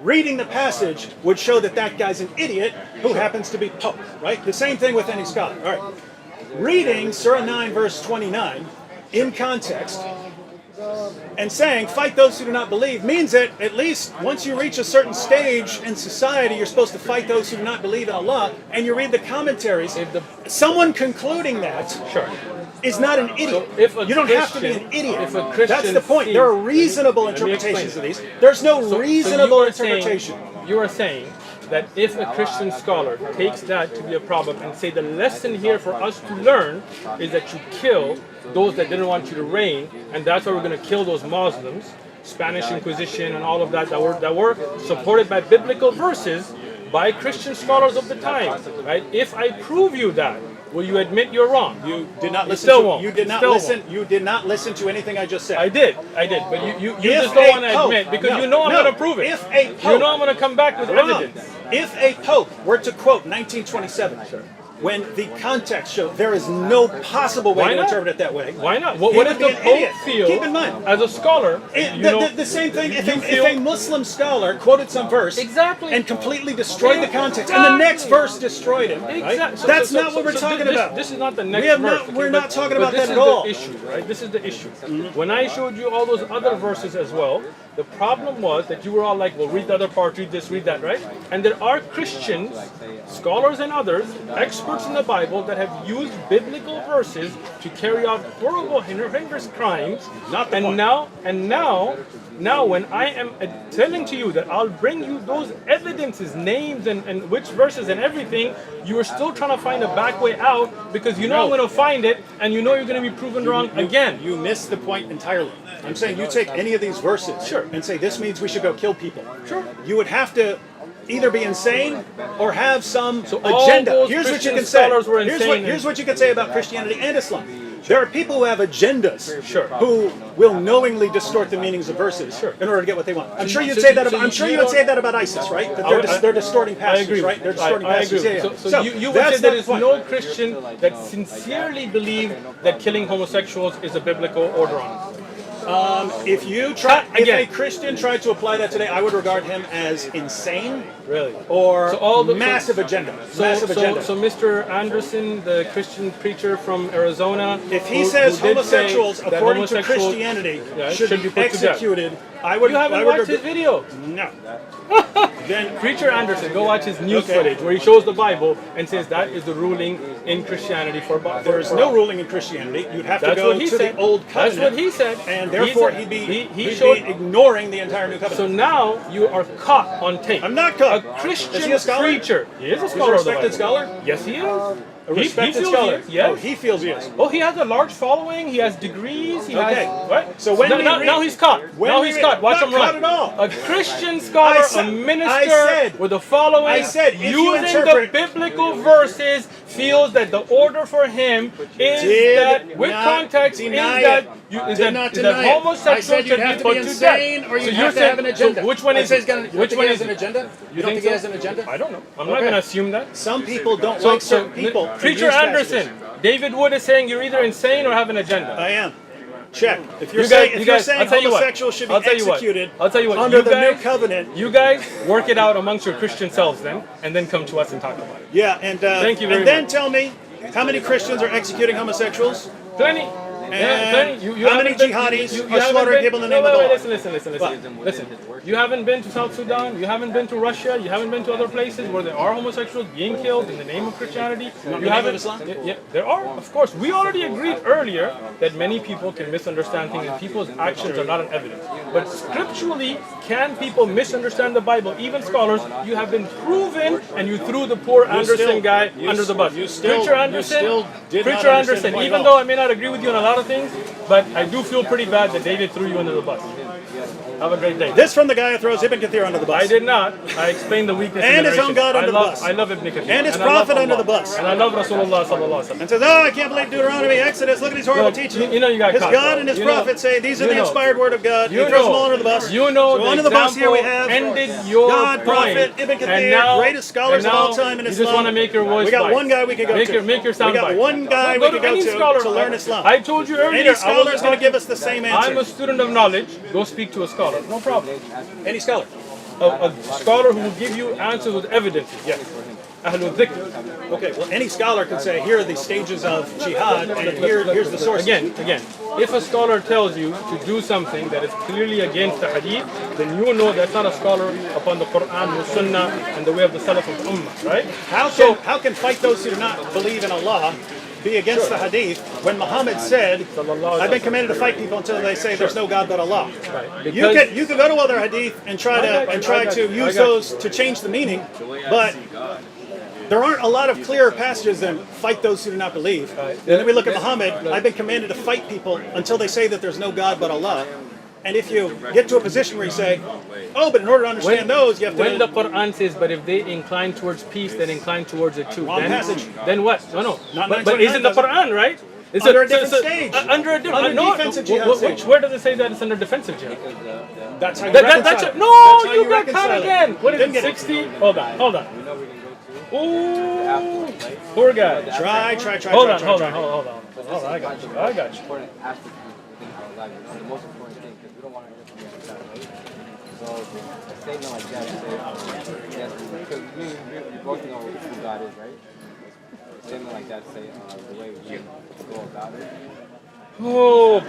Reading the passage would show that that guy's an idiot who happens to be pope. Right? The same thing with any scholar. All right. Reading Surah 9 verse 29 in context and saying fight those who do not believe means that at least once you reach a certain stage in society you're supposed to fight those who do not believe in Allah, and you read the commentaries. Someone concluding that Sure. is not an idiot. if a You don't have to be an Christian- idiot. if a Christian That's the point. sees- There are reasonable Let me interpretations of explain. these. There's no So reasonable you are saying- interpretation. You are saying that if a Christian scholar takes that to be a problem and say the lesson here for us to learn is that you kill those that didn't want you to reign, and that's why we're going to kill those Muslims, Spanish Inquisition and all of that were supported by biblical verses by Christian scholars of the time, right? If I prove you that, will you admit you're wrong? You did not listen. still won't. You did not Still listen. won't. You did not listen to anything I just said. I did. But you If just don't a want to pope- admit because no, you know I'm no. going to prove it. If a you pope- know I'm going to come back with Wrong. evidence. If a pope were to quote 1927, when the context shows there is no possible way Why to not? interpret it that way. Why not? He What would if be the an Pope idiot. feels, Keep in mind, as a scholar, the same thing. If feel- a Muslim scholar quoted some verse Exactly. and completely destroyed the context, and the next verse destroyed him, right? Exactly. That's not what we're talking about. This is not the next We have verse. not- we're not talking but about that at This all. is the issue, right? This is the issue. When I showed you all those other verses as well, the problem was that you were all like, well, read the other part, read this, read that, right? And there are Christians, scholars and others, experts in the Bible that have used biblical verses to carry out horrible, horrendous crimes. Not the and point. now when I am telling to you that I'll bring you those evidences, names and which verses and everything, you are still trying to find a back way out because you know I'm No. going to find it and you know you're going to be proven wrong again. You missed the point entirely. I'm saying you take any of these verses Sure. and say this means we should go kill people. Sure. You would have to either be insane or have some all agenda. those Here's what you Christian can say. scholars were Here's insane here's what you can say about Christianity and Islam. There are people who have agendas Sure. who will knowingly distort the meanings of verses Sure. in order to get what they want. I'm sure you'd so say you- that so about, I'm you- sure you you would don't- say that about ISIS, right? That they're distorting I passages, agree. right? They're distorting I passages. agree. Yeah, yeah. So you would that's say there not is the point. no Christian that sincerely believes that killing homosexuals is a biblical order on it. If you try, if Again. a Christian tried to apply that today, I would regard him as insane Really? or So all the- massive agenda. Massive agenda. So Mr. Anderson, the Christian preacher from Arizona, If he who says did homosexuals, say that according to homosexuals- Christianity, Yeah, should be put to death. executed, I would. You haven't I would watched his regard- videos. No. Then Preacher Anderson, go watch his news Okay. footage where he shows the Bible and says that is the ruling in Christianity for there is no ruling in Christianity. You'd have to That's go what he to said. the old That's covenant. what he said. And He therefore said- he'd be he he'd showed- be ignoring the entire new covenant. So now you are caught on tape. I'm not caught. A Christian Is he a scholar? preacher. He is a He's a scholar of the respected Bible. scholar? Yes, he is. A respected feels scholar. he is, yes. Oh, he feels he is. Oh, he has a large following. He has degrees. He Okay. has what? So when we now, read- now he's caught. when Now we he's read- caught. Watch not him run. caught at all. A Christian scholar, I said- a minister I said- with a following, I said, if you using interpret- the biblical verses, feels that the order for him is Did that with not context deny is that it. you, Did is that, not is that deny it. homosexual I said you'd should have be to be put insane death. or you'd So have you're to have saying- an agenda. So which one I is say it? he's gonna- you Which think one he is has an it? agenda? You don't think think he so? has an agenda? I don't know. I'm not Okay. going to assume that. Some people don't like certain people. and Preacher use Anderson, passages. David Wood is saying you're either insane or have an agenda. I am. Check. If you're You saying, guys- if you're I'll saying tell you what. homosexuals should be I'll tell you what. executed I'll tell you what. under You the guys- new covenant, You guys work it out amongst your Christian selves and then come to us and talk about it. yeah, and Thank you very and then much. tell me how many Christians are executing homosexuals? Plenty. And plenty. how many haven't been- jihadis are haven't slaughtering been- people in the no, name of wait, Allah? Listen. You haven't been to South Sudan. You haven't been to Russia. You haven't been to other places where there are homosexuals being killed in the name of Christianity. the You name haven't. of Islam? Yeah, there are, of course. We already agreed earlier that many people can misunderstand things and people's actions are not an evidence. But scripturally, can people misunderstand the Bible? Even scholars, you have been proven, and you threw the poor Anderson still- guy you under the bus. you still- Preacher you Anderson, still did not Preacher understand Anderson, the point even at all. though I may not agree with you on a lot of things, but I do feel pretty bad that David threw you under the bus. Have a great day. This from the guy who throws Ibn Kathir under the bus. I did not. I explained the weakness And in the his own narration. God under I the love, bus. I love Ibn Kathir. And his I love prophet under Allah. the bus. And I love Rasulullah sallallahu alaihi wasallam. And says, oh, I can't believe Deuteronomy, Exodus, look at these horrible Look, teachings. you know you got His caught, God bro. and his You know- prophet say these are you the know. inspired word of God. You He throws know, them all under the bus. you know so the under the bus here we example have ended your God, prophet, point. Ibn Kathir, And now- greatest scholars and of all now time in you Islam. just want to make your voice We got bite. one guy we could go make to. Your, make your sound we got bite. one guy Go we could go any to scholar. learn Islam. I told you earlier. Any scholar is going to give us the same answer. I'm a student of knowledge. Go speak to a scholar. No problem. Any scholar. A scholar who will give you answers with evidence. Yes. Ahlul dhikr. Okay, well, any scholar can say, here are the stages of jihad, and here's the source. Again, if a scholar tells you to do something that is clearly against the hadith, then you know that's not a scholar upon the Quran, the Sunnah, and the way of the Salaf of Ummah, right? How can fight those who do not believe in Allah be against the hadith when Muhammad said, I've been commanded to fight people until they say there's no God but Allah. Right. You could go to other hadith and try to use those to change the meaning, but there aren't a lot of clearer passages than fight those who do not believe. And then we look at Muhammad, I've been commanded to fight people until they say that there's no God but Allah. And if you get to a position where you say, oh, but in order to understand those, you have to... When the Quran says, but if they incline towards peace, then incline towards it too. Wrong then, passage. Then what? No. Not But isn't the 929, Quran, right? It's Under a different stage. Under a different... Under defensive jihad stage. Where does it say that it's under defensive jihad? That's how you That's reconcile it. no, That's how you got reconcile caught it. again. What is Didn't it, get it. 60? Hold on. Ooh, poor guy. Try. Hold on. I got you. Important aspect within our life. The most important thing, because we don't want to get from that way. So a statement like that, say, yes, because we both know who God is, right? A statement like that, say, the way we go about it. Oh,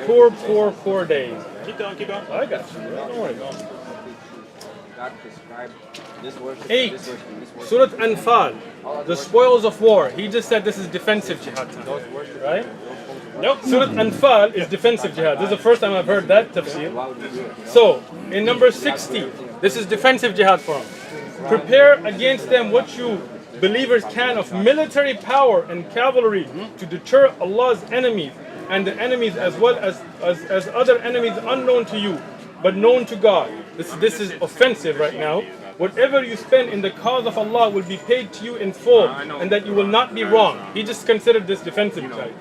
poor days. Keep going. I got you. Don't worry. God prescribed this worship, 8. this worship, this worship. Surah Anfal, the spoils of war. He just said this is defensive jihad time, right? Nope. Surah Anfal is defensive jihad. This is the first time I've heard that tafsir. Why would you do it? So, in number 60, this is defensive jihad for them. Prepare against them what you believers can of military power and cavalry to deter Allah's enemies and the enemies as well as other enemies unknown to you but known to God. This is offensive right now. Whatever you spend in the cause of Allah will be paid to you in full, and that you will not be wrong. He just considered this defensive jihad.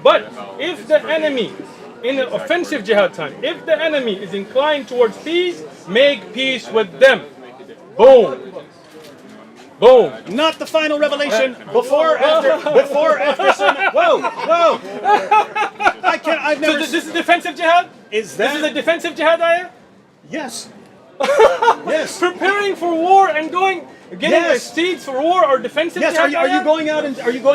But if the enemy, in an offensive jihad time, if the enemy is inclined towards peace, make peace with them. Boom. Not the final revelation. Before, after. Whoa. I've So never... this is defensive jihad? Is This is a that... defensive jihad ayah? Yes. Yes. Preparing for war and getting steeds for war or defensive Yes, jihad are you ayah? going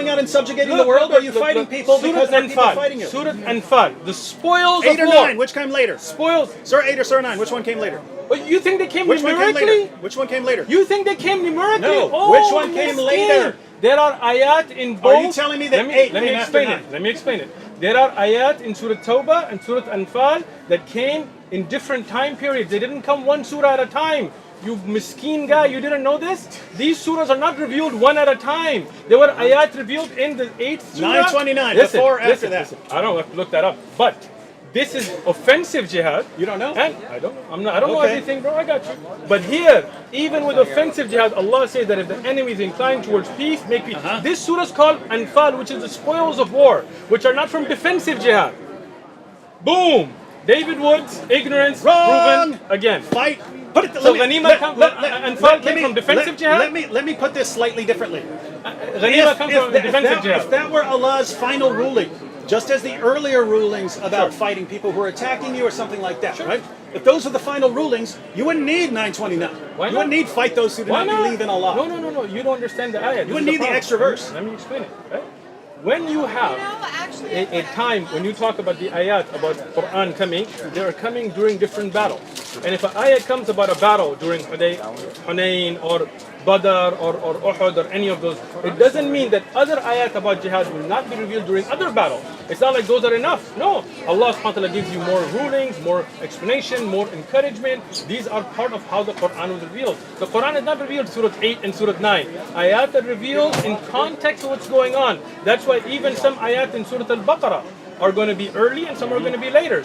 out and subjugating the world, or are you fighting people because there are people fighting you? Surah Anfal, the spoils 8 of or war. 9, which came later? Spoils. Surah 8 or Surah 9, which one came later? But you think they came Which one came numerically? later? Which one came later? You think they came numerically? No. Oh, Which one came miskin. later? There are ayat in both. Are you telling me that 8 let me came explain after it. Let me explain it. There are ayat in Surah Tawbah and Surah Anfal that came in different time periods. They didn't come one surah at a time. You miskin guy, you didn't know this? These surahs are not revealed one at a time. There were ayat revealed in the 8th surah. 929, before or after that? I don't have to look that up. But this is offensive jihad. You don't know? And I don't know Okay. everything, bro. I got you. But here, even with offensive jihad, Allah says that if the enemy is inclined towards peace, make peace. This surah is called Anfal, which is the spoils of war, which are not from defensive jihad. Boom! David Woods, ignorance Wrong! proven again. Fight. Put it. So Ghanima came from defensive jihad? Let me put this slightly differently. Ghanima comes from defensive If jihad. that were Allah's final ruling, just as the earlier rulings about fighting people who are attacking you or something like that, right? If those are the final rulings, you wouldn't need 929. Why You wouldn't not? need fight those who do Why not not? believe in Allah. No. You don't understand the ayah. You wouldn't need the extra verse. Let me explain it. Right? When you have a time when you talk about the ayat about Quran coming, they are coming during different battles. And if an ayat comes about a battle during Hunayn or Badr or Uhud or any of those, it doesn't mean that other ayat about jihad will not be revealed during other battles. It's not like those are enough. No. Allah subhanahu wa ta'ala gives you more rulings, more explanation, more encouragement. These are part of how the Quran was revealed. The Quran is not revealed Surah 8 and Surah 9. Ayat are revealed in context of what's going on. That's why even some ayat in Surah Al-Baqarah are going to be early and some are going to be later.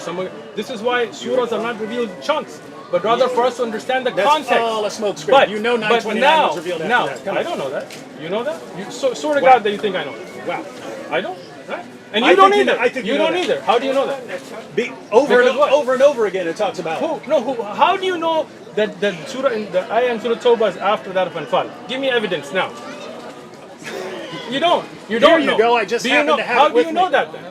This is why surahs are not revealed chunks, but rather for us to understand the That's context. all a smoke screen. You know 929 was revealed after that. Come I on. don't know that. You know that? Swear to God that you think I know that. Wow. I don't. Right? And I you don't think you either. know- I think you you know don't that. either. How do you know that? Over and over again it talks about. How do you know that the surah in the ayah in Surah Tawbah is after that of Anfal? Give me evidence now. You don't. You don't Here you know. go, I just do you happen know? to have How it do with you me. know that then?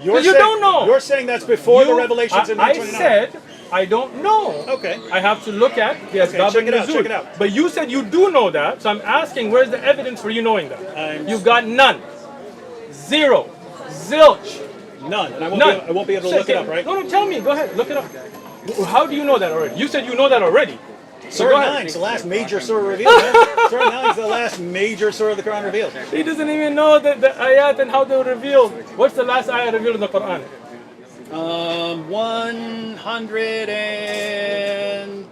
You're You saying- don't know. You're saying that's before the revelations in I 929. said I don't know. Okay. I have to look at the Asbab check it out, al-Nuzul. check it out. But you said you do know that, so I'm asking where's the evidence for you knowing that? You've got none. Zero. Zilch. None. And I None. won't be able to look it up, right? No, tell me. Go ahead. Look it up. How do you know that already? You said you know that already. So Surah go ahead. 9 is the last major surah revealed. Man. Surah 9 is the last major surah of the Quran revealed. He doesn't even know the ayat and how they were revealed. What's the last ayat revealed in the Quran? 100 and...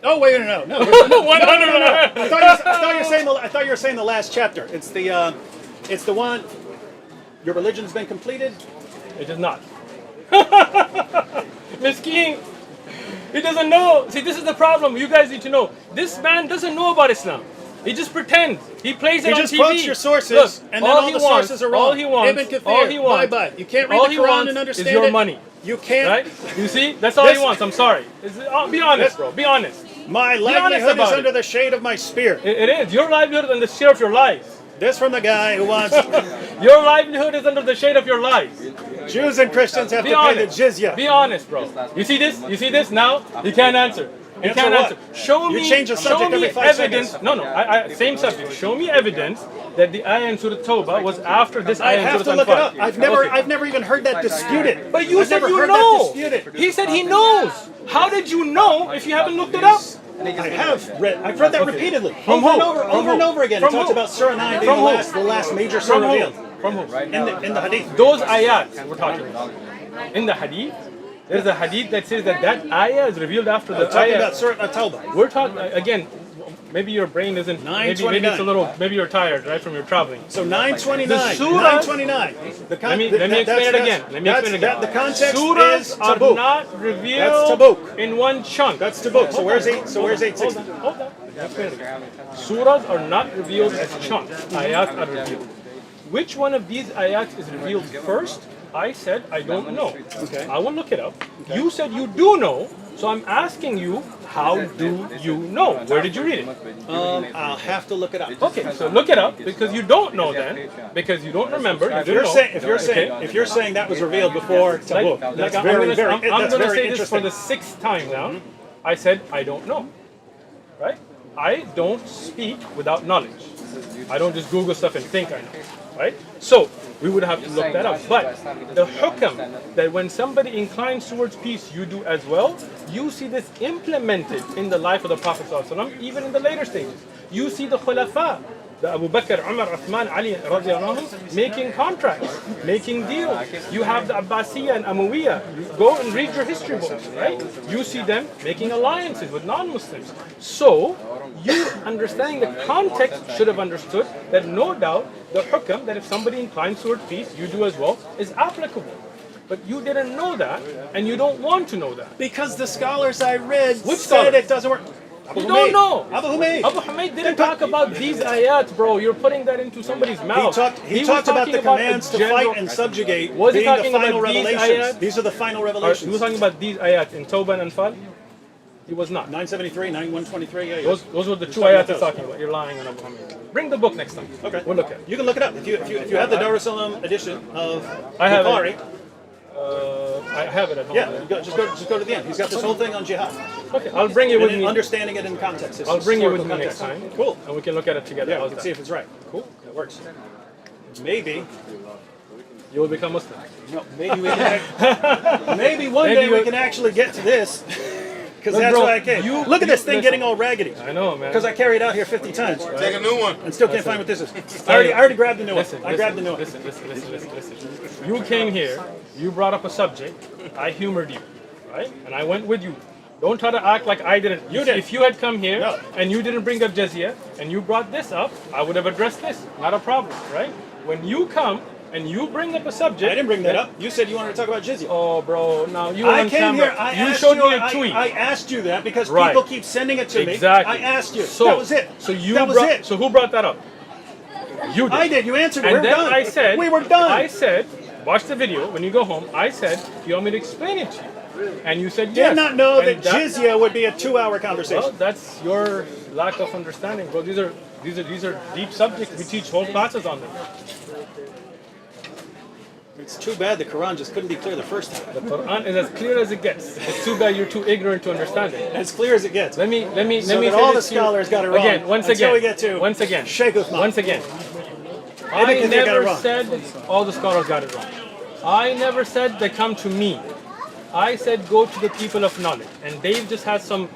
Oh wait, no. 100. I thought you were saying the last chapter. It's the one. Your religion's been completed. It is not. Miskeen. He doesn't know. See, this is the problem. You guys need to know. This man doesn't know about Islam. He just pretends. He plays it on TV. He just quotes your sources, Look, and then all the wants, sources are wrong. All he wants, Ibn Kathir, all he wants, bye-bye. You can't read all the he Quran wants and understand is your it. money. You can't. Right? You see? That's all This- he wants. I'm sorry. Be honest, bro. Be honest. My honest livelihood is about it. under the shade of my spear. It is. Your livelihood is under the shade of your lies. This from the guy who wants Your livelihood is under the shade of your lies. Jews and Christians have Be to pay the honest. jizya. Be honest, bro. You see this? You see this now? You can't answer. You Answer can't what? answer. Show You me. change the subject show me every 5 evidence. seconds. No. Same subject. Show me evidence that the ayah in Surah Tawbah was after this I ayah in have Surah to look it Al-Anfal. up. I've never even heard that disputed. But you I've said never you heard know. that disputed. He said he knows. How did you know if you haven't looked it up? I have read. I've read that Okay. repeatedly, From over who? and over, From over and who? over again. From It talks who? about Surah 9 being From who? the last major surah From who? revealed From who? in the hadith. Those ayat we're talking about. In the hadith, there's a hadith that says that ayah is revealed after the We're talking ayah. about Surah At-Tawbah. We're talking again. Maybe your brain isn't. Maybe it's a 9:29. little. Maybe you're tired, right, from your traveling. So 929. The surahs- 929. Let me explain it again. Let me explain it again. The context Surahs is are Tabuk. not revealed That's Tabuk. in one chunk. That's Tabuk. So where's 860? Hold on. Let me explain it again. Surahs are not revealed as chunks. Ayat are revealed. Which one of these ayat is revealed first? I said I don't know. Okay. I will look it up. You said you do know. So I'm asking you, how do you know? Where did you read it? I'll have to look it up. Okay, so look it up because you don't know then, because you don't remember. You If didn't you're know. saying Okay. if you're saying that was revealed before Tabuk, that's I'm very gonna, very I'm that's gonna very say this for interesting. the 6th time now. I said I don't know. Right? I don't speak without knowledge. I don't just Google stuff and think I know. Right? So we would have to look that up. But the hukam that when somebody inclines towards peace, you do as well. You see this implemented in the life of the Prophet ﷺ, even in the later stages. You see the Khulafa, the Abu Bakr, Umar, Uthman, Ali radiallahu anhum, making contracts, making deals. You have the Abbasiyya and Umayyah. You go and read your history books, right? You see them making alliances with non-Muslims. So you understanding the context should have understood that no doubt the hukam that if somebody inclines toward peace, you do as well, is applicable. But you didn't know that, and you don't want to know that. Because the scholars I read Which said scholars? it doesn't work. Abu You Humayd. don't know. Abu Humayd. Abu Hamid didn't talk about these ayat, bro. You're putting that into somebody's mouth. He was talked about talking the commands a to general- fight and subjugate Was he being the talking final about these revelations. ayat? These are the final He was revelations. talking about these ayat in Tawbah and Anfal. He was not. 973, 9123. Yeah, yeah. Those were the two talking ayat about he's those. talking about. You're lying on Abu Hamid. Bring the book next time. Okay. We'll look at it. You can look it up if you have the Dar es Salaam edition of I have Bukhari. it. I have it at home. Yeah, just go to the end. He's got this whole thing on jihad. Okay, I'll bring it with And me. understanding it in context. I'll bring it with me historical next context. time. Cool. And we can look at it together. Yeah, we How's can that? see if it's right. Cool. That works. Maybe. You will become Muslim. No, maybe we can. Maybe one Maybe day we we- can actually get to this. Because Look, that's bro, why I came. you- Look at this you- thing listen. getting all raggedy. I know, man. Because I carried it out here 50 times. Take a new one. And still can't find what this is. I already grabbed the new one. I grabbed the new one. Listen. You came here, you brought up a subject, I humored you, right? And I went with you. Don't try to act like I didn't. You did. If you had come here No. and you didn't bring up Jizya and you brought this up, I would have addressed this. Not a problem, right? When you come and you bring up a subject, I didn't bring that up. You said you wanted to talk about Jizya. Oh, bro, now you were I on came camera. here. I you asked showed you. me a tweet. I asked you that because Right. people keep sending it to Exactly. me. I asked you. So that was it. So you that was brought, it. So who brought that up? You did. I did. You answered. And We're then done. I said, we were done. I said, watch the video when you go home. I said, do you want me to explain it to you? And you said yes. Did not know And that Jizya would be a 2-hour conversation. Well, that's your lack of understanding, bro. These are deep subjects. We teach whole classes on them. It's too bad the Quran just couldn't be clear the first time. The Quran is as clear as it gets. It's too bad you're too ignorant to understand it. As clear as it gets. Let me So say that all the this to you. scholars got it wrong. Again, once until again. we get to once again. Shaykh Uthman. Once again. Kathir I got it never wrong. said all the scholars got it wrong. I never said they come to me. I said go to the people of knowledge. And Dave just has some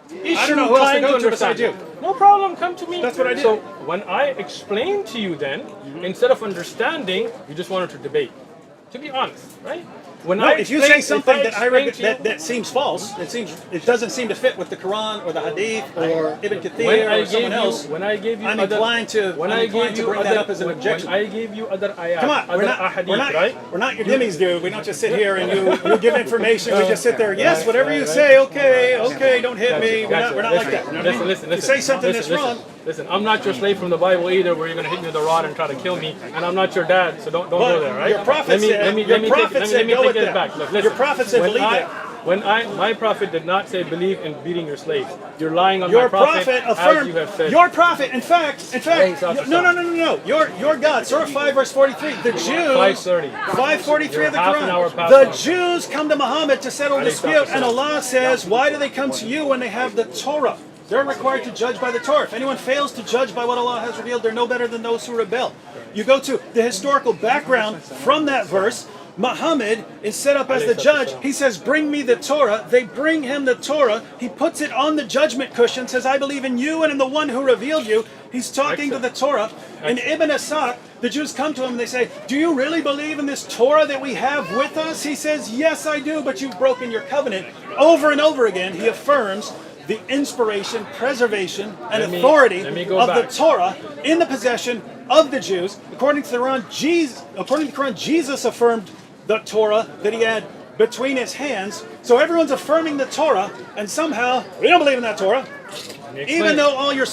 issue I don't know who else to trying go to understand besides it. No problem, come to me. That's what I did. So when I explained to you then, instead of understanding, you just wanted to debate. To be honest, right? when No, I if you explain- say something if that I read explain to you- that seems false, it doesn't seem to fit with the Quran or the Hadith or Ibn when Kathir I or someone gave you, else, when I gave you I'm other, inclined to when I'm I inclined gave to you bring other, that up as an objection. When I gave you other ayat, Come on, other we're not, ahadith, right? we're not your dimmies, dude. We don't just sit here and you give information. We just sit there. Yes, whatever you say. Okay, don't hit me. We're not like that. You know what I mean? Listen. You say something that's wrong. Listen, I'm not your slave from the Bible either, where you're gonna hit me with a rod and try to kill me, and I'm not your dad, so don't go there, right? Your prophet said, take this back. Look, listen. Your prophet said, When believe I- that. my prophet did not say believe in beating your slaves. You're lying on Your my prophet, prophet as affirmed. you have said. Your prophet, in fact, stop. no. Your God, Surah 5, verse 43. The Jews, 5:30. 543 of the Half an hour Quran. past The now. Jews come to Muhammad to settle dispute, and Allah says, why do they come to you when they have the Torah? They're required to judge by the Torah. If anyone fails to judge by what Allah has revealed, they're no better than those who rebel. You go to the historical background from that verse. Muhammad is set up as the judge. He says, bring me the Torah. They bring him the Torah. He puts it on the judgment cushion, says, I believe in you and in the one who revealed you. He's talking to the Torah. In Ibn Asad, the Jews come to him and they say, do you really believe in this Torah that we have with us? He says, yes, I do, but you've broken your covenant. Over and over again, he affirms the inspiration, preservation, and authority of the Torah in the possession of the Jews. According to the Quran, Jesus affirmed the Torah that he had between his hands. So everyone's affirming the Torah, and somehow we don't believe in that Torah, even though all your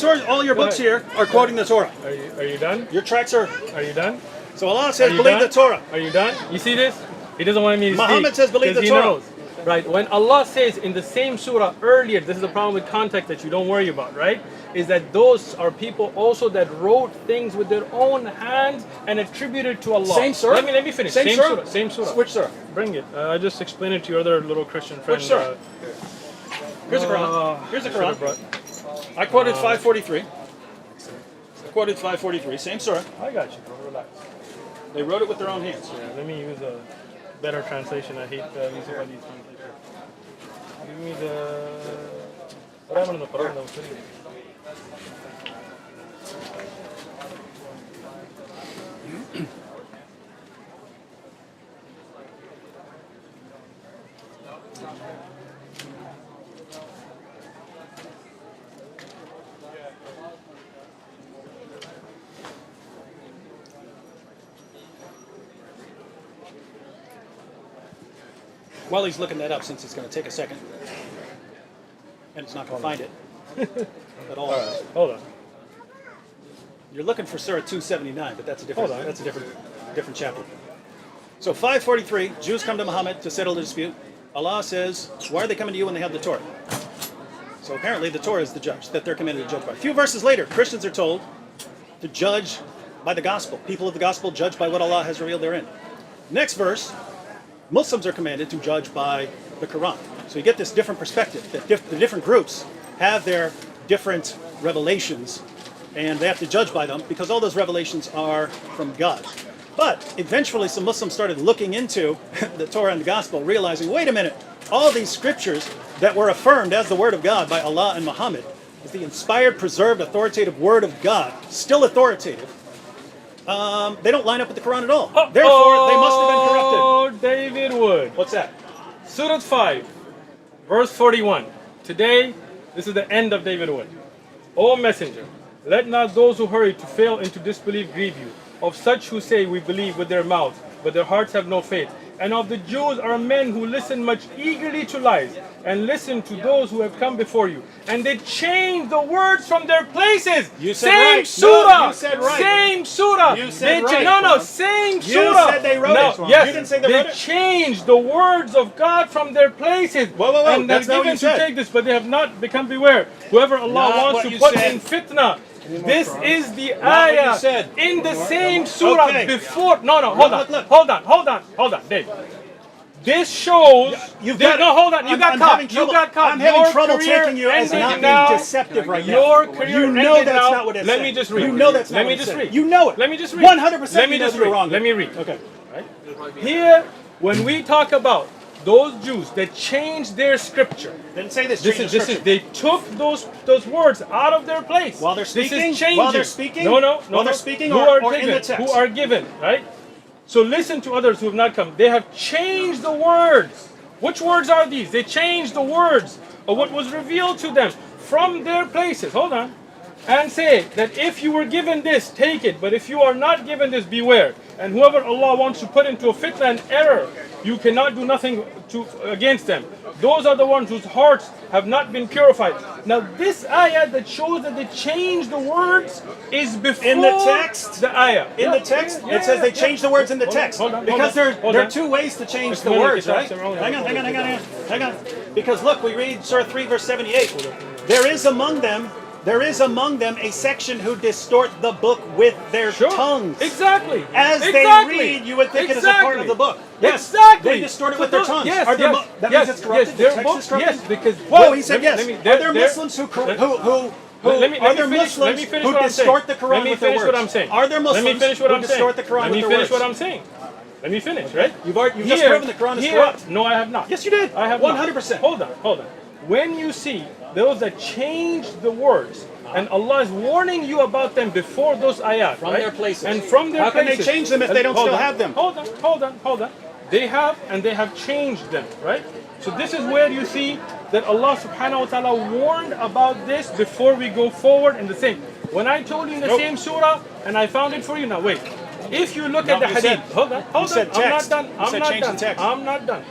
books here are quoting the Torah. Are you done? Your tracks are. Are you done? So Allah says, Are you believe done? the Torah. Are you done? You see this? He doesn't want me to speak. Muhammad says, believe the 'cause he Torah. knows. Right, when Allah says in the same surah earlier, this is the problem with context that you don't worry about, right? Is that those are people also that wrote things with their own hands and attributed to Allah. Same surah? Let me finish. Same surah? Same surah. Which surah? Bring it. I just explained it to your other little Christian friend. Which surah? Here's the Quran. Here's the Quran. I quoted 543. Same surah. I got you, bro. Relax. They wrote it with their own hands. Yeah, let me use a better translation. I hate using all these translations. Give me the. What happened in the Quran that was sitting? While he's looking that up, since it's going to take a second, and it's not going to find it at all. Hold on. You're looking for Surah 279, but that's a different chapter. So 543, Jews come to Muhammad to settle the dispute. Allah says, why are they coming to you when they have the Torah? So apparently the Torah is the judge that they're commanded to judge by. A few verses later, Christians are told to judge by the gospel. People of the gospel judge by what Allah has revealed therein. Next verse, Muslims are commanded to judge by the Quran. So you get this different perspective, that the different groups have their different revelations, and they have to judge by them because all those revelations are from God. But eventually some Muslims started looking into the Torah and the Gospel, realizing, wait a minute, all these scriptures that were affirmed as the Word of God by Allah and Muhammad, is the inspired, preserved, authoritative Word of God, still authoritative, they don't line up with the Quran at all. Therefore, they must have been corrupted. Oh, David Wood. What's that? Surah 5, verse 41. Today, this is the end of David Wood. O Messenger, let not those who hurry to fail and to disbelieve grieve you. Of such who say we believe with their mouths, but their hearts have no faith. And of the Jews are men who listen much eagerly to lies, and listen to those who have come before you. And they change the words from their places. You said same right. surah. No, you said right. Same surah. You said right. No, same surah. You said they wrote it. Yes, You didn't say they wrote it. changed the words of God from their places. Whoa. And That's they're not what given you to said. take this, but they have not become beware. Whoever Allah Not wants what to you put said. in fitna. This is the Not what you ayah said. in the same surah Okay. before. No, Look. hold on, Dave. This shows. You've this, got- no, hold on. You I'm got caught. having trouble- You got caught. I'm having Your trouble career taking you as ended not now. being deceptive right now. Your career You know ended that's now. not what it Let said. me just read. You know that's not Let what me it just said. read. You know it. Let me just read. 100% Let me you know just you're read. wrong. Let me read. Okay. Here, when we talk about those Jews that changed their scripture, Didn't say this. this change is the this is scripture. they took those words out of their place While they're This speaking? is changing. While they're speaking? No. While they're speaking who or are in given, the text? Who are given, right? So listen to others who have not come. They have changed the words. Which words are these? They changed the words of what was revealed to them from their places. Hold on. And say that if you were given this, take it. But if you are not given this, beware. And whoever Allah wants to put into a fitna and error, you cannot do nothing against them. Those are the ones whose hearts have not been purified. Now this ayah that shows that they changed the words is before In the text? the ayah. In the text, it says they changed the words in the text. Because there are two ways to change the words, right? Hang on. Because look, we read Surah 3, verse 78. There is among them a section who distort the book with their tongues. Exactly. As they read, you would think it is a part of the book. Yes, exactly. They distort it with their tongues. Yes, that means it's corrupted? The text is corrupted? Yes, because... Whoa, he said yes. Are there Muslims who distort the Quran with their words? Are there Muslims who distort the Quran with their words? Let me finish what I'm saying. Let me finish, right? You've just proven the Quran is corrupt. No, I have not. Yes, you did. I have 100%. Hold on. When you see those that change the words, and Allah is warning you about them before those ayat, From their places. And from their How can places. they change them if they don't still have them? Hold on. They have, and they have changed them, right? So this is where you see that Allah subhanahu wa ta'ala warned about this before we go forward in the same. When I told you in the same surah, and I found it for you, now wait. If you look at the hadith, hold on. I'm not done.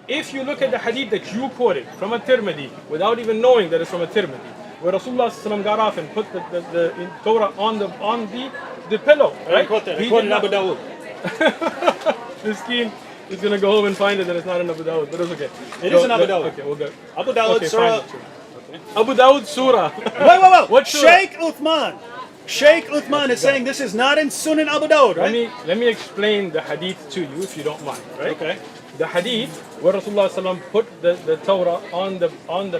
If you look at the hadith that you quoted from a Tirmidhi, without even knowing that it's from a Tirmidhi, where Rasulullah ﷺ got off and put the Torah on the pillow, right? I quoted Abu Dawud. Miskeen is going to go home and find it that it's not in Abu Dawud, but it's okay. It is in Abu Dawud. Okay, we'll go. Abu Dawud surah. Abu Dawud surah. Wait. What surah? Shaykh Uthman is saying this is not in Sunan Abu Dawud, right? Let me explain the hadith to you if you don't mind, right? Okay. The hadith where Rasulullah ﷺ put the Torah on the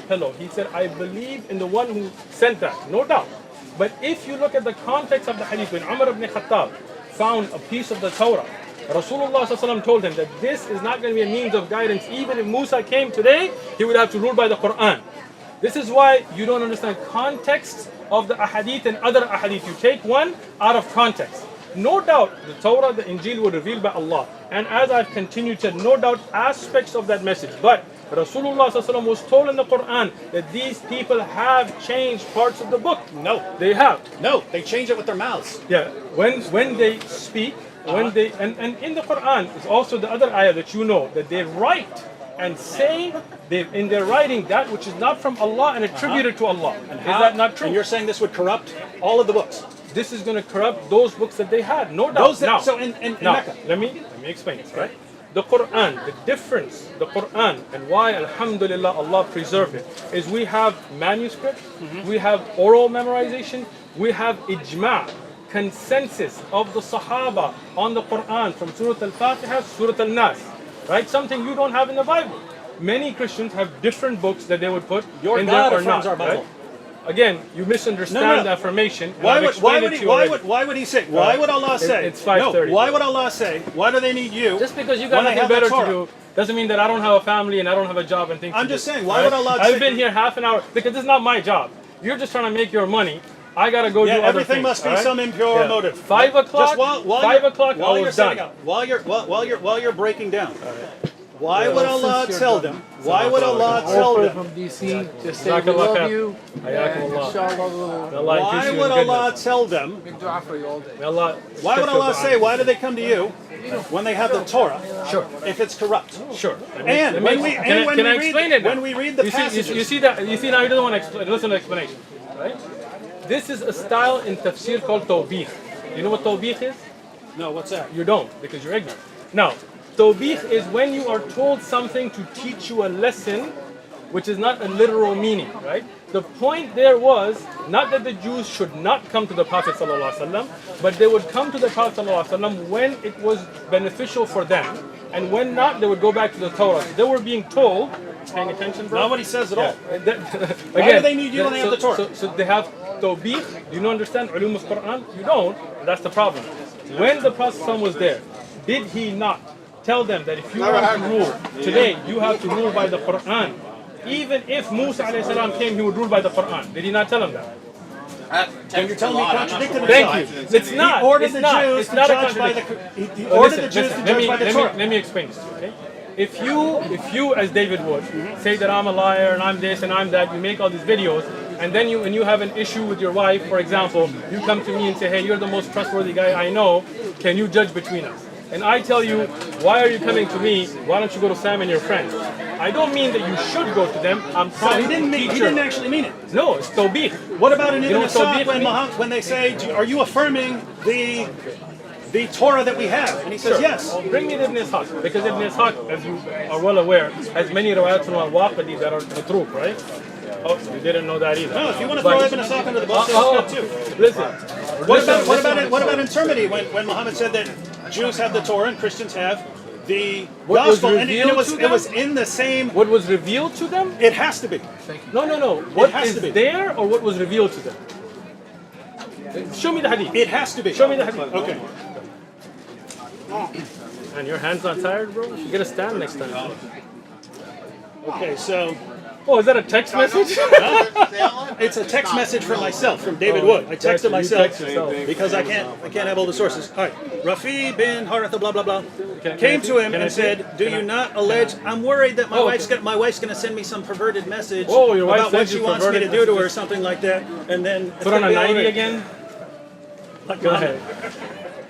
pillow. He said, I believe in the one who sent that, no doubt. But if you look at the context of the hadith, when Umar ibn Khattab found a piece of the Torah, Rasulullah ﷺ told him that this is not going to be a means of guidance. Even if Musa came today, he would have to rule by the Quran. This is why you don't understand context of the ahadith and other ahadith. You take one out of context. No doubt the Torah, the Injil were revealed by Allah. And as I've continued to, no doubt aspects of that message. But Rasulullah ﷺ was told in the Quran that these people have changed parts of the book. No. They have. No, they change it with their mouths. Yeah. When they speak, when they and in the Quran is also the other ayah that you know, that they write and say in their writing that which is not from Allah and attributed to Allah. Is that not true? And you're saying this would corrupt all of the books? This is going to corrupt those books that they had, no doubt. So in Mecca. Let me explain this, right? The Quran, the difference, the Quran, and why, alhamdulillah, Allah preserved it, is we have manuscript, we have oral memorization, we have ijma', consensus of the Sahaba on the Quran, from Surah Al-Fatiha, Surah Al-Nas, right? Something you don't have in the Bible. Many Christians have different books that they would put in there or not, right? Again, you misunderstand the affirmation. Why would he say? Why would Allah say? It's 5:30. No, why would Allah say? Why do they need you? Just because you got nothing better to do doesn't mean that I don't have a family and I don't have a job and things. I'm just saying, why would Allah say? I've been here half an hour because this is not my job. You're just trying to make your money. I gotta go do other everything things. Must be some impure motive. 5 o'clock. Just while 5 o'clock. While I you're was done. While you're breaking down. Why would Allah tell them? Why would Allah tell them? From DC, just say we love you. Inshallah. Why would Allah tell them? Why would Allah say? Why do they come to you when they have the Torah? Sure. If it's corrupt. Sure. And when we read the passages, you see now he doesn't want to listen to the explanation, right? This is a style in tafsir called tawbih. You know what tawbih is? No, what's that? You don't, because you're ignorant. Now, tawbih is when you are told something to teach you a lesson, which is not a literal meaning, right? The point there was not that the Jews should not come to the Prophet ﷺ, but they would come to the Prophet ﷺ when it was beneficial for them, and when not, they would go back to the Torah. They were being told, paying attention, bro? Not what he says at all. Again, why do they need you when they have the Torah? So they have tawbih. Do you not understand ulum al-Quran? You don't. That's the problem. When the Prophet ﷺ was there, did he not tell them that if you want to rule today, you have to rule by the Quran? Even if Musa alayhi salam came, he would rule by the Quran. Did he not tell them that? And you're telling me he contradicted Thank himself. you. It's not. He ordered It's the not. Jews It's to not a judge by the. contradiction. He ordered the Jews to Listen, judge by the Torah. let me explain this to you, okay? If you as David would say that I'm a liar and I'm this and I'm that, you make all these videos, and then when you have an issue with your wife, for example, you come to me and say, hey, you're the most trustworthy guy I know, can you judge between us? And I tell you, why are you coming to me? Why don't you go to Sam and your friends? I don't mean that you should go to them. I'm trying to teach He you. didn't actually mean it. No, it's tawbih. What about in You Ibn know what Asad tawbih when they say, are you affirming the Torah that we have? And he says, yes. Well, bring me the Ibn Ishaq, because Ibn Ishaq, as you are well aware, has many riwayat from al-Waqidi that are matruk, right? Oh, you didn't know that either. No, if you want to throw Ibn Asad under the bus, that's good too. Listen. What about in Termini when Muhammad said that Jews have the Torah and Christians have the What was gospel, and revealed to it them? was in the same. What was revealed to them? It has to be. No. What has is to be. there or what was revealed to them? Show me the hadith. It has to be. Show me the hadith. Okay. And your hand's not tired, bro? You gotta stand next time. Okay. So Oh, is that a text message? it's a text message from myself, from David Wood. I texted You myself text yourself. because I can't have all the sources. All right. Rafi bin Haratha blah blah blah Can came I to him can I and see? said, "Do Can you I- not allege? I'm worried that Oh, my wife's gonna send me some perverted message Oh, your wife about what sends she you wants me to perverted do to her, or messages. something like that." And then it's Put on gonna a be all 90 right. again? Like Go Muhammad. ahead.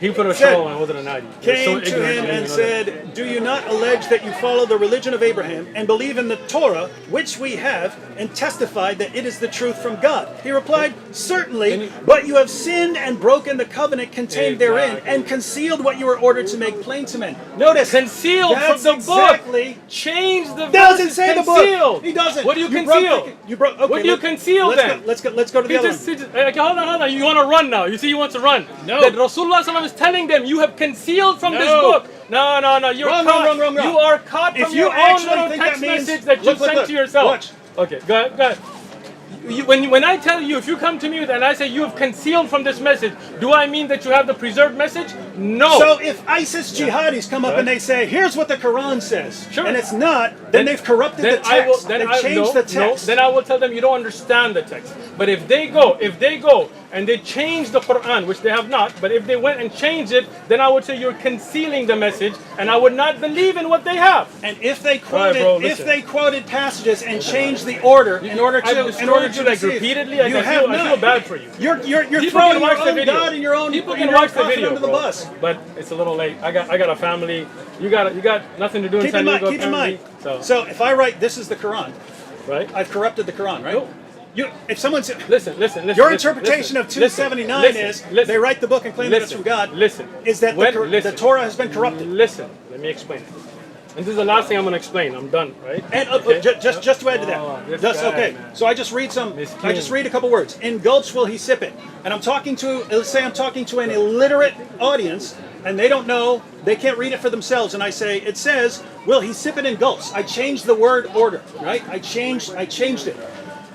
He put a Said- show on, it wasn't a 90. You're so Came to ignorant, him you and don't even know that. said, "Do you not allege that you follow the religion of Abraham and believe in the Torah, which we have, and testify that it is the truth from God?" He replied, "Certainly, but you have sinned and broken the covenant contained therein, Exactly. and concealed what you were ordered to make plain to men." Notice, Concealed from that's the exactly, book. Change the doesn't verse. say the Concealed. book. He doesn't. What do you broke conceal? you broke. Okay, What do you conceal let's then? Go, let's go to the He other just, one. okay, hold on. You want to run now. You see he wants to run. No. That Rasulullah SAW is telling them, you have concealed from this No. book. No. You're Wrong, caught. wrong. You are caught If from you your own actually little think that text means- message that you look, sent look. to yourself. Watch. Okay, go ahead. When I tell you, if you come to me and I say you have concealed from this message, do I mean that you have the preserved message? No. So if ISIS jihadis come up and they say, "Here's what the Quran says," Sure. and it's not, then they've corrupted the text. They've changed the text. Then I will tell them you don't understand the text. But if they go and they change the Quran, which they have not, but if they went and changed it, then I would say you're concealing the message, and I would not believe in what they have. And if they All right, bro, listen. quoted passages and changed the order in order I've to destroyed you like deceive, repeatedly. Like, you I have feel not. bad for you. You're People throwing can watch your the own video. God and your own People your can own watch the prophet video, under the bro. bus. But it's a little late. I got a family. You got nothing to do in Keep San in mind. Diego. Keep in mind. apparently. So if I write, "This is the Quran," Right? I've corrupted the Quran, right? No. If someone said, Listen. your interpretation of 279 is they write the book and claim that it's from God. Listen. Is that the Torah has been corrupted? Listen. Let me explain it. And this is the last thing I'm going to explain. I'm done, right? And Okay. just to add to that, Oh, this just guy, okay. man. So I just read a couple words. "In gulps will he sip it," and let's say I'm talking to an illiterate audience, and they don't know, they can't read it for themselves, and I say it says, "Will he sip it in gulps?" I changed the word order, right? I changed it.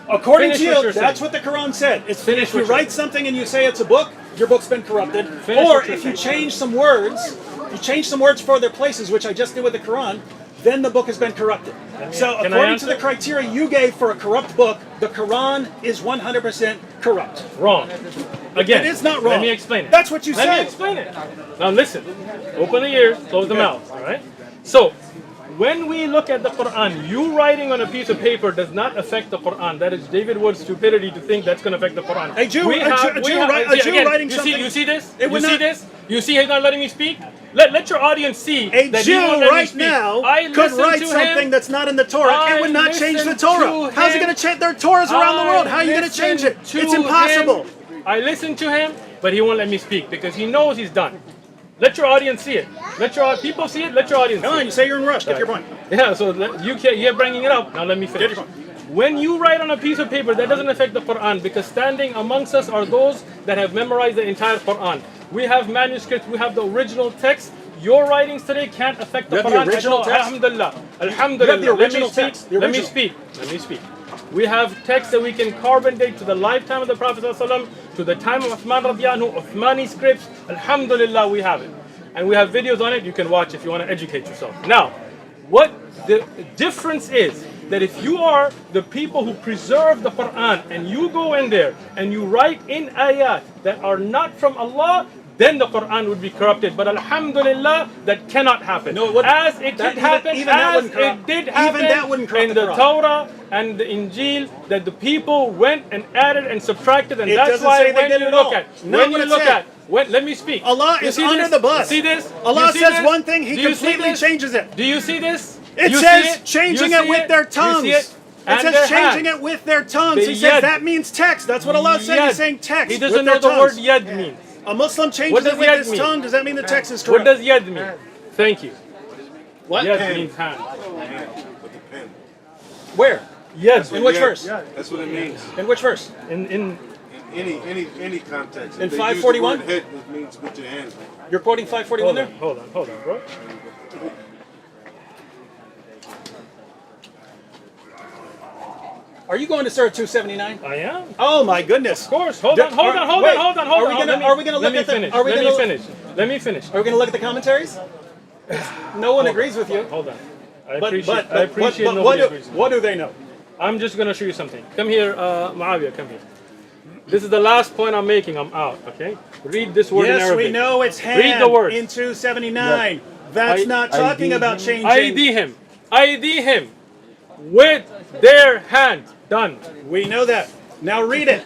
According Finish to what you, you're that's saying. what the Quran said. Finish If you what you're write something and you say it's a book, your book's been corrupted. Finish Or what you're if you saying. change some words, for their places, which I just did with the Quran, then the book has been corrupted. So can I according to the answer? criteria you gave for a corrupt book, the Quran is 100% corrupt. Wrong. Again. It is not wrong. Let me explain it. That's what you Let said. me explain it. Now listen. Open the ears, close the mouth. All right? So, when we look at the Quran, you writing on a piece of paper does not affect the Quran. That is David Wood's stupidity to think that's going to affect the Quran. A Jew See, writing you something. You see this? It would You see not- this? You see he's not letting me speak? Let your audience see A that Jew he won't let me right speak. now I could listened write to something him. that's not in the Torah. It would not change the listened Torah. to How's it him. going to change? There are Torahs around the world. How are you going to change it? listened It's to impossible. him. I listened to him, but he won't let me speak because he knows he's done. Let your audience see it. Let your people see it. Let your audience Come see on, it. you say you're in a rush. Get your point. Yeah, so you're bringing it up. Now let me finish. Get your point. When you write on a piece of paper, that doesn't affect the Quran because standing amongst us are those that have memorized the entire Quran. We have manuscripts, we have the original text. Your writings today can't affect the You have Quran. the original at all. text? Alhamdulillah. You Alhamdulillah. have the original text, the Let me original. speak. We have texts that we can carbon date to the lifetime of the Prophet ﷺ, to the time of Uthman radiallahu anhu, Uthmani scripts. Alhamdulillah, we have it. And we have videos on it you can watch if you want to educate yourself. Now, what the difference is, that if you are the people who preserve the Quran and you go in there and you write in ayat that are not from Allah, then the Quran would be corrupted. But alhamdulillah, that cannot happen. No, it wouldn't. As it That- did happen, even that as wouldn't corrupt. it did Even happen that wouldn't corrupt in the the Quran. Torah and the Injil, that the people went and added and subtracted, and It that's doesn't why say they when did you at look all. at, Not when what you it look said. at, let me speak. Allah You is see under this? the bus. You see this? Allah You see says this? one thing, He Do you see completely this? changes it. Do you see this? It You says see it? changing You it see with their tongues. You see it? It And says their changing hand. it with their tongues. The He says yad. that means text. That's what Allah said. Yad. He's saying text. He doesn't with know their the word tongues. yad means. A Muslim changes What does it with yad his mean? tongue. Does that mean the text is What correct? does yad mean? Thank you. What? Yad means hand. With the pen. Where? Yad. In which Yeah, verse? That's what it means. In which verse? In Any context. In If they 541? use the word hit, it means with your hands. You're quoting 541 there? hold on, bro. Are you going to Surah 279? I am. Oh my goodness. Of course. Hold on. Wait, Hold are we on. gonna- are we gonna look at the- finish. are we Let gonna- me finish. Let me finish. Are we going to look at the commentaries? No one agrees with you. Hold on. I But, appreciate. but, I appreciate but nobody agrees. with me. what do they know? I'm just gonna show you something. Come here, Muawiyah. Come here. This is the last point I'm making. I'm out. Okay. Read this word in Yes, Arabic. we know it's hand Read the word. in 279. That's not talking about changing. ID him with their hand. Done. We know that. Now read it.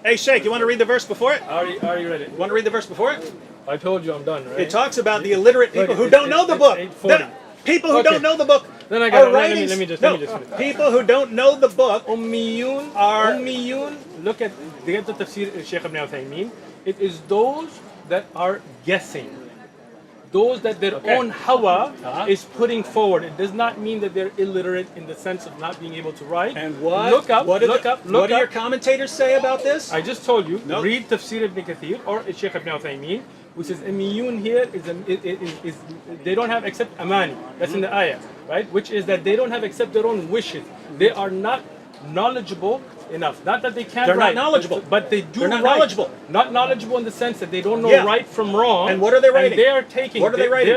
Hey, Shaykh, you want to read the verse before it? Are you ready? Want to read the verse before it? I told you I'm done, right? It talks about the illiterate people who it's- don't know the it's book. 8:40. People who Okay. don't know the book Then I are got writing. let me just no, finish. people who don't know the book Ummiyun are- Ummiyun. Look at the tafsir Shaykh Ibn Uthman. It is those that are guessing. Those that their own hawa is putting forward. It does not mean that they're illiterate in the sense of not being able to write. And what? Look up. What do Look the- up. What Look do your up. commentators say about this? I just told you. No. Read Tafsir Ibn Kathir or Shaykh Ibn Uthaymin, which is Ummiyun here is they don't have except amani. That's in the ayah, right? Which is that they don't have except their own wishes. They are not knowledgeable enough. Not that they can't They're not write, knowledgeable. but they do They're not write. knowledgeable. Not knowledgeable in the sense that they don't know Yeah. right from wrong. And what are they writing? And they are taking. What are they writing?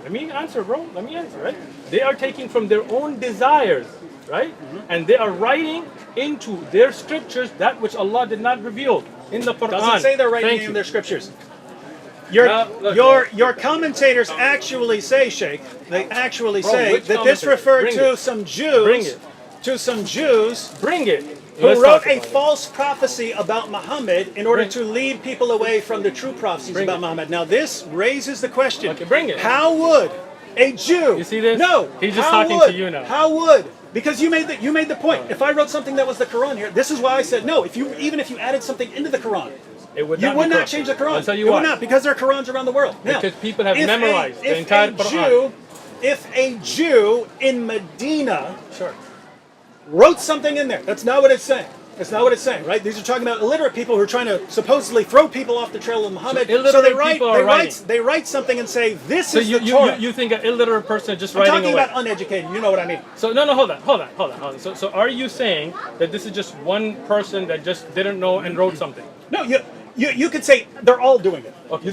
Let me answer, bro. Let me answer, right? They are taking from their own desires, right? Mm-hmm. And they are writing into their scriptures that which Allah did not reveal in the Quran. Doesn't say they're writing Thank in you. their scriptures. Look. Your commentators actually say, Sheikh, they actually Bro, say which that this commentator? referred Bring to it. some Jews, Bring it. to some Jews Bring it. who Let's wrote talk a about it. false prophecy about Muhammad in order Bring- to lead people away from the true prophecies Bring about it. Muhammad. Now this raises the question. Okay, bring it. How would a Jew? You see this? No. He's just how talking would, to you now. How would? Because you made the point. If I wrote something that was the Quran here, this is why I said no. Even if you added something into the Quran, It would you not would be not corrupted. change the Quran. I'll tell you it why. would not, because there are Qurans around the world. Now, Because people have if memorized the if entire a Quran. If a Jew in Medina Sure. wrote something in there, that's not what it's saying. That's not what it's saying, right? These are talking about illiterate people who are trying to supposedly throw people off the trail of Muhammad. So illiterate they write, people are writing. they write something and say, this So is you, the Torah. you think an illiterate person is just I'm writing talking away? about uneducated. You know what I mean. So no, hold on. So are you saying that this is just one person that just didn't know and wrote something? No, you could say they're all doing it. Okay,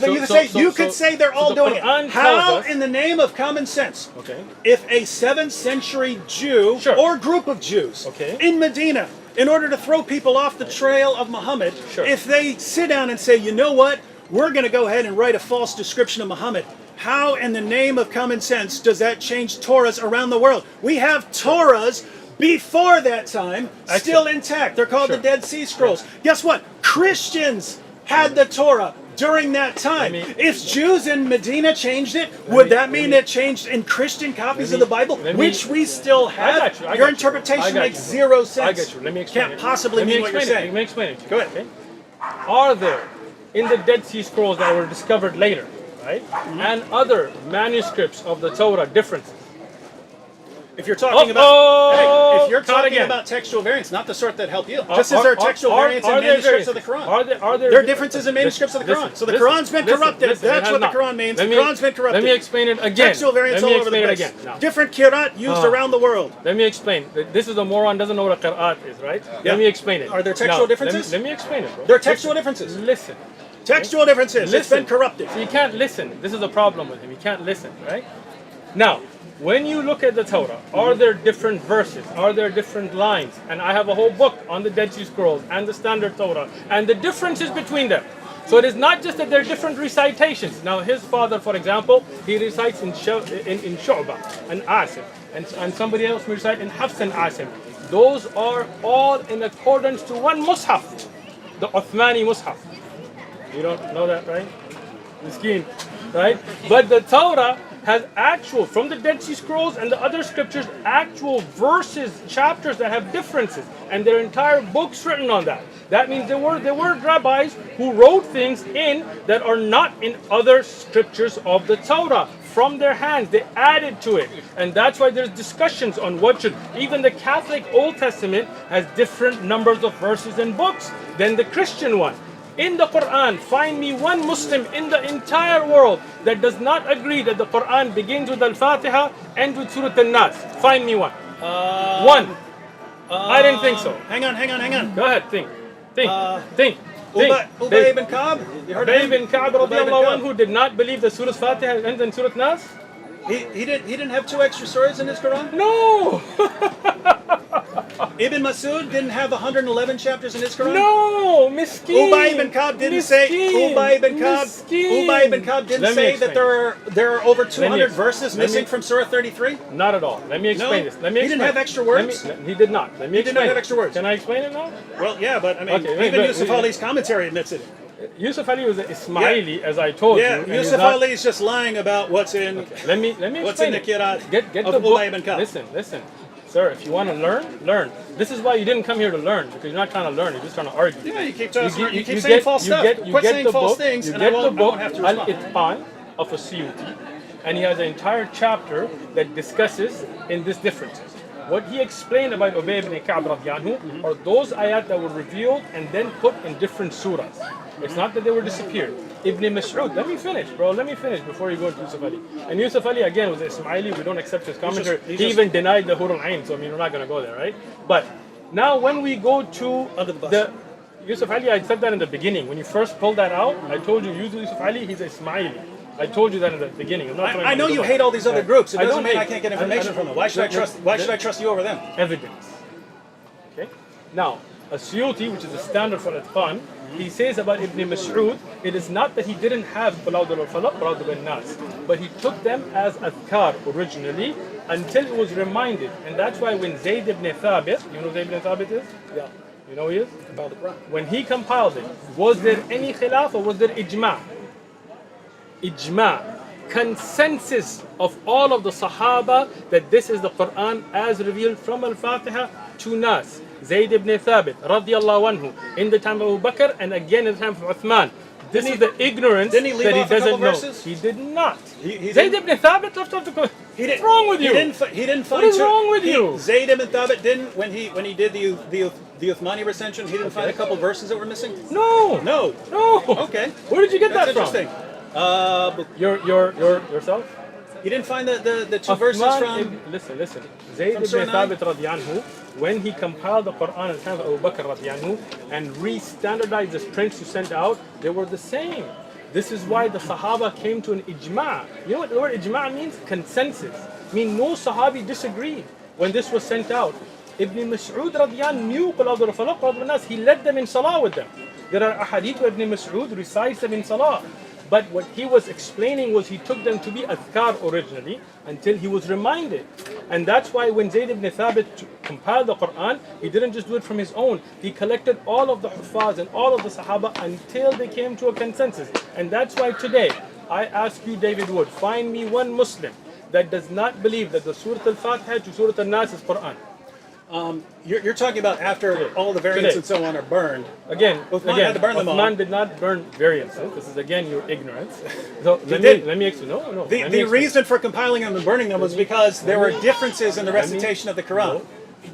You could say they're all the doing Quran it. tells How, us- in the name of common sense, Okay. if a 7th century Jew Sure. or group of Jews Okay. in Medina, in order to throw people off the trail of Muhammad, Sure. if they sit down and say, you know what, we're going to go ahead and write a false description of Muhammad, how in the name of common sense does that change Torahs around the world? We have Torahs before that time still intact. They're called Sure. the Dead Sea Scrolls. Guess what? Christians had the Torah during that time. If Jews in Medina changed it, would that mean it changed in Christian copies of the Bible, which we still have? got you, I Your got you. interpretation I got makes you. zero sense. I get you. Let me explain. Can't possibly Let me mean what you're explain it. saying. Let me explain it. Go ahead. Okay? Are there in the Dead Sea Scrolls that were discovered later, right, and other manuscripts of the Torah differences? If you're talking if you're talking about textual variants, not the sort that help you. Just as there are textual variants in manuscripts of the Quran. Are there There are differences in manuscripts of the Quran. So the Quran's been corrupted. That's what the Quran means. The Quran's been corrupted. Let me explain it again. Textual variants Let me all over the explain place. it again. Now. Different kirat used around the world. Let me explain. This is the moron doesn't know what a qira'at is, right? Yeah. Let me explain it. Are there textual Now, differences? Let me explain it, bro. There are textual differences. Listen. Textual differences. It's been corrupted. So you can't listen. This is the problem with him. You can't listen, right? Now, when you look at the Torah, are there different verses? Are there different lines? And I have a whole book on the Dead Sea Scrolls and the Standard Torah and the differences between them. So it is not just that there are different recitations. Now, his father, for example, he recites in Shu'bah and Asim, and somebody else will recite in Hafs and Asim. Those are all in accordance to one Mus'haf, the Uthmani Mus'haf. You don't know that, right? Miskeen, right? But the Torah has actual, from the Dead Sea Scrolls and the other scriptures, actual verses, chapters that have differences, and there are entire books written on that. That means there were rabbis who wrote things in that are not in other scriptures of the Torah. From their hands, they added to it, and that's why there's discussions on what should. Even the Catholic Old Testament has different numbers of verses and books than the Christian one. In the Quran, find me one Muslim in the entire world that does not agree that the Quran begins with Al-Fatiha and with Surah An-Nas. Find me one. One. I didn't think so. Hang on. Go ahead, think. Ubay ibn Ka'b? You heard of Ubay him? ibn Ka'b radiallahu anhu did not believe that Surah Fatiha ends in Surah Nas? He didn't have 2 extra surahs in his Quran? No! Ibn Masud didn't have 111 chapters in his Quran? No! Miskeen! Ubay ibn Ka'b didn't say Ubay ibn Ka'b didn't say that there are over 200 verses missing from Surah 33? Not at all. Let me explain this. Let me He didn't have extra words? He did not. Let me He did not explain have it. extra words. Can I explain it now? Well, yeah, but I mean, Okay, even but- Yusuf Ali's commentary admits it. Yusuf Ali was an Ismaili, as I told you. Yeah, and he's Yusuf not- Ali is just lying about what's in. Okay, let me What's explain in the it. Qira'at Get of the book. Ubay ibn Ka'b? Listen. Sir, if you want to learn. This is why you didn't come here to learn, because you're not trying to learn, you're just trying to argue. Yeah, you keep You saying get- false you stuff. get- you Quit get saying the false book- things, you and get I the book won't have to respond. Al-Itqan of a Suyuti, and he has an entire chapter that discusses in these differences. What he explained about Ubay ibn Ka'b radiyallahu anhu are those ayat that were revealed and then put in different surahs. It's not that they were disappeared. Ibn Mas'ud, let me finish before you go to Yusuf Ali. And Yusuf Ali again was Ismaili, we don't accept his commentary. He even denied the Hurul Ain, so I mean we're not going to go there, right? But now when we go to the Yusuf Ali, I said that in the beginning. When you first pulled that out, I told you Yusuf Ali, he's Ismaili. I told you that in the beginning. I know you hate all these other groups. It I doesn't don't mean hate. I can't get information from them. Why should I trust you over them? Evidence. Okay. Now, a Suyuti, which is a standard for Itqan, he says about Ibn Mas'ud, it is not that he didn't have Qulawd al-Falaq, Qulawd al-Nas, but he took them as adhkar originally until it was reminded. And that's why when Zayd ibn Thabit, you know who Zayd ibn Thabit is? Yeah. You know who he is? About the Quran. When he compiled it, was there any khilaf or was there ijma'? Ijma'. Consensus of all of the Sahaba that this is the Quran as revealed from Al-Fatiha to Nas. Zayd ibn Thabit radiyallahu anhu in the time of Abu Bakr and again in the time of Uthman. This is the ignorance didn't he leave that he off a couple doesn't know. verses? He did not. He Zayd didn't- ibn Thabit left off the Quran. What's wrong with you? He didn't find. What is wrong with you? Zayd ibn Thabit didn't when he did the Uthmani recension. He didn't find a couple verses that were missing. No. No. Okay. Where did you get That's that from? interesting. Yourself? You didn't find the two verses from. Listen. Zayd Surah ibn 9? Thabit radiyallahu, when he compiled the Quran at the time of Abu Bakr radiyallahu and re-standardized the prints to send out, they were the same. This is why the Sahaba came to an ijma'. You know what the word ijma' means? Consensus. I mean, no Sahabi disagreed when this was sent out. Ibn Mas'ud radiyallahu knew Qulawd al-Falaq, Qulawd al-Nas. He led them in salah with them. There are ahadith where Ibn Mas'ud recites them in salah. But what he was explaining was he took them to be adhkar originally until he was reminded. And that's why when Zayd ibn Thabit compiled the Quran, he didn't just do it from his own. He collected all of the Huffaz and all of the Sahaba until they came to a consensus. And that's why today, I ask you, David Wood, find me one Muslim that does not believe that the Surah Al-Fatiha to Surah Al-Nas is Quran. You're talking about after all the variants and so on are burned. Again, Uthman had to burn them all. Uthman did not burn variants. This is again your ignorance. So let did. me explain. No. The reason for compiling them and burning them was because there were differences in the recitation of the Quran.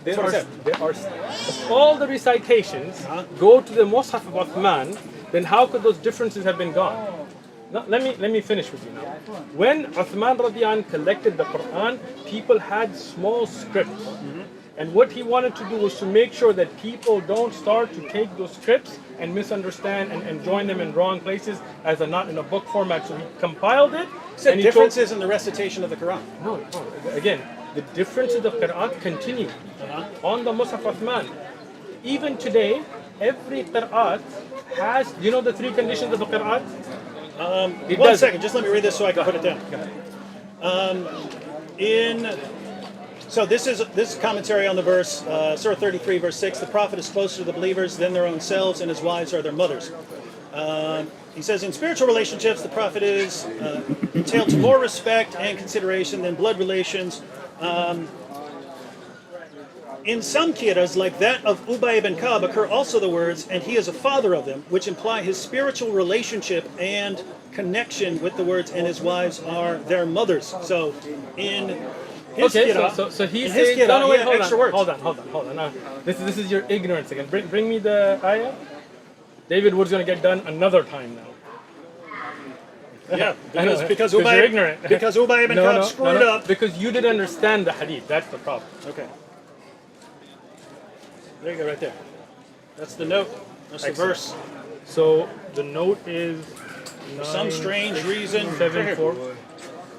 There are if all the recitations go to the Mus'haf of Uthman, then how could those differences have been gone? No, let me finish with you now. When Uthman radiyallahu anh collected the Quran, people had small scripts. And what he wanted to do was to make sure that people don't start to take those scripts and misunderstand and join them in wrong places as a not in a book format. So he compiled it. Said and he differences in the recitation of the Quran. no, again, the differences of Qira'at continue on the Mus'haf Uthman. Even today, every Qira'at has, you know the three conditions of the Qira'at? One second, just let me read this so I can put it down. So this is commentary on the verse, Surah 33, verse 6. The Prophet is closer to the believers than their own selves, and his wives are their mothers. He says, in spiritual relationships, the Prophet is entailed to more respect and consideration than blood relations. In some qiras, like that of Ubay ibn Ka'b, occur also the words, and he is a father of them, which imply his spiritual relationship and connection with the words, and his wives are their mothers. So in his qira, so he in says, his qira, no, he wait, had hold extra on, words. hold on. Now, this is your ignorance again. Bring me the ayah. David Wood's going to get done another time now. Yeah, I know, because you're Ubay, ignorant. because Ubay ibn Ka'b screwed up. Because you didn't understand the hadith. That's the problem. Okay. There you go, right there. That's the note. That's the Excellent. verse. So the note is For some strange reason, 7-4.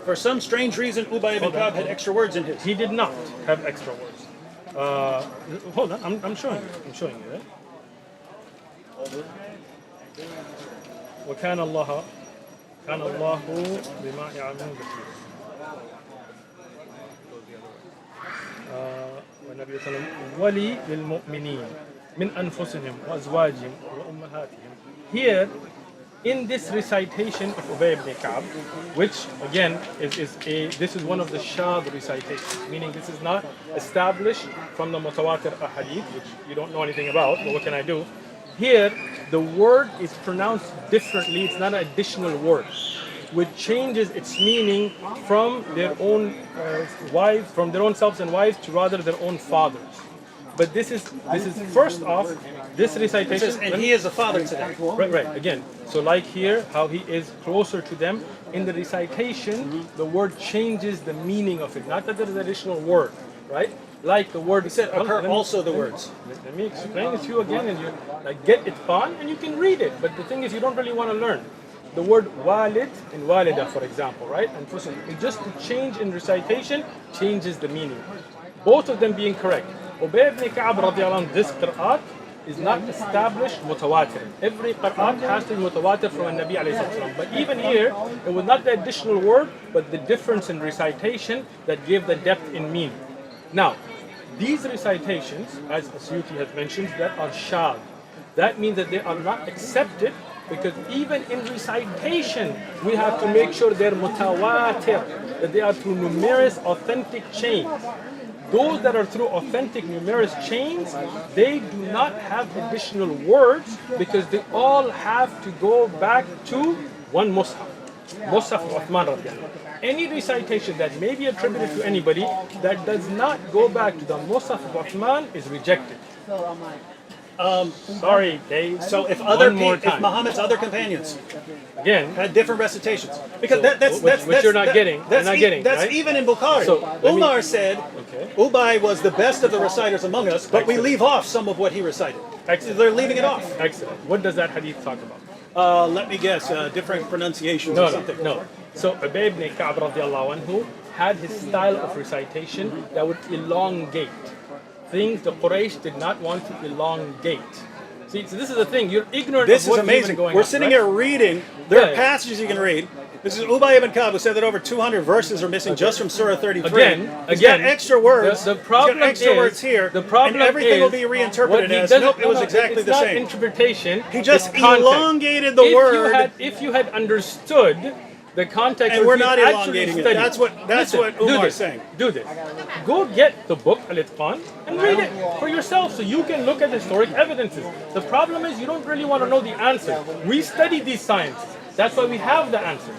for some strange reason, Ubay ibn Ka'b had extra words in his. He did not have extra words. Hold on, I'm showing you. I'm showing you, right? وكان الله بما يعملون بصير. والنبي صلى الله عليه وسلم ولي للمؤمنين من أنفسهم وأزواجهم وأمهاتهم. Here, in this recitation of Ubay ibn Ka'b, which again this is one of the shadh recitations, meaning this is not established from the mutawatir ahadith, which you don't know anything about, but what can I do? Here, the word is pronounced differently. It's not an additional word, which changes its meaning from their own wives, from their own selves and wives, to rather their own fathers. But this is first off, this recitation. It says, and he is a father to them. Right. Again, so like here, how he is closer to them. In the recitation, the word changes the meaning of it. Not that there is an additional word, right? Like the word. He said, Occur also the words. Let me explain it to you again, and you like get it on, and you can read it. But the thing is, you don't really want to learn. The word walid and walida, for example, right? And it just to change in recitation changes the meaning. Both of them being correct. Ubay ibn Ka'b radiallahu anhu, this qira'at is not established mutawatir. Every qira'at has to be mutawatir from a Nabi alayhi salam. But even here, it was not the additional word, but the difference in recitation that gave the depth in meaning. Now, these recitations, as Asyuti has mentioned, that are shadh. That means that they are not accepted, because even in recitation, we have to make sure they're mutawatir, that they are through numerous authentic chains. Those that are through authentic numerous chains, they do not have additional words, because they all have to go back to one Mus'haf. Mus'haf of Uthman radiallahu anhu. Any recitation that may be attributed to anybody that does not go back to the Mus'haf of Uthman is rejected. Sorry, Dave. So if Muhammad's other companions Again, had different recitations, because that's which you're not getting. That's, you're not getting, that's right? even in Bukhari. So, Umar said, Ubay was the best of the reciters among us, but we leave off some of what he recited. Excellent. They're leaving it off. Excellent. What does that hadith talk about? Let me guess, different pronunciations or something. No. So Ubay ibn Ka'b radiallahu anhu had his style of recitation that would elongate. Things the Quraysh did not want to elongate. See, so this is the thing. You're ignorant This of what's is amazing. even going We're on, sitting right? here reading. There are Yeah. passages you can read. This is Ubay ibn Ka'b, who said that over 200 verses are missing just from Surah 33. He's got extra words. The problem He's got extra is, words here. The problem and everything will is be what reinterpreted he as, doesn't- nope, it was exactly it's the not same. interpretation. He just it's context. elongated the word. If you had understood the context, And of we're it, not actually elongating it. studied. That's what Listen, Umar do is saying. Do this. Go get the book Al-Itqan and read it for yourself, so you can look at historic evidences. The problem is you don't really want to know the answer. We study these sciences. That's why we have the answer.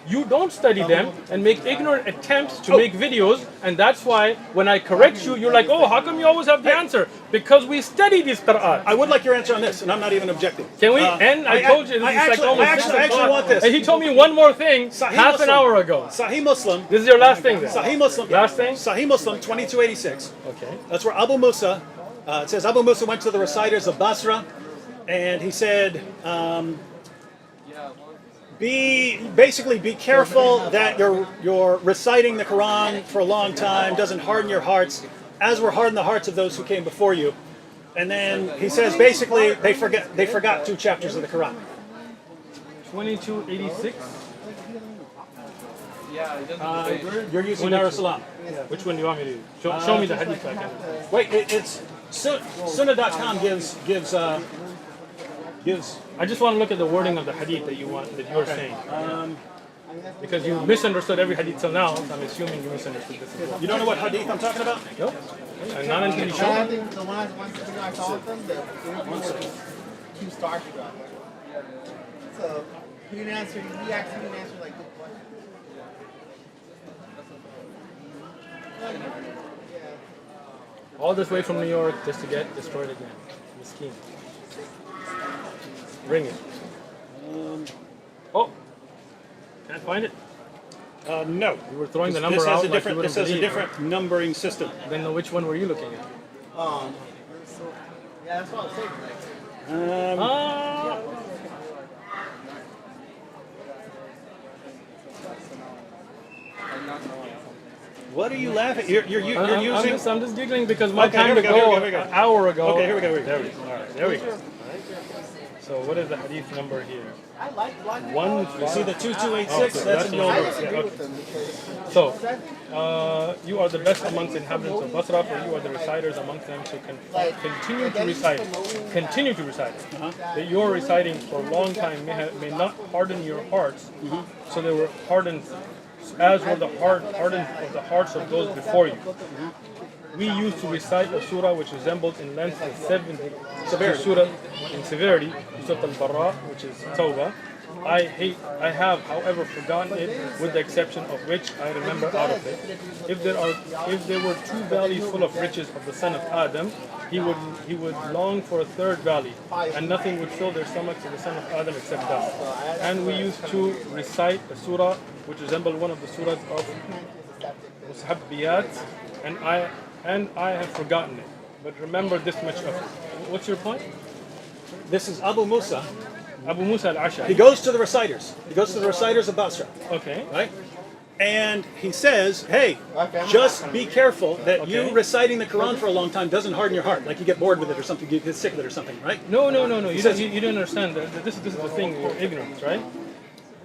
You don't study them and make ignorant attempts to make videos, and that's why when I correct you, you're like, oh, how come you always have the answer? Because we study this Quran. I would like your answer on this, and I'm not even objecting. Can we? And I told you, this is like almost I actually want this. And he told me one more thing Sahih half Muslim. an hour ago. Sahih Muslim. This is your last thing then? Sahih Muslim. Last thing? Sahih Muslim 2286. Okay. That's where Abu Musa, it says Abu Musa went to the reciters of Basra, and he said, be careful that you're reciting the Quran for a long time doesn't harden your hearts, as were hardened the hearts of those who came before you. And then he says basically they forgot 2 chapters of the Quran. 2286. You're using Dar es Salaam. Which one do you want me to use? Show me the hadith I can. Wait, it's Sunnah.com gives. I just want to look at the wording of the hadith that you're saying. Because you misunderstood every hadith till now, so I'm assuming you misunderstood this as well. You don't know what hadith I'm talking about? Nope. And not until you I show me. think the one I saw with them, the interview was 2 stars for that. So he didn't answer. He actually didn't answer like good questions. All this way from New York just to get destroyed again. Miskeen. Ring it. Oh, can't find it. No. You were throwing the number This has out a like different. you This wouldn't has a believe. different numbering system. Then which one were you looking at? Yeah, that's what I was saying. Ah. What are you laughing? You're using. I'm just giggling because my Okay, time here to we go, go here we go. an hour ago. Okay, here we go. There we go. All right, there we go. So what is the hadith number here? I like One. You see the 2286? That's in the old one. Yeah, okay. So, you are the best amongst the inhabitants of Basra, for you are the reciters amongst them, so continue to recite it. Continue to recite it. That your reciting for a long time may not harden your hearts, so they were hardened, as were the hardened of the hearts of those before you. We used to recite a surah which resembled in length the 70 surah in severity, Surah Al-Bara, which is Tawbah. I have, however, forgotten it, with the exception of which I remember out of it. If there were 2 valleys full of riches of the son of Adam, he would long for a 3rd valley, and nothing would fill their stomachs of the son of Adam except dust. And we used to recite a surah which resembled one of the surahs of Mushabbiyat, and I have forgotten it. But remember this much of it. What's your point? This is Abu Musa. Abu Musa al-Ash'ari. He goes to the reciters. He goes to the reciters of Basra. Okay. Right? And he says, hey, just be careful that you reciting the Quran for a long time doesn't harden your heart. Like you get bored with it or something, you get sick of it or something, right? No. You don't understand. This is the thing, you're ignorant, right?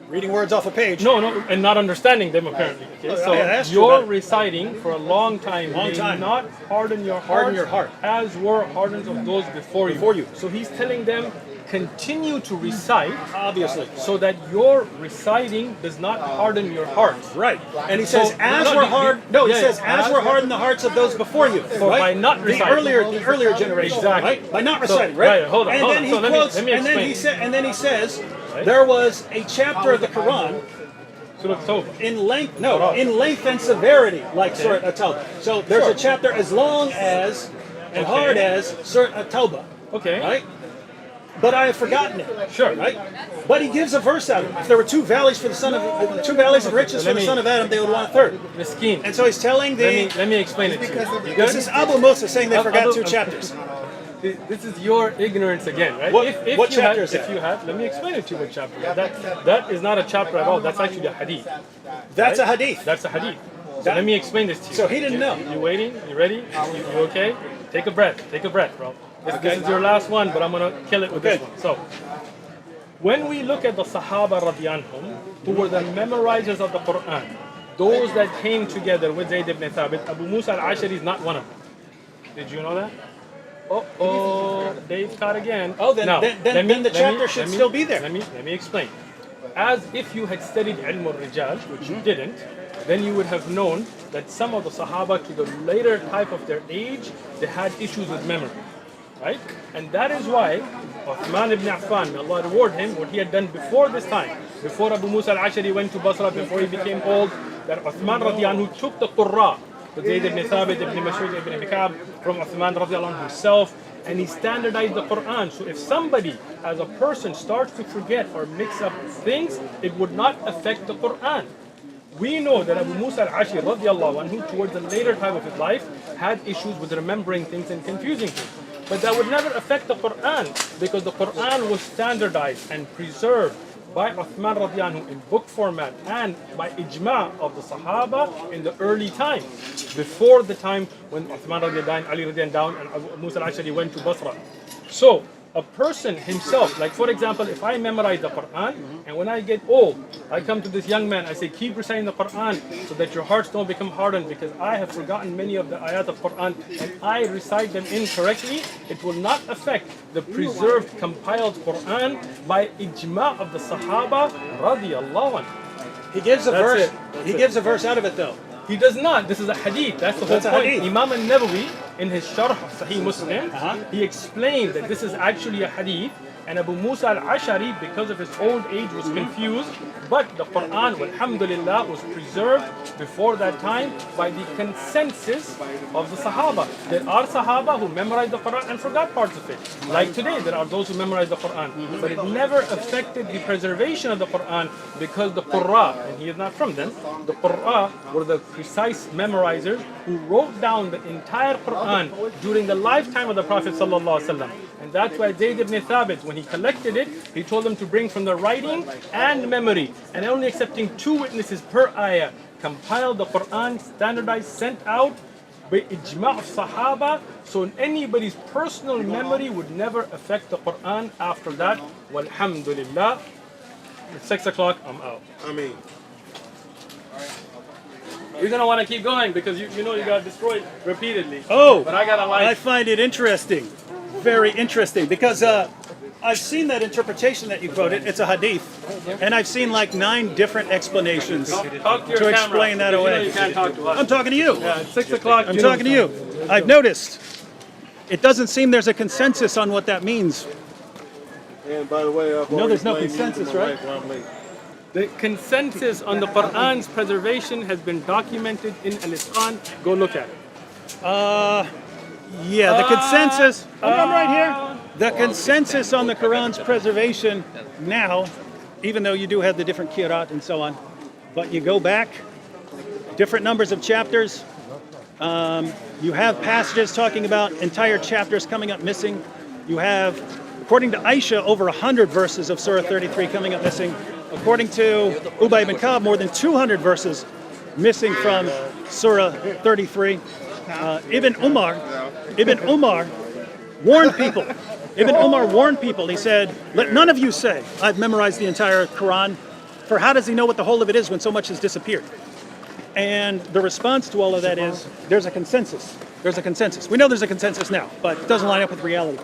Reading words off a page. No, and not understanding them apparently. Okay? So you're reciting for a long time. May not harden your heart. As were hardened of those before you. So he's telling them, continue to recite, obviously, so that your reciting does not harden your heart. Right. And he says, as were hardened the hearts of those before you. By not reciting. The earlier generation. Exactly. Right? By not reciting, right? Hold on. Then he quotes, let me explain. and then he says, there was a chapter of the Quran in length and severity, like Surah At-Tawbah. So there's a chapter as long as and hard as Surah At-Tawbah. Okay. Right? But I have forgotten it. Sure. Right? But he gives a verse out of it. If there were 2 valleys for the son of 2 valleys of riches for the son of Adam, they would want a 3rd. Miskeen. And so he's telling Let me explain it to you. You This is Abu Musa saying they forgot 2 chapters. This is your ignorance again, right? What chapter is that? Let me explain it to you what chapter. That is not a chapter at all. That's actually a hadith. That's a hadith. That's a hadith. So let me explain this to you. So he didn't know. You waiting? You ready? You okay? Take a breath, bro. This is your last one, but I'm gonna kill it with this one. So, when we look at the Sahaba radiyallahu who were the memorizers of the Quran, those that came together with Zayd ibn Thabit, Abu Musa al-Ash'ari is not one of them. Did you know that? They've caught again. Then the chapter should still be there. Let me explain. As if you had studied Ilm al-Rijal, which you didn't, then you would have known that some of the Sahaba to the later type of their age, they had issues with memory. Right? And that is why Uthman ibn Affan, may Allah reward him, what he had done before this time, before Abu Musa al-Ashari went to Basra, before he became old, that Uthman radiallahu anhu took the Qurra, the Zayd ibn Thabit, ibn Mas'ud, ibn Ka'b, from Uthman radiallahu anhu himself, and he standardized the Quran. So if somebody, as a person, starts to forget or mix up things, it would not affect the Quran. We know that Abu Musa al-Ashari radiallahu anhu, towards the later time of his life, had issues with remembering things and confusing things. But that would never affect the Quran, because the Quran was standardized and preserved by Uthman radiallahu anhu in book format and by ijma of the Sahaba in the early time, before the time when Uthman radiallahu anhu, Ali radiallahu anhu, and Abu Musa al-Ashari went to Basra. So a person himself, like for example, if I memorize the Quran, and when I get old, I come to this young man, I say, keep reciting the Quran so that your hearts don't become hardened, because I have forgotten many of the ayat of Quran and I recite them incorrectly, it will not affect the preserved, compiled Quran by ijma of the Sahaba radiyallahu anhu. He gives a That's verse. it. That's He it. gives a verse out of it though. He does not. This is a hadith. That's the whole That's a point. hadith. Imam al-Nawawi, in his Sharh of Sahih Muslim, he explained that this is actually a hadith, and Abu Musa al-Ashari, because of his old age, was confused. But the Quran, alhamdulillah, was preserved before that time by the consensus of the Sahaba. There are Sahaba who memorized the Quran and forgot parts of it. Like today, there are those who memorize the Quran. But it never affected the preservation of the Quran, because the Qurra, and he is not from them, the Qurra were the precise memorizers who wrote down the entire Quran during the lifetime of the Prophet ﷺ. And that's why Zayd ibn Thabit, when he collected it, he told them to bring from the writing and memory, and only accepting 2 witnesses per ayah, compiled the Quran, standardized, sent out by ijma' of Sahaba, so anybody's personal memory would never affect the Quran after that. Walhamdulillah. It's 6 o'clock, I'm out. I mean, You're gonna want to keep going because you know you got destroyed repeatedly. Oh, But I gotta I like. find it interesting, very interesting, because I've seen that interpretation that you quoted. It's a hadith, and I've seen like 9 different explanations Talk to your to camera, explain that because you know away. you can't talk to us. I'm talking to you. Yeah, it's 6 o'clock. I'm talking to you. I've noticed. It doesn't seem there's a consensus on what that means. And by the way, No, there's no consensus, right? The consensus on the Quran's preservation has been documented in Al-Itqan. Go look at it. Yeah, the consensus. I'm right here. The consensus on the Quran's preservation now, even though you do have the different kirat and so on, but you go back, different numbers of chapters. You have passages talking about entire chapters coming up missing. You have, according to Aisha, over 100 verses of Surah 33 coming up missing. According to Ubay ibn Ka'b, more than 200 verses missing from Surah 33. Ibn Umar warned people. Ibn Umar warned people. He said, let none of you say, I've memorized the entire Quran, for how does he know what the whole of it is when so much has disappeared? And the response to all of that is, there's a consensus. There's a consensus. We know there's a consensus now, but it doesn't line up with reality.